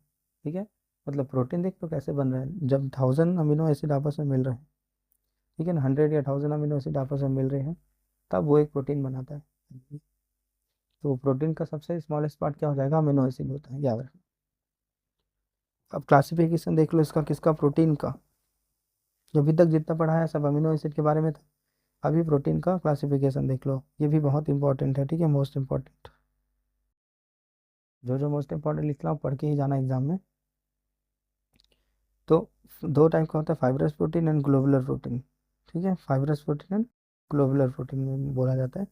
ठीक है, मतलब प्रोटीन देख तो कैसे बन रहा है, जब 1000 अमीनो एसिड आपस में मिल रहे हैं, ठीक है ना, 100 या 1000 अमीनो एसिड आपस में मिल रहे हैं, तब वो एक प्रोटीन बनाता है। तो प्रोटीन का सबसे स्मॉलेस्ट पार्ट क्या हो जाएगा, अमीनो एसिड होता है, याद रखना। अब क्लासिफिकेशन देख लो इसका, किसका, प्रोटीन का। जो अभी तक जितना पढ़ा है सब अमीनो एसिड के बारे में था, अभी प्रोटीन का क्लासिफिकेशन देख लो, ये भी बहुत इंपॉर्टेंट है। ठीक है, मोस्ट इंपॉर्टेंट, जो जो मोस्ट इंपॉर्टेंट लिख रहा हूँ पढ़ के ही जाना एग्जाम में। तो दो टाइप का होता है, fibrous protein and globular protein. ठीक है, fibrous protein and globular protein में बोला जाता है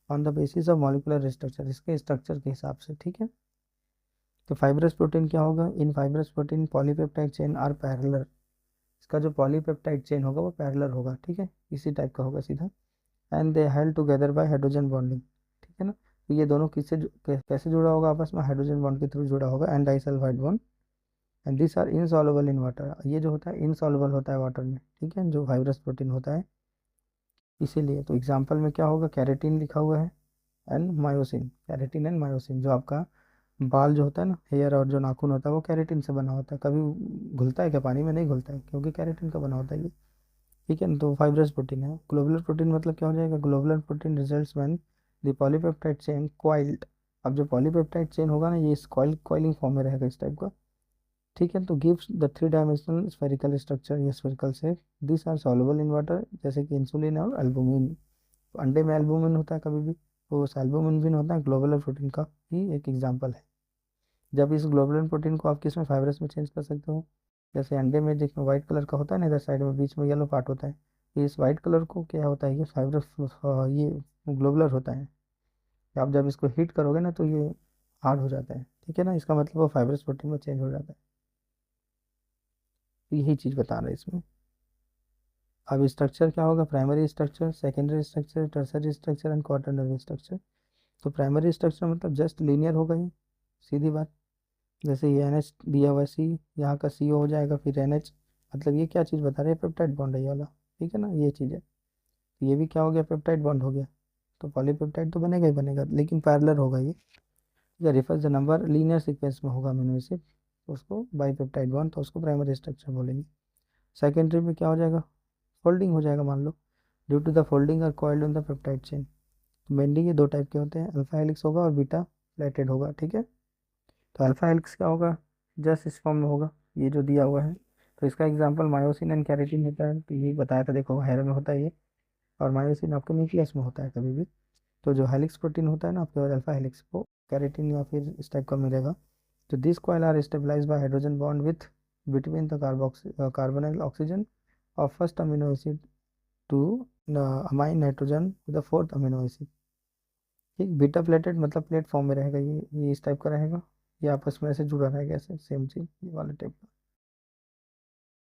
on the basis of molecular structure, इसके स्ट्रक्चर के हिसाब से। ठीक है, तो फाइब्रस प्रोटीन क्या होगा, in fibrous protein polypeptide chain are parallel, इसका जो पॉलीपेप्टाइड चेन होगा वो पैरेलल होगा। ठीक है, इसी टाइप का होगा सीधा, and they held together bye hydrogen bonding. ठीक है ना, तो ये दोनों किससे कैसे जुड़ा होगा आपस में, हाइड्रोजन बॉन्ड के थ्रू जुड़ा होगा, and disulphide bond, and this are insoluble in water, ये जो होता है इनसॉल्युबल होता है वाटर में। ठीक है, जो फाइब्रस प्रोटीन होता है, इसीलिए तो एग्जाम्पल में क्या होगा, कैरेटीन लिखा हुआ है and myosin, keratin and myosin, जो आपका बाल जो होता है ना, हेयर और जो नाखून होता है वो कैरेटीन से बना होता है, कभी घुलता है क्या, पानी में नहीं घुलता है क्योंकि कैरेटीन का बना होता है ये। ठीक है ना, तो फाइब्रस प्रोटीन है। ग्लोबुलर प्रोटीन मतलब क्या हो जाएगा, globular protein results when the polypeptide chain coiled, अब जो पॉलीपेप्टाइड चेन होगा ना, ये कॉइलिंग फॉर्म में रहेगा, इस टाइप का। ठीक है, तो gives the 3 dimensional spherical structure, ये spherical shape, this are soluble in water, जैसे कि इंसुलिन और एल्बुमिन। तो अंडे में एल्बुमिन होता है कभी भी, तो उस एल्बुमिन भी होता है, ग्लोबुलर प्रोटीन का ही एक एग्जाम्पल है। जब इस ग्लोबुलर प्रोटीन को आप किस में, फाइब्रस में चेंज कर सकते हो, जैसे अंडे में जिसमें व्हाइट कलर का होता है ना, इधर साइड में बीच में येलो पार्ट होता है, तो इस व्हाइट कलर को क्या होता है, ये फाइब्रस, ये ग्लोबुलर होता है। आप जब इसको हीट करोगे ना तो ये हार्ड हो जाता है। ठीक है ना, इसका मतलब वो फाइब्रस प्रोटीन में चेंज हो जाता है, तो यही चीज़ बता रहा है इसमें। अब स्ट्रक्चर क्या होगा, primary structure, secondary structure, tertiary structure and quaternary structure. तो प्राइमरी स्ट्रक्चर मतलब जस्ट लीनियर होगा ये, सीधी बात। जैसे ये NH दिया हुआ सी, यहाँ का CO हो जाएगा, फिर NH, मतलब ये क्या चीज़ बता रहे हैं, पेप्टाइड बॉन्ड है ये वाला, ठीक है ना, ये चीज़ है। ये भी क्या हो गया, पेप्टाइड बॉन्ड हो गया। तो पॉलीपेप्टाइड तो बनेगा ही बनेगा, लेकिन पैरेलल होगा ये, ठीक है। Refers the number linear sequence में होगा अमीनो एसिड, तो उसको बाईपेप्टाइड बॉन्ड, तो उसको प्राइमरी स्ट्रक्चर बोलेंगे। सेकेंडरी में क्या हो जाएगा, फोल्डिंग हो जाएगा मान लो, ड्यू टू द फोल्डिंग और coiled on the peptide chain. तो मेनली ये दो टाइप के होते हैं, अल्फा हेलिक्स होगा और बीटा प्लेटेड होगा, ठीक है। तो अल्फा हेलिक्स क्या होगा, जस्ट इस फॉर्म में होगा, ये जो दिया हुआ है। तो इसका एग्जांपल मायोसिन एंड कैरेटिन होता है, तो ये बताया था, देखो हेयर में होता है ये, और मायोसिन आपके न्यूक्लियस में होता है कभी भी। तो जो हेलिक्स प्रोटीन होता है ना आपके पास अल्फा हेलिक्स, वो कैरेटिन या फिर इस टाइप का मिलेगा। तो this coil are stabilise by hydrogen bond with between the carbonyl oxygen of first amino acid to amine nitrogen with the fourth amino acid. ठीक, बीटा प्लेटेड मतलब प्लेट फॉर्म में रहेगा, ये इस टाइप का रहेगा, ये आपस में ऐसे जुड़ा रहेगा, ऐसे सेम चीज ये वाले टाइप का।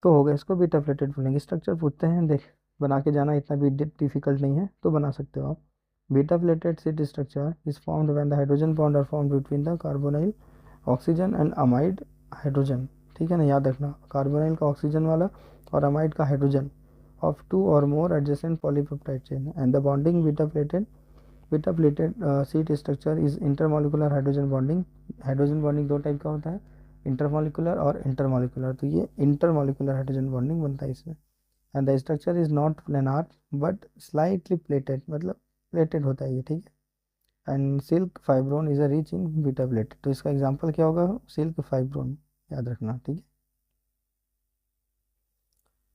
तो हो गया, इसको बीटा प्लेटेड बोलेंगे। स्ट्रक्चर पूछते हैं, देख बना के जाना, इतना भी डिफिकल्ट नहीं है, तो बना सकते हो आप। Beta pleated sheet structure is formed when the hydrogen bond are formed between the carbonyl oxygen and amide hydrogen, ठीक है ना, याद रखना, कार्बोनाइल का ऑक्सीजन वाला और अमाइड का हाइड्रोजन ऑफ टू और more adjacent polypeptide chain and the bonding beta pleated sheet structure is intermolecular hydrogen bonding. Hydrogen bonding दो टाइप का होता है, इंटरमोलिकुलर और इंटरमोलिकुलर, तो ये इंटरमोलिकुलर हाइड्रोजन बॉन्डिंग बनता है इसमें। And the structure is not planar but slightly plated, मतलब प्लेटेड होता है ये, ठीक है। And silk fibroin is a rich in beta pleated, तो इसका एग्जांपल क्या होगा, सिल्क फाइब्रोन, याद रखना, ठीक है।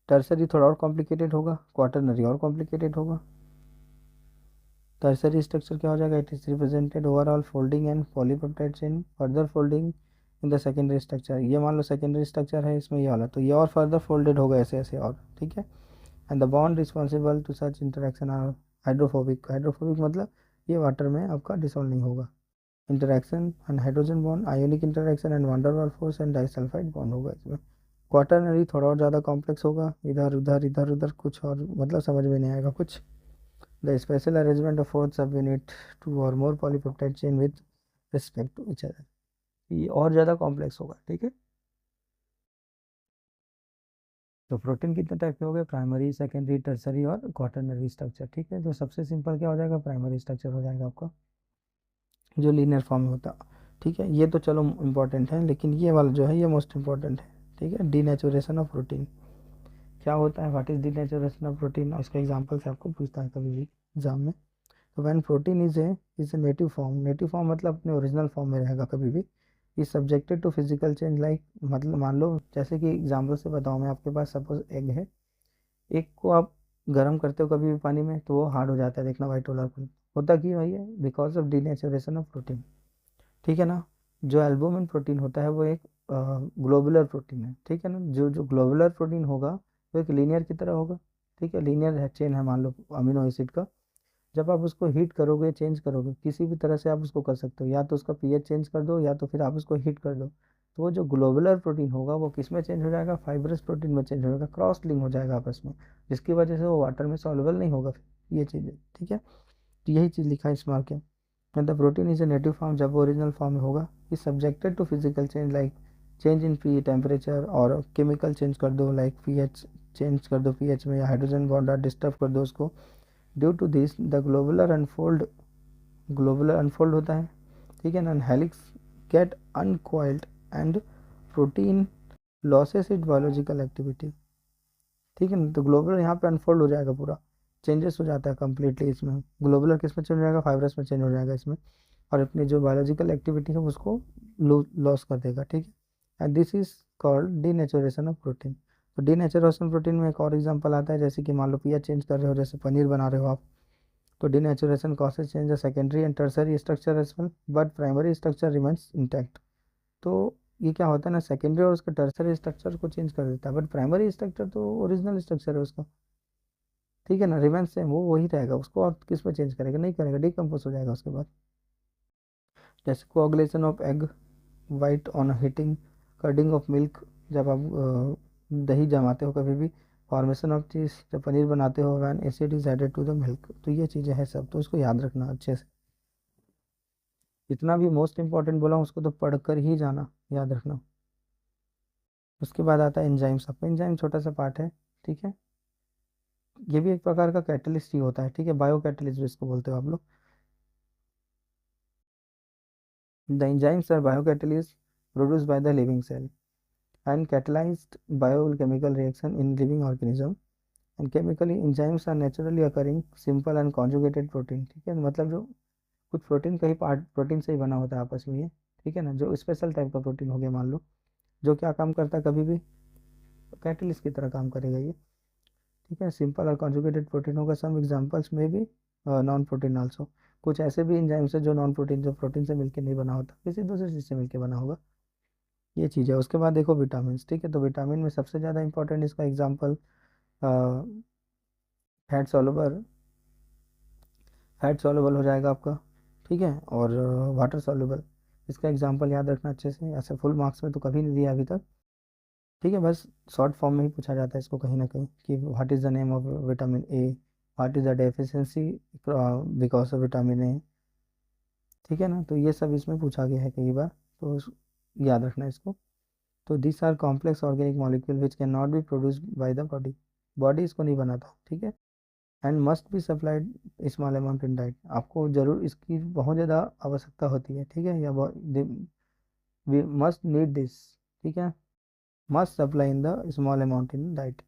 टर्सरी थोड़ा और कॉम्प्लिकेटेड होगा, क्वाटरनरी और कॉम्प्लिकेटेड होगा। टर्सरी स्ट्रक्चर क्या हो जाएगा, it is represented overall folding and polypeptide chain further folding in the secondary structure. ये मान लो सेकेंडरी स्ट्रक्चर है इसमें ये वाला, तो ये और फर्दर फोल्डेड होगा ऐसे ऐसे और, ठीक है। And the bond responsible to such interaction are hydrophobic. Hydrophobic मतलब ये वाटर में आपका डिसॉल्व नहीं होगा। Interaction and hydrogen bond, ionic interaction and van der Waals force and disulphide bond होगा इसमें। क्वाटरनरी थोड़ा और ज़्यादा कॉम्प्लेक्स होगा, इधर उधर कुछ और, मतलब समझ में नहीं आएगा कुछ। The special arrangement of fourth subunit two और more polypeptide chain with respect to each other, ये और ज़्यादा कॉम्प्लेक्स होगा, ठीक है। तो प्रोटीन कितने टाइप के हो गए, प्राइमरी, सेकेंडरी, टर्सरी और क्वाटरनरी स्ट्रक्चर, ठीक है। तो सबसे सिंपल क्या हो जाएगा, प्राइमरी स्ट्रक्चर हो जाएगा आपका, जो लीनियर फॉर्म में होता, ठीक है। ये तो चलो इम्पोर्टेंट है, लेकिन ये वाला जो है ये मोस्ट इम्पोर्टेंट है, ठीक है। डीनेचुरेशन ऑफ प्रोटीन क्या होता है, what is denaturation of protein, इसका एग्जांपल से आपको पूछता है कभी भी एग्जाम में। तो when protein is a native form, native form मतलब अपने ओरिजिनल फॉर्म में रहेगा कभी भी, is subjected to physical change, like मतलब मान लो, जैसे कि एग्जांपल से बताऊँ मैं, आपके पास सपोज एग है, एग को आप गर्म करते हो कभी भी पानी में, तो वो हार्ड हो जाता है, देखना वाइट वाला होता क्यों है, ये because of denaturation of protein, ठीक है ना। जो एल्बुमिन प्रोटीन होता है वो एक ग्लोबुलर प्रोटीन है, ठीक है ना। जो जो ग्लोबुलर प्रोटीन होगा वो एक लीनियर की तरह होगा, ठीक है। लीनियर चेन है मान लो अमीनो एसिड का, जब आप उसको हीट करोगे, चेंज करोगे, किसी भी तरह से आप उसको कर सकते हो, या तो उसका पीएच चेंज कर दो, या तो फिर आप उसको हीट कर दो। तो वो जो ग्लोबुलर प्रोटीन होगा वो किस में चेंज हो जाएगा, फाइब्रस प्रोटीन में चेंज हो जाएगा, क्रॉस लिंक हो जाएगा आपस में, जिसकी वजह से वो वाटर में सॉल्युबल नहीं होगा फिर, ये चीज़ है, ठीक है। तो यही चीज़ लिखा है इस मार्क में। The protein is a native form, जब वो ओरिजिनल फॉर्म में होगा, is subjected to physical change, like change in p temperature, और केमिकल चेंज कर दो, लाइक पीएच चेंज कर दो पीएच में, या हाइड्रोजन बॉन्ड डिस्टर्ब कर दो उसको। Due to this the globular unfold होता है, ठीक है ना, helix get uncoiled and protein loses it biological activity, ठीक है ना। तो ग्लोबुलर यहाँ पे अनफोल्ड हो जाएगा पूरा, चेंजेस हो जाता है कम्प्लीटली इसमें। ग्लोबुलर किस में चेंज हो जाएगा, फाइब्रस में चेंज हो जाएगा इसमें, और अपनी जो बायोलॉजिकल एक्टिविटी है उसको लॉस कर देगा, ठीक है। And this is called denaturation of protein. तो डीनेचुरेशन प्रोटीन में एक और एग्जांपल आता है, जैसे कि मान लो पीएच चेंज कर रहे हो, जैसे पनीर बना रहे हो आप, तो denaturation causes change the secondary and tertiary structure as well, but primary structure remains intact। तो ये क्या होता है ना, सेकेंडरी और उसका टर्सरी स्ट्रक्चर को चेंज कर देता है, बट प्राइमरी स्ट्रक्चर तो ओरिजिनल स्ट्रक्चर है उसका, ठीक है ना, रिमेंस सेम, वो वही रहेगा, उसको और किस में चेंज करेगा, नहीं करेगा, डिकम्पोज हो जाएगा उसके बाद। जैसे coagulation of egg white on heating, curding of milk, जब आप दही जमाते हो कभी भी, फॉर्मेशन ऑफ चीज़, जब पनीर बनाते हो when acid is added to the milk. तो ये चीज़ें हैं सब, तो इसको याद रखना अच्छे से। जितना भी मोस्ट इंपॉर्टेंट बोला उसको तो पढ़कर ही जाना, याद रखना। उसके बाद आता है एंजाइम्स। आपका एंजाइम छोटा सा पार्ट है, ठीक है। ये भी एक प्रकार का कैटलिस्ट ही होता है, ठीक है, बायो कैटलिस्ट जिसको बोलते हो आप लोग। The enzymes are biocatalyst produce by the living cell and catalyzed biochemical reaction in living organism, and chemically enzymes are naturally occurring simple and conjugated protein। ठीक है, मतलब जो कुछ प्रोटीन का ही पार्ट, प्रोटीन से ही बना होता है आपस में ये, ठीक है ना, जो स्पेशल टाइप का प्रोटीन हो गया मान लो, जो क्या काम करता है कभी भी कैटलिस्ट की तरह काम करेगा ये, ठीक है। सिंपल और कॉन्जुगेटेड प्रोटीन होगा। सम एग्जांपल्स में भी नॉन प्रोटीन आल्सो। कुछ ऐसे भी एंजाइम्स है जो नॉन प्रोटीन, जो प्रोटीन से मिलकर नहीं बना होता, किसी दूसरी चीज़ से मिलकर बना होगा, ये चीज़ है। उसके बाद देखो विटामिन, ठीक है। तो विटामिन में सबसे ज़्यादा इंपॉर्टेंट इसका example fat soluble, fat soluble हो जाएगा आपका, ठीक है। और वाटर सॉल्युबल, इसका एग्जांपल याद रखना अच्छे से। ऐसे फुल मार्क्स में तो कभी नहीं दिया अभी तक, ठीक है, बस शॉर्ट फॉर्म में ही पूछा जाता है इसको कहीं ना कहीं, कि what is the name of vitamin A, what is the deficiency because of vitamin A, ठीक है ना। तो ये सब इसमें पूछा गया है कई बार, तो याद रखना इसको। तो this are complex organic molecule which can not be produce by the body, body इसको नहीं बनाता, ठीक है। And must be supplied small amount in diet, आपको जरूर इसकी बहुत ज़्यादा आवश्यकता होती है, ठीक है, या वी मस्ट नीड दिस, ठीक है। Must supply in the small amount in diet,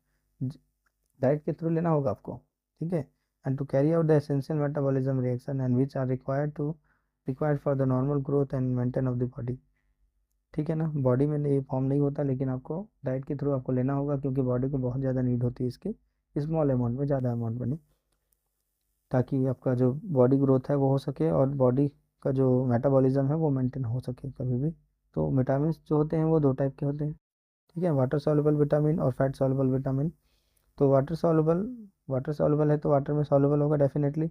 diet के थ्रू लेना होगा आपको, ठीक है। And to carry out the essential metabolism reaction and which are required for the normal growth and maintain of the body, ठीक है ना। Body में ये फॉर्म नहीं होता, लेकिन आपको डाइट के थ्रू आपको लेना होगा, क्योंकि बॉडी को बहुत ज़्यादा नीड होती है इसकी, स्मॉल अमाउंट में ज़्यादा अमाउंट बने, ताकि आपका जो बॉडी ग्रोथ है वो हो सके और बॉडी का जो मेटाबॉलिज्म है वो मेंटेन हो सके कभी भी। तो विटामिन जो होते हैं वो दो टाइप के होते हैं, ठीक है, वाटर सॉल्युबल विटामिन और फैट सॉल्युबल विटामिन। तो वाटर सॉल्युबल है तो वाटर में सॉल्युबल होगा डेफिनेटली,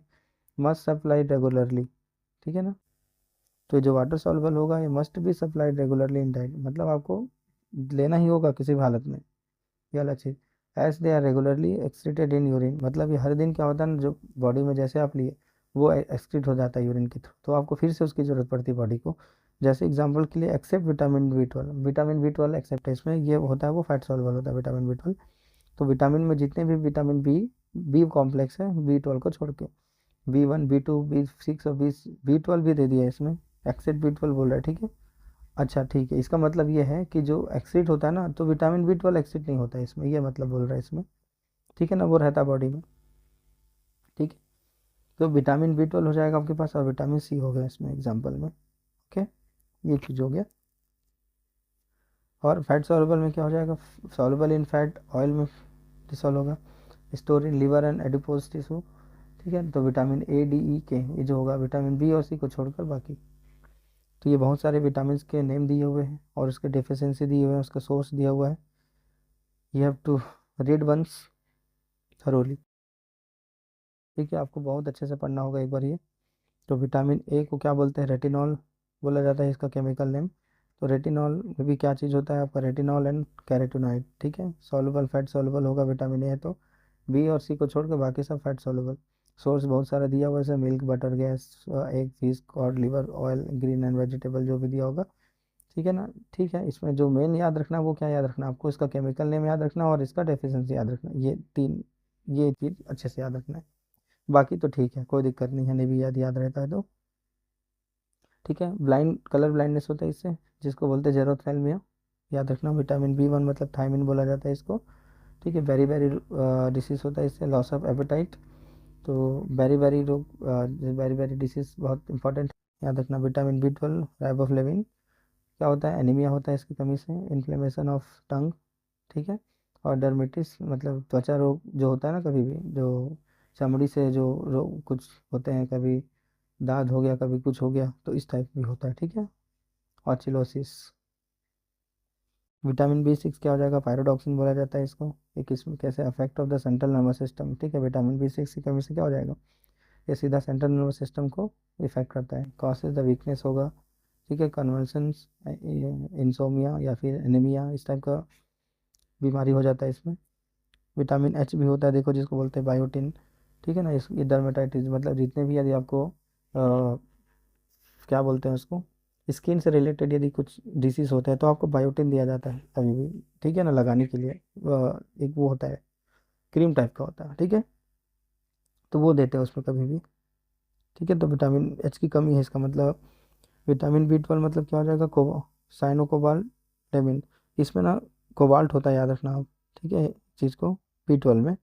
मस्ट सप्लाई रेगुलरली, ठीक है ना। तो जो वाटर सॉल्युबल होगा ये must be supplied regularly in diet, मतलब आपको लेना ही होगा किसी भी हालत में, ये अलग चीज़। As they are regularly excreted in urine, मतलब ये हर दिन क्या होता है ना, जो बॉडी में जैसे आप लिए वो एक्सक्रीट हो जाता है यूरिन के थ्रू, तो आपको फिर से उसकी ज़रूरत पड़ती है बॉडी को। जैसे एग्जांपल के लिए except vitamin B 12, vitamin B 12 except है इसमें, ये होता है वो फैट सॉल्युबल होता है विटामिन बी 12। तो विटामिन में जितने भी विटामिन बी बी कॉम्प्लेक्स है बी 12 को छोड़ के, B1 B2 B6 और B12 भी दे दिया है इसमें, एक्सेप्ट B12 बोल रहा है, ठीक है। अच्छा ठीक है, इसका मतलब ये है कि जो एक्सीट होता है ना, तो विटामिन B12 एक्सीट नहीं होता है इसमें, ये मतलब बोल रहा है इसमें, ठीक है ना, वो रहता है बॉडी में, ठीक है। तो विटामिन B12 हो जाएगा आपके पास, और विटामिन सी हो गया इसमें एग्जाम्पल में, ओके, ये चीज़ हो गया। और फैट सॉल्युबल में क्या हो जाएगा, सॉल्युबल इन फैट, ऑयल में डिसॉल्व होगा, store in liver and adipose tissue, ठीक है। तो vitamin A D E K ये जो होगा, विटामिन बी और सी को छोड़कर बाकी। तो ये बहुत सारे विटामिन के नेम दिए हुए हैं और उसके डेफिशिएंसी दिए हुए हैं, उसका सोर्स दिया हुआ है, you have to read once thoroughly, ठीक है, आपको बहुत अच्छे से पढ़ना होगा एक बार ये। तो विटामिन ए को क्या बोलते हैं, रेटिनॉल बोला जाता है इसका केमिकल नेम। तो रेटिनॉल में भी क्या चीज़ होता है आपका, रेटिनॉल एंड कैरोटीनॉइड, ठीक है। सॉल्युबल फैट सॉल्युबल होगा विटामिन ए है तो, बी और सी को छोड़ के बाकी सब फैट सॉल्युबल। सोर्स बहुत सारा दिया हुआ है, जैसे milk, butter, gas, egg, fish, cod, liver oil, green and vegetable जो भी दिया होगा, ठीक है ना। ठीक है, इसमें जो मेन याद रखना है वो क्या याद रखना, आपको इसका केमिकल नेम याद रखना और इसका डेफिशिएंसी याद रखना, ये तीन, ये चीज़ अच्छे से याद रखना है। बाकी तो ठीक है, कोई दिक्कत नहीं है, नहीं भी याद याद रहता है तो, ठीक है। ब्लाइंड, कलर ब्लाइंडनेस होता है इससे, जिसको बोलते हैं जेरोथैल्मिया, याद रखना। विटामिन B1 मतलब थायमिन बोला जाता है इसको, ठीक है। बेरी बेरी डिसीज होता है इससे, लॉस ऑफ एपेटाइट। तो बेरी बेरी रोग, बेरी बेरी डिसीज बहुत इंपॉर्टेंट है, याद रखना। विटामिन B12 राइबोफ्लेविन, क्या होता है, एनीमिया होता है इसकी कमी से, इन्फ्लेमेशन ऑफ टंग, ठीक है। और डर्मेटिस मतलब त्वचा रोग जो होता है ना, कभी भी जो चमड़ी से जो रोग कुछ होते हैं, कभी दाद हो गया, कभी कुछ हो गया, तो इस टाइप भी होता है, ठीक है। ऑचिलोसिस। विटामिन B6 क्या हो जाएगा, पायरोडॉक्सिन बोला जाता है इसको। ये किस्म कैसे affect of the central nervous system, ठीक है। विटामिन B6 की कमी से क्या हो जाएगा, ये सीधा सेंट्रल नर्वस सिस्टम को इफेक्ट करता है, कॉसेज द वीकनेस होगा, ठीक है। कन्वल्सन्स, इंसोमिया या फिर एनीमिया, इस टाइप का बीमारी हो जाता है इसमें। विटामिन एच भी होता है, देखो जिसको बोलते हैं बायोटिन, ठीक है ना। इस डर्मेटाइटिस मतलब जितने भी यदि आपको क्या बोलते हैं उसको, स्किन से रिलेटेड यदि कुछ डिसीज होता है तो आपको बायोटिन दिया जाता है कभी भी, ठीक है ना, लगाने के लिए। एक वो होता है, क्रीम टाइप का होता है, ठीक है, तो वो देते हैं उसमें कभी भी, ठीक है। तो विटामिन एच की कमी है इसका मतलब। विटामिन बी 12 मतलब क्या हो जाएगा, साइनो कोबाल्ट लेमिन, इसमें ना कोबाल्ट होता है, याद रखना आप, ठीक है, चीज़ को बी 12 में।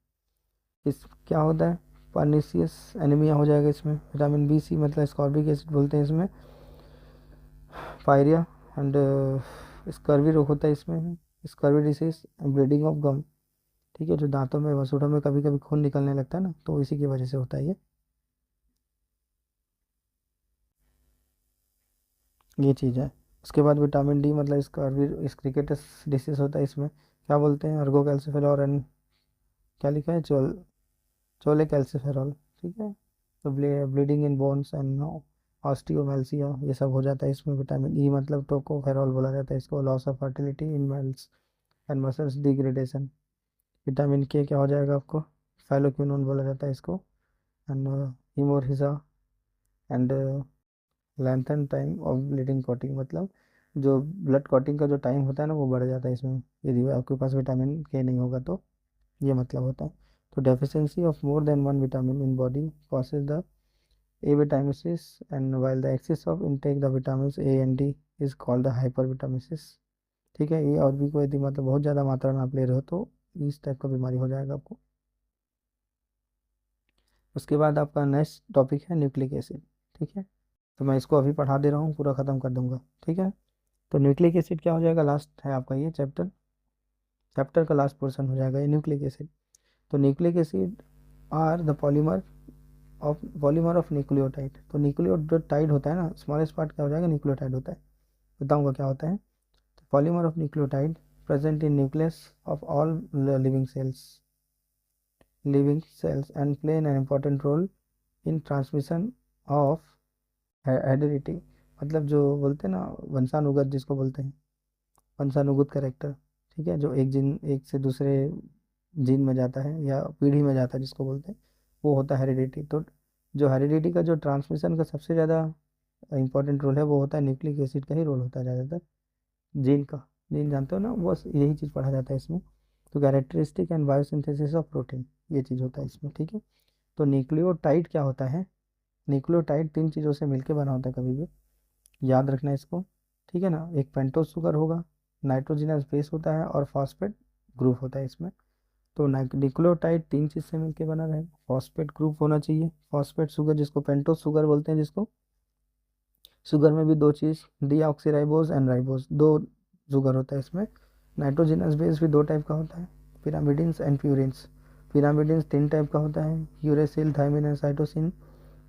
इस क्या होता है, पर्नीसियस एनीमिया हो जाएगा इसमें। विटामिन बी 6 मतलब स्कॉर्बिक एसिड बोलते हैं इसमें, पायरिया एंड स्कर्वी रोग होता है इसमें, scurvy disease, bleeding of gum, ठीक है, जो दांतों में वसुड़ों में कभी कभी खून निकलने लगता है ना, तो इसी की वजह से होता है ये चीज़ है। उसके बाद विटामिन डी मतलब स्कर्वी, इस क्रिकेटस डिसीज होता है इसमें, क्या बोलते हैं, अर्गो कैल्सिफेरॉल एंड क्या लिखा है, चोले कैल्सिफेरॉल, ठीक है। तो ब्लीडिंग इन बोन्स एंड ऑस्टियोमेल्सिया ये सब हो जाता है इसमें। विटामिन ई मतलब टोकोफेरॉल बोला जाता है इसको, loss of fertility in males and muscles degradation. Vitamin के क्या हो जाएगा आपको, फाइलोक्विनोन बोला जाता है इसको, and haemorrhage and lengthen time of bleeding clotting मतलब जो ब्लड कॉटिंग का जो टाइम होता है ना वो बढ़ जाता है इसमें, यदि आपके पास विटामिन के नहीं होगा तो, ये मतलब होता है। तो deficiency of more than one vitamin in body causes the avitamesis, and while the excess of intake the vitamins A and D is called the hypervitamesis, ठीक है। ये और भी कोई यदि मतलब बहुत ज़्यादा मात्रा में आप ले रहे हो तो इस टाइप का बीमारी हो जाएगा आपको। उसके बाद आपका नेक्स्ट टॉपिक है न्यूक्लिक एसिड, ठीक है। तो मैं इसको अभी पढ़ा दे रहा हूँ, पूरा ख़त्म कर दूंगा, ठीक है। तो न्यूक्लिक एसिड क्या हो जाएगा, लास्ट है आपका ये चैप्टर, चैप्टर का लास्ट पोर्शन हो जाएगा ये न्यूक्लिक एसिड। तो nucleic acid are the polymer of nucleotide. तो न्यूक्लियोटाइड होता है ना, स्मॉलेस्ट पार्ट क्या हो जाएगा, न्यूक्लियोटाइड होता है, बताऊंगा क्या होता है। तो polymer of nucleotide present in nucleus of all living cells and play an important role in transmission of heredity, मतलब जो बोलते हैं ना वंशानुगत, जिसको बोलते हैं वंशानुगत करेक्टर, ठीक है, जो एक जीन एक से दूसरे जीन में जाता है या पीढ़ी में जाता है जिसको बोलते हैं, वो होता है हेरिडिटी। तो जो हेरिडिटी का जो ट्रांसमिशन का सबसे ज़्यादा इंपॉर्टेंट रोल है वो होता है न्यूक्लिक एसिड का ही रोल होता है ज़्यादातर, जीन का। जीन जानते हो ना, बस यही चीज़ पढ़ा जाता है इसमें। तो characteristic and biosynthesis of protein, ये चीज़ होता है इसमें, ठीक है। तो न्यूक्लियोटाइड क्या होता है, न्यूक्लियोटाइड तीन चीज़ों से मिलकर बना होता है कभी भी, याद रखना इसको, ठीक है ना। एक पेंटोस शुगर होगा, नाइट्रोजनस बेस होता है और फॉस्फेट ग्रुप होता है इसमें। तो न्यूक्लियोटाइड तीन चीज़ से मिलकर बना रहेगा, फॉस्फेट ग्रुप होना चाहिए, फॉस्फेट शुगर जिसको पेंटोस शुगर बोलते हैं, जिसको शुगर में भी दो चीज़, डीऑक्सीराइबोज एंड राइबोज, दो शुगर होता है इसमें। नाइट्रोजनस बेस भी दो टाइप का होता है, पिरामिडिन्स एंड प्यूरिन्स। पिरामिडिन्स तीन टाइप का होता है, uracil, thymine and cytosine.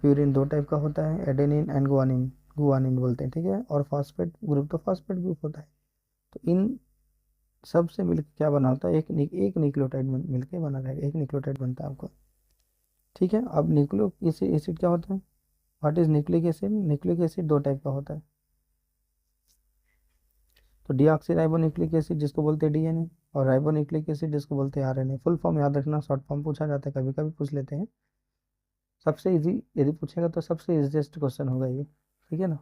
Purine दो टाइप का होता है, एडेनिन एंड गुआनिन, गुआनिन बोलते हैं, ठीक है। और फॉस्फेट ग्रुप तो फॉस्फेट ग्रुप होता है। तो इन सब से मिलकर क्या बना होता है, एक न्यूक्लियोटाइड मिलकर बना रहेगा, एक न्यूक्लियोटाइड बनता है आपका, ठीक है। अब न्यूक्लियो एसिड क्या होता है, what is nucleic acid, nucleic acid दो टाइप का होता है। तो डीऑक्सीराइबोन्यूक्लिक एसिड जिसको बोलते हैं डीएनए, और राइबोन्यूक्लिक एसिड जिसको बोलते हैं आरएनए। फुल फॉर्म याद रखना, शॉर्ट फॉर्म पूछा जाता है, कभी कभी पूछ लेते हैं। सबसे इजी यदि पूछेगा तो सबसे इजीएस्ट क्वेश्चन होगा ये, ठीक है ना,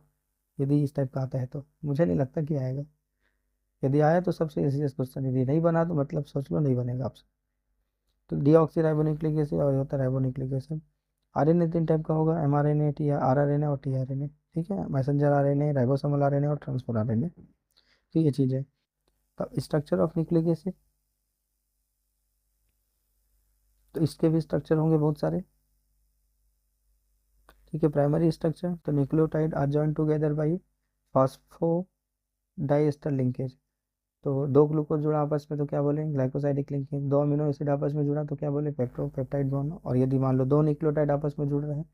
यदि इस टाइप का आता है तो। मुझे नहीं लगता कि आएगा, यदि आया तो सबसे इजीएस्ट क्वेश्चन, यदि नहीं बना तो मतलब सोच लो नहीं बनेगा आपसे। तो डीऑक्सीराइबोन्यूक्लिक एसिड और होता है राइबोन्यूक्लिक एसिड। आरएनए तीन टाइप का होगा, एमआरएनए, टी आरआरएनए और टीआरएनए, ठीक है। मैसेंजर आरएनए, राइबोसोमल आरएनए और ट्रांसपोर्ट आरएनए, तो ये चीज़ है। तब स्ट्रक्चर ऑफ न्यूक्लिक एसिड, तो इसके भी स्ट्रक्चर होंगे बहुत सारे, ठीक है। प्राइमरी स्ट्रक्चर, तो nucleotide are joint together by phosphodiester linkage. तो दो ग्लूकोज जुड़ा आपस में तो क्या बोले, ग्लाइकोसाइडिक लिंकेज। दो अमीनो एसिड आपस में जुड़ा तो क्या बोले, पेप्टाइड बॉन्ड। और यदि मान लो दो न्यूक्लियोटाइड आपस में जुड़ रहे हैं,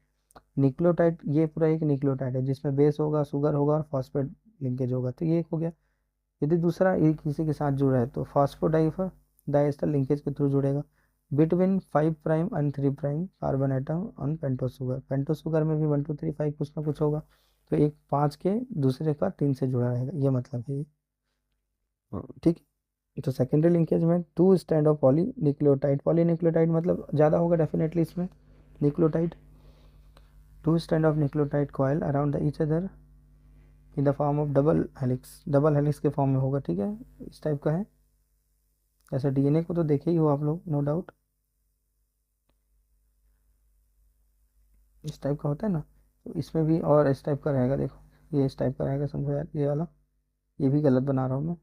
न्यूक्लियोटाइड ये पूरा एक न्यूक्लियोटाइड है जिसमें बेस होगा, शुगर होगा और फॉस्फेट लिंकेज होगा, तो ये एक हो गया। यदि दूसरा ये किसी के साथ जुड़ा है तो फॉस्फोडाइफर डाइएस्टर लिंकेज के थ्रू जुड़ेगा between 5' and 3' carbon atom on pentose sugar. Pentose sugar में भी 1 2 3 5 कुछ ना कुछ होगा, तो एक 5 के दूसरे का 3 से जुड़ा रहेगा, ये मतलब है ये, ठीक। तो सेकेंडरी लिंकेज में टू स्ट्रैंड ऑफ पॉलीन्यूक्लियोटाइड मतलब ज़्यादा होगा डेफिनेटली इसमें nucleotide, two strand of nucleotide coil around the each other in the form of double helix के फॉर्म में होगा, ठीक है, इस टाइप का है। ऐसा डीएनए को तो देखे ही हो आप लोग, नो डाउट, इस टाइप का होता है ना। तो इसमें भी और इस टाइप का रहेगा, देखो ये इस टाइप का रहेगा, समझो यार ये वाला, ये भी गलत बना रहा हूँ मैं,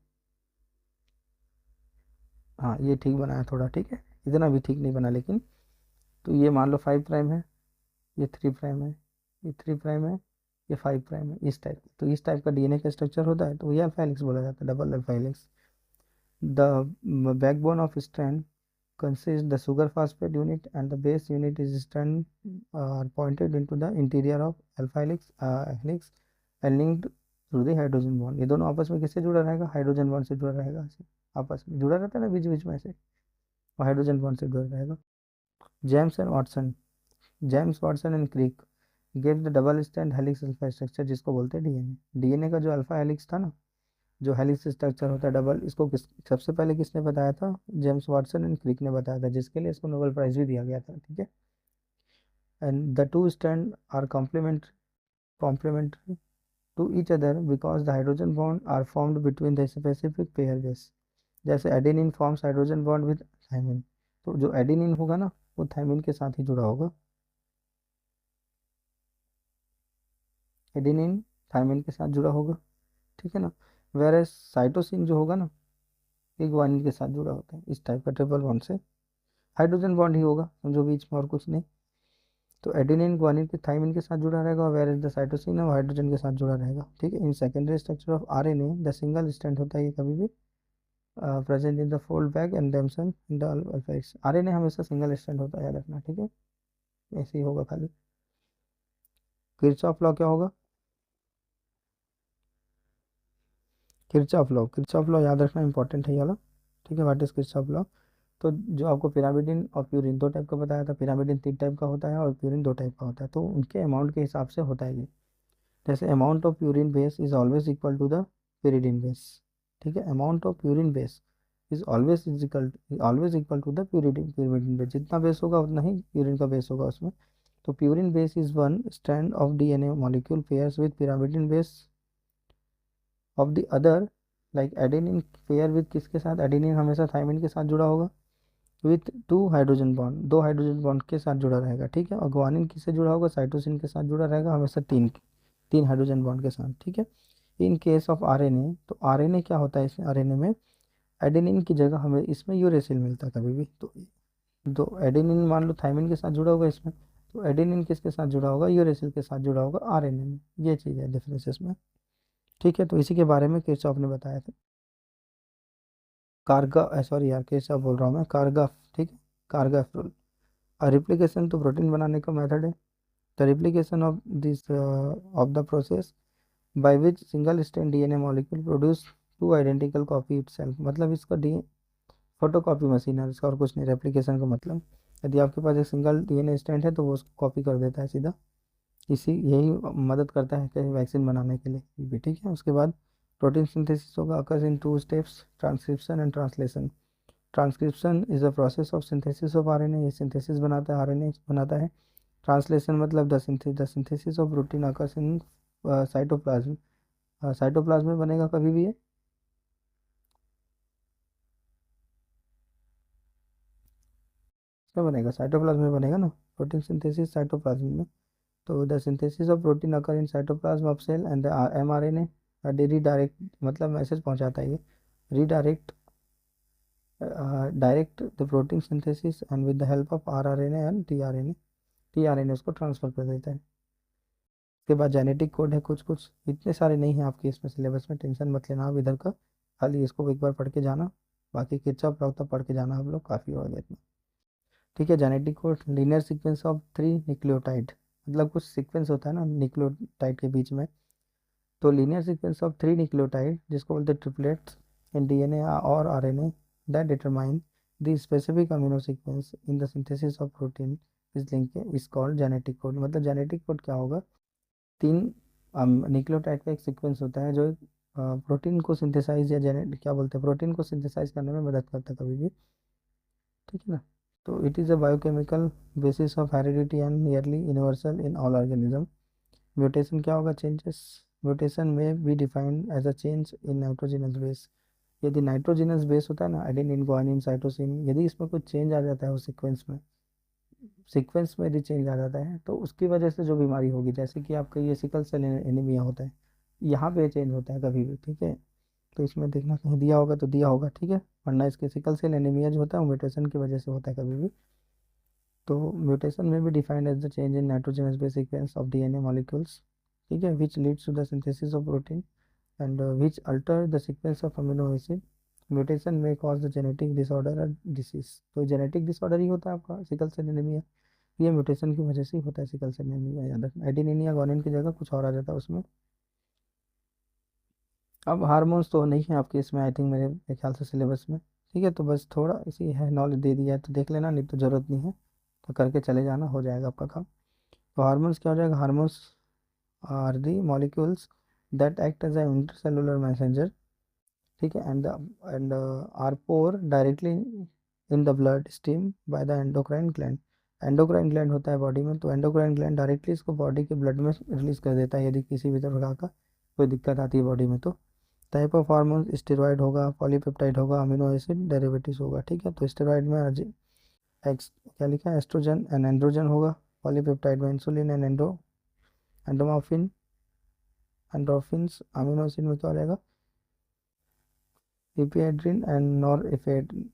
हाँ ये ठीक बनाया थोड़ा, ठीक है, इतना भी ठीक नहीं बना लेकिन। तो ये मान लो 5 प्राइम है, ये 3 प्राइम है, ये 3 प्राइम है, ये 5 प्राइम है, इस टाइप। तो इस टाइप का डीएनए का स्ट्रक्चर होता है, तो ये अल्फा हेलिक्स बोला जाता है, double alpha helix. The backbone of strand consists the sugar phosphate unit and the base unit is strand pointed into the interior of alpha helix and linked through the hydrogen bond। ये दोनों आपस में किससे जुड़ा रहेगा, hydrogen bond से जुड़ा रहेगा, ऐसे आपस में जुड़ा रहता है ना बीच बीच में ऐसे, और हाइड्रोजन बॉन्ड से जुड़ा रहेगा। James and Watson James Watson and Crick gave the double stand helix alpha structure, जिसको बोलते हैं डीएनए। डीएनए का जो अल्फा हेलिक्स था ना, जो हेलिक्स स्ट्रक्चर होता है डबल, इसको सबसे पहले किसने बताया था, जेम्स वाटसन एंड क्रिक ने बताया था, जिसके लिए इसको नोबेल प्राइज भी दिया गया था, ठीक है। And the two strand are complementary to each other because the hydrogen bond are formed between the specific pair base. जैसे adenine forms hydrogen bond with thymine, तो जो एडेनिन होगा ना वो थायमिन के साथ ही जुड़ा होगा, एडेनिन थायमिन के साथ जुड़ा होगा, ठीक है ना। वेर साइटोसिन जो होगा ना, ये ग्वानिन के साथ जुड़ा होता है, इस टाइप का ट्रिपल बॉन्ड से हाइड्रोजन बॉन्ड ही होगा, समझो बीच में और कुछ नहीं। तो एडेनिन ग्वानिन के थाइमिन के साथ जुड़ा रहेगा, वेर एज द साइटोसिन है वो हाइड्रोजन के साथ जुड़ा रहेगा, ठीक है। In secondary structure of RNA the single strand होता है ये कभी भी present in the fold back and themselves in the alpha helix. RNA हमेशा सिंगल स्ट्रैंड होता है, याद रखना, ठीक है, ऐसे ही होगा खाली। किरचॉफ लॉ क्या होगा, किरचॉफ लॉ याद रखना इंपॉर्टेंट है ये वाला, ठीक है। What is Kirchhoff law. तो जो आपको पिरामिडिन और प्यूरिन दो टाइप का बताया था, पिरामिडिन 3 टाइप का होता है और प्यूरिन 2 टाइप का होता है, तो उनके अमाउंट के हिसाब से होता है ये। जैसे amount of purine base is always equal to the pyridine base, ठीक है। Amount of purine base is equal to the pyridine base, जितना बेस होगा उतना ही प्यूरिन का बेस होगा उसमें। तो purine base is one strand of DNA molecule pairs with pyrimidine base of the other, like adenine pair with किसके साथ, एडेनिन हमेशा थायमिन के साथ जुड़ा होगा, with 2 hydrogen bond, 2 hydrogen bond के साथ जुड़ा रहेगा, ठीक है। और ग्वानिन किससे जुड़ा होगा, साइटोसिन के साथ जुड़ा रहेगा हमेशा, तीन तीन हाइड्रोजन बॉन्ड के साथ, ठीक है। इन केस ऑफ आरएनए, तो आरएनए क्या होता है, इसमें आरएनए में एडेनिन की जगह हमें इसमें यूरेसिल मिलता है कभी भी। तो एडेनिन मान लो थायमिन के साथ जुड़ा होगा इसमें, तो एडेनिन किसके साथ जुड़ा होगा, यूरेसिल के साथ जुड़ा होगा आरएनए में, ये चीज़ है डिफरेंसेस में, ठीक है। तो इसी के बारे में किरचॉफ ने बताया था। कारगा सॉरी यार किरचॉफ बोल रहा हूँ मैं, कारगा, ठीक है, कारगा रूल। रिप्लिकेशन तो प्रोटीन बनाने का मेथड है। The replication of this of the process by which single strand DNA molecule produce 2 identical copy itself, मतलब इसका डी फोटो कॉपी मशीन है इसका, और कुछ नहीं। रेप्लिकेशन का मतलब यदि आपके पास एक सिंगल डीएनए स्ट्रैंड है तो वो उसको कॉपी कर देता है सीधा, इसी यही मदद करता है कहीं वैक्सीन बनाने के लिए ये भी, ठीक है। उसके बाद प्रोटीन सिंथेसिस होगा, occurs in 2 steps, transcription and translation. Transcription is the process of synthesis of RNA, ये सिंथेसिस बनाता है, आरएनए बनाता है। ट्रांसलेशन मतलब the synthesis of protein occurs in cytoplasm, cytoplasm में बनेगा कभी भी ये, क्या बनेगा, साइटोप्लाज्म में बनेगा ना, प्रोटीन सिंथेसिस साइटोप्लाज्म में। तो the synthesis of protein occur in cytoplasm of cell and the mRNA redirect, मतलब मैसेज पहुंचाता है ये, redirect direct the protein synthesis and with the help of rRNA and tRNA उसको ट्रांसफर कर देता है। उसके बाद जेनेटिक कोड है कुछ कुछ, इतने सारे नहीं हैं आपके इसमें सिलेबस में, टेंशन मत लेना आप इधर का, खाली इसको एक बार पढ़ के जाना, बाकी किरचॉफ लॉ तक पढ़ के जाना आप लोग, काफ़ी हो गया इतना, ठीक है। Genetic code linear sequence of 3 nucleotide, मतलब कुछ सीक्वेंस होता है ना न्यूक्लियोटाइड के बीच में, तो लीनियर सीक्वेंस ऑफ 3 न्यूक्लियोटाइड जिसको बोलते हैं ट्रिपलेट्स इन डीएनए और RNA that determine the specific amino sequence in the synthesis of protein is link is called genetic code. मतलब जेनेटिक कोड क्या होगा, 3 न्यूक्लियोटाइड का एक सीक्वेंस होता है जो प्रोटीन को सिंथेसाइज या जेनेट क्या बोलते हैं, प्रोटीन को सिंथेसाइज करने में मदद करता है कभी भी, ठीक है ना। तो it is a biochemical basis of heredity and nearly universal in all organism. Mutation क्या होगा, चेंजेस, म्यूटेशन में be defined as a change in nitrogenous base. यदि नाइट्रोजनस बेस होता है ना, एडेनिन गुआनिन साइटोसिन, यदि इसमें कुछ चेंज आ जाता है उस सीक्वेंस में यदि चेंज आ जाता है तो उसकी वजह से जो बीमारी होगी, जैसे कि आपका ये सिकल सेल एनीमिया होता है, यहाँ पे चेंज होता है कभी भी, ठीक है। तो इसमें देखना कहीं दिया होगा तो दिया होगा, ठीक है, वरना इसके सिकल सेल एनीमिया जो होता है वो म्यूटेशन की वजह से होता है कभी भी। तो म्यूटेशन में भी defined as the change in nitrogenous base sequence of DNA molecules, ठीक है, which leads to the synthesis of protein and which alter the sequence of amino acid. Mutation may cause the genetic disorder or disease. तो genetic disorder ही होता है आपका sickle cell anaemia, ये mutation की वजह से ही होता है सिकल सेल एनीमिया, याद रखना। एडेनिन या गुआनिन की जगह कुछ और आ जाता है उसमें। अब हार्मोन्स तो नहीं है आपके इसमें, आई थिंक मेरे ख्याल से सिलेबस में, ठीक है। तो बस थोड़ा इसी है नॉलेज दे दिया है तो देख लेना, नहीं तो ज़रूरत नहीं है, तो करके चले जाना, हो जाएगा आपका काम। तो हार्मोन्स क्या हो जाएगा, hormones are the molecules that act as a intercellular messenger, ठीक है, and are pour directly in the blood stream by the endocrine gland. Endocrine gland होता है बॉडी में, तो एंडोक्राइन ग्लैंड डायरेक्टली इसको बॉडी के ब्लड में रिलीज कर देता है यदि किसी भी प्रकार का कोई दिक्कत आती है बॉडी में। तो टाइप ऑफ हार्मोन स्टेरॉयड होगा, पॉलीपेप्टाइड होगा, अमीनो एसिड डेरिवेटिव्स होगा, ठीक है। तो स्टेरॉयड में एक्स क्या लिखा है, एस्ट्रोजन एंड एंड्रोजन होगा, पॉलीपेप्टाइड में insulin and endomorphin endorphins, amino acid में क्या हो जाएगा, ephedrine and nor ephedrine.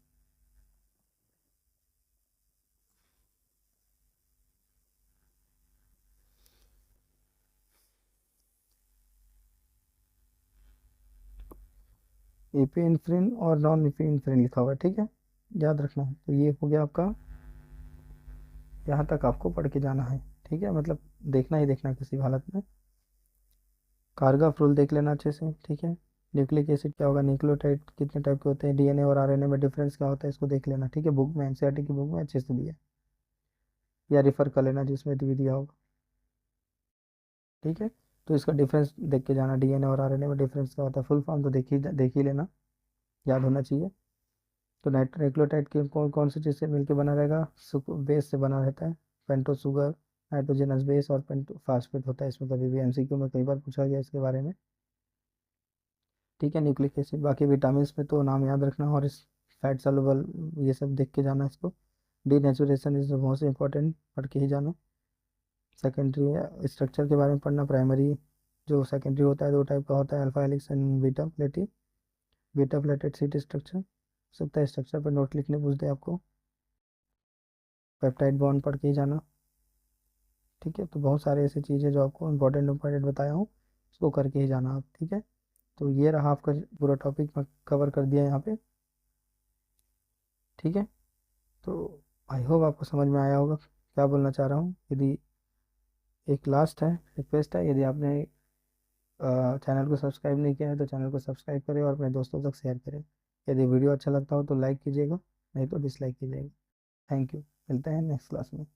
Epinephrine और नॉन एपिनेफ्रिन लिखा हुआ है, ठीक है, याद रखना है। तो ये हो गया आपका, यहाँ तक आपको पढ़ के जाना है, ठीक है, मतलब देखना ही देखना किसी भी हालत में। कार्गा फ्रूल देख लेना अच्छे से, ठीक है। न्यूक्लिक एसिड क्या होगा, न्यूक्लियोटाइड कितने टाइप के होते हैं, डीएनए और आरएनए में डिफरेंस क्या होता है, इसको देख लेना, ठीक है, बुक में, एनसीईआरटी की बुक में अच्छे से दिया है, या रिफर कर लेना जिसमें भी दिया होगा, ठीक है। तो इसका डिफरेंस देख के जाना, डीएनए और आरएनए में डिफरेंस क्या होता है, फुल फॉर्म तो देख ही लेना, याद होना चाहिए। तो नाइट्रोग्लिसराइड की कौन कौन सी चीज़ से मिलकर बना रहेगा, बेस से बना रहता है, पेंटो शुगर, नाइट्रोजनस बेस और पेंटो फास्फेट होता है इसमें, कभी भी एमसीक्यू में कई बार पूछा गया इसके बारे में, ठीक है। न्यूक्लिक एसिड, बाकी विटामिन में तो नाम याद रखना, और इस फैट सॉल्युबल ये सब देख के जाना इसको। डीनेचुरेशन इज मोस्ट इंपॉर्टेंट, पढ़ के ही जाना। सेकेंडरी स्ट्रक्चर के बारे में पढ़ना, प्राइमरी जो सेकेंडरी होता है दो टाइप का होता है, alpha helix and beta pleated sheet structure, सकता है स्ट्रक्चर पर नोट लिखने पूछ दे आपको। पेप्टाइड बॉन्ड पढ़ के ही जाना, ठीक है। तो बहुत सारे ऐसी चीज़ें जो आपको इंपॉर्टेंट बताया हूँ, उसको करके ही जाना आप, ठीक है। तो ये रहा आपका पूरा टॉपिक मैं कवर कर दिया यहाँ पे, ठीक है। तो आई होप आपको समझ में आया होगा क्या बोलना चाह रहा हूँ। यदि एक लास्ट है रिक्वेस्ट है, यदि आपने चैनल को सब्सक्राइब नहीं किया है तो चैनल को सब्सक्राइब करें और अपने दोस्तों तक शेयर करें। यदि वीडियो अच्छा लगता हो तो लाइक कीजिएगा, नहीं तो डिसलाइक कीजिएगा। थैंक यू, मिलते हैं नेक्स्ट क्लास में।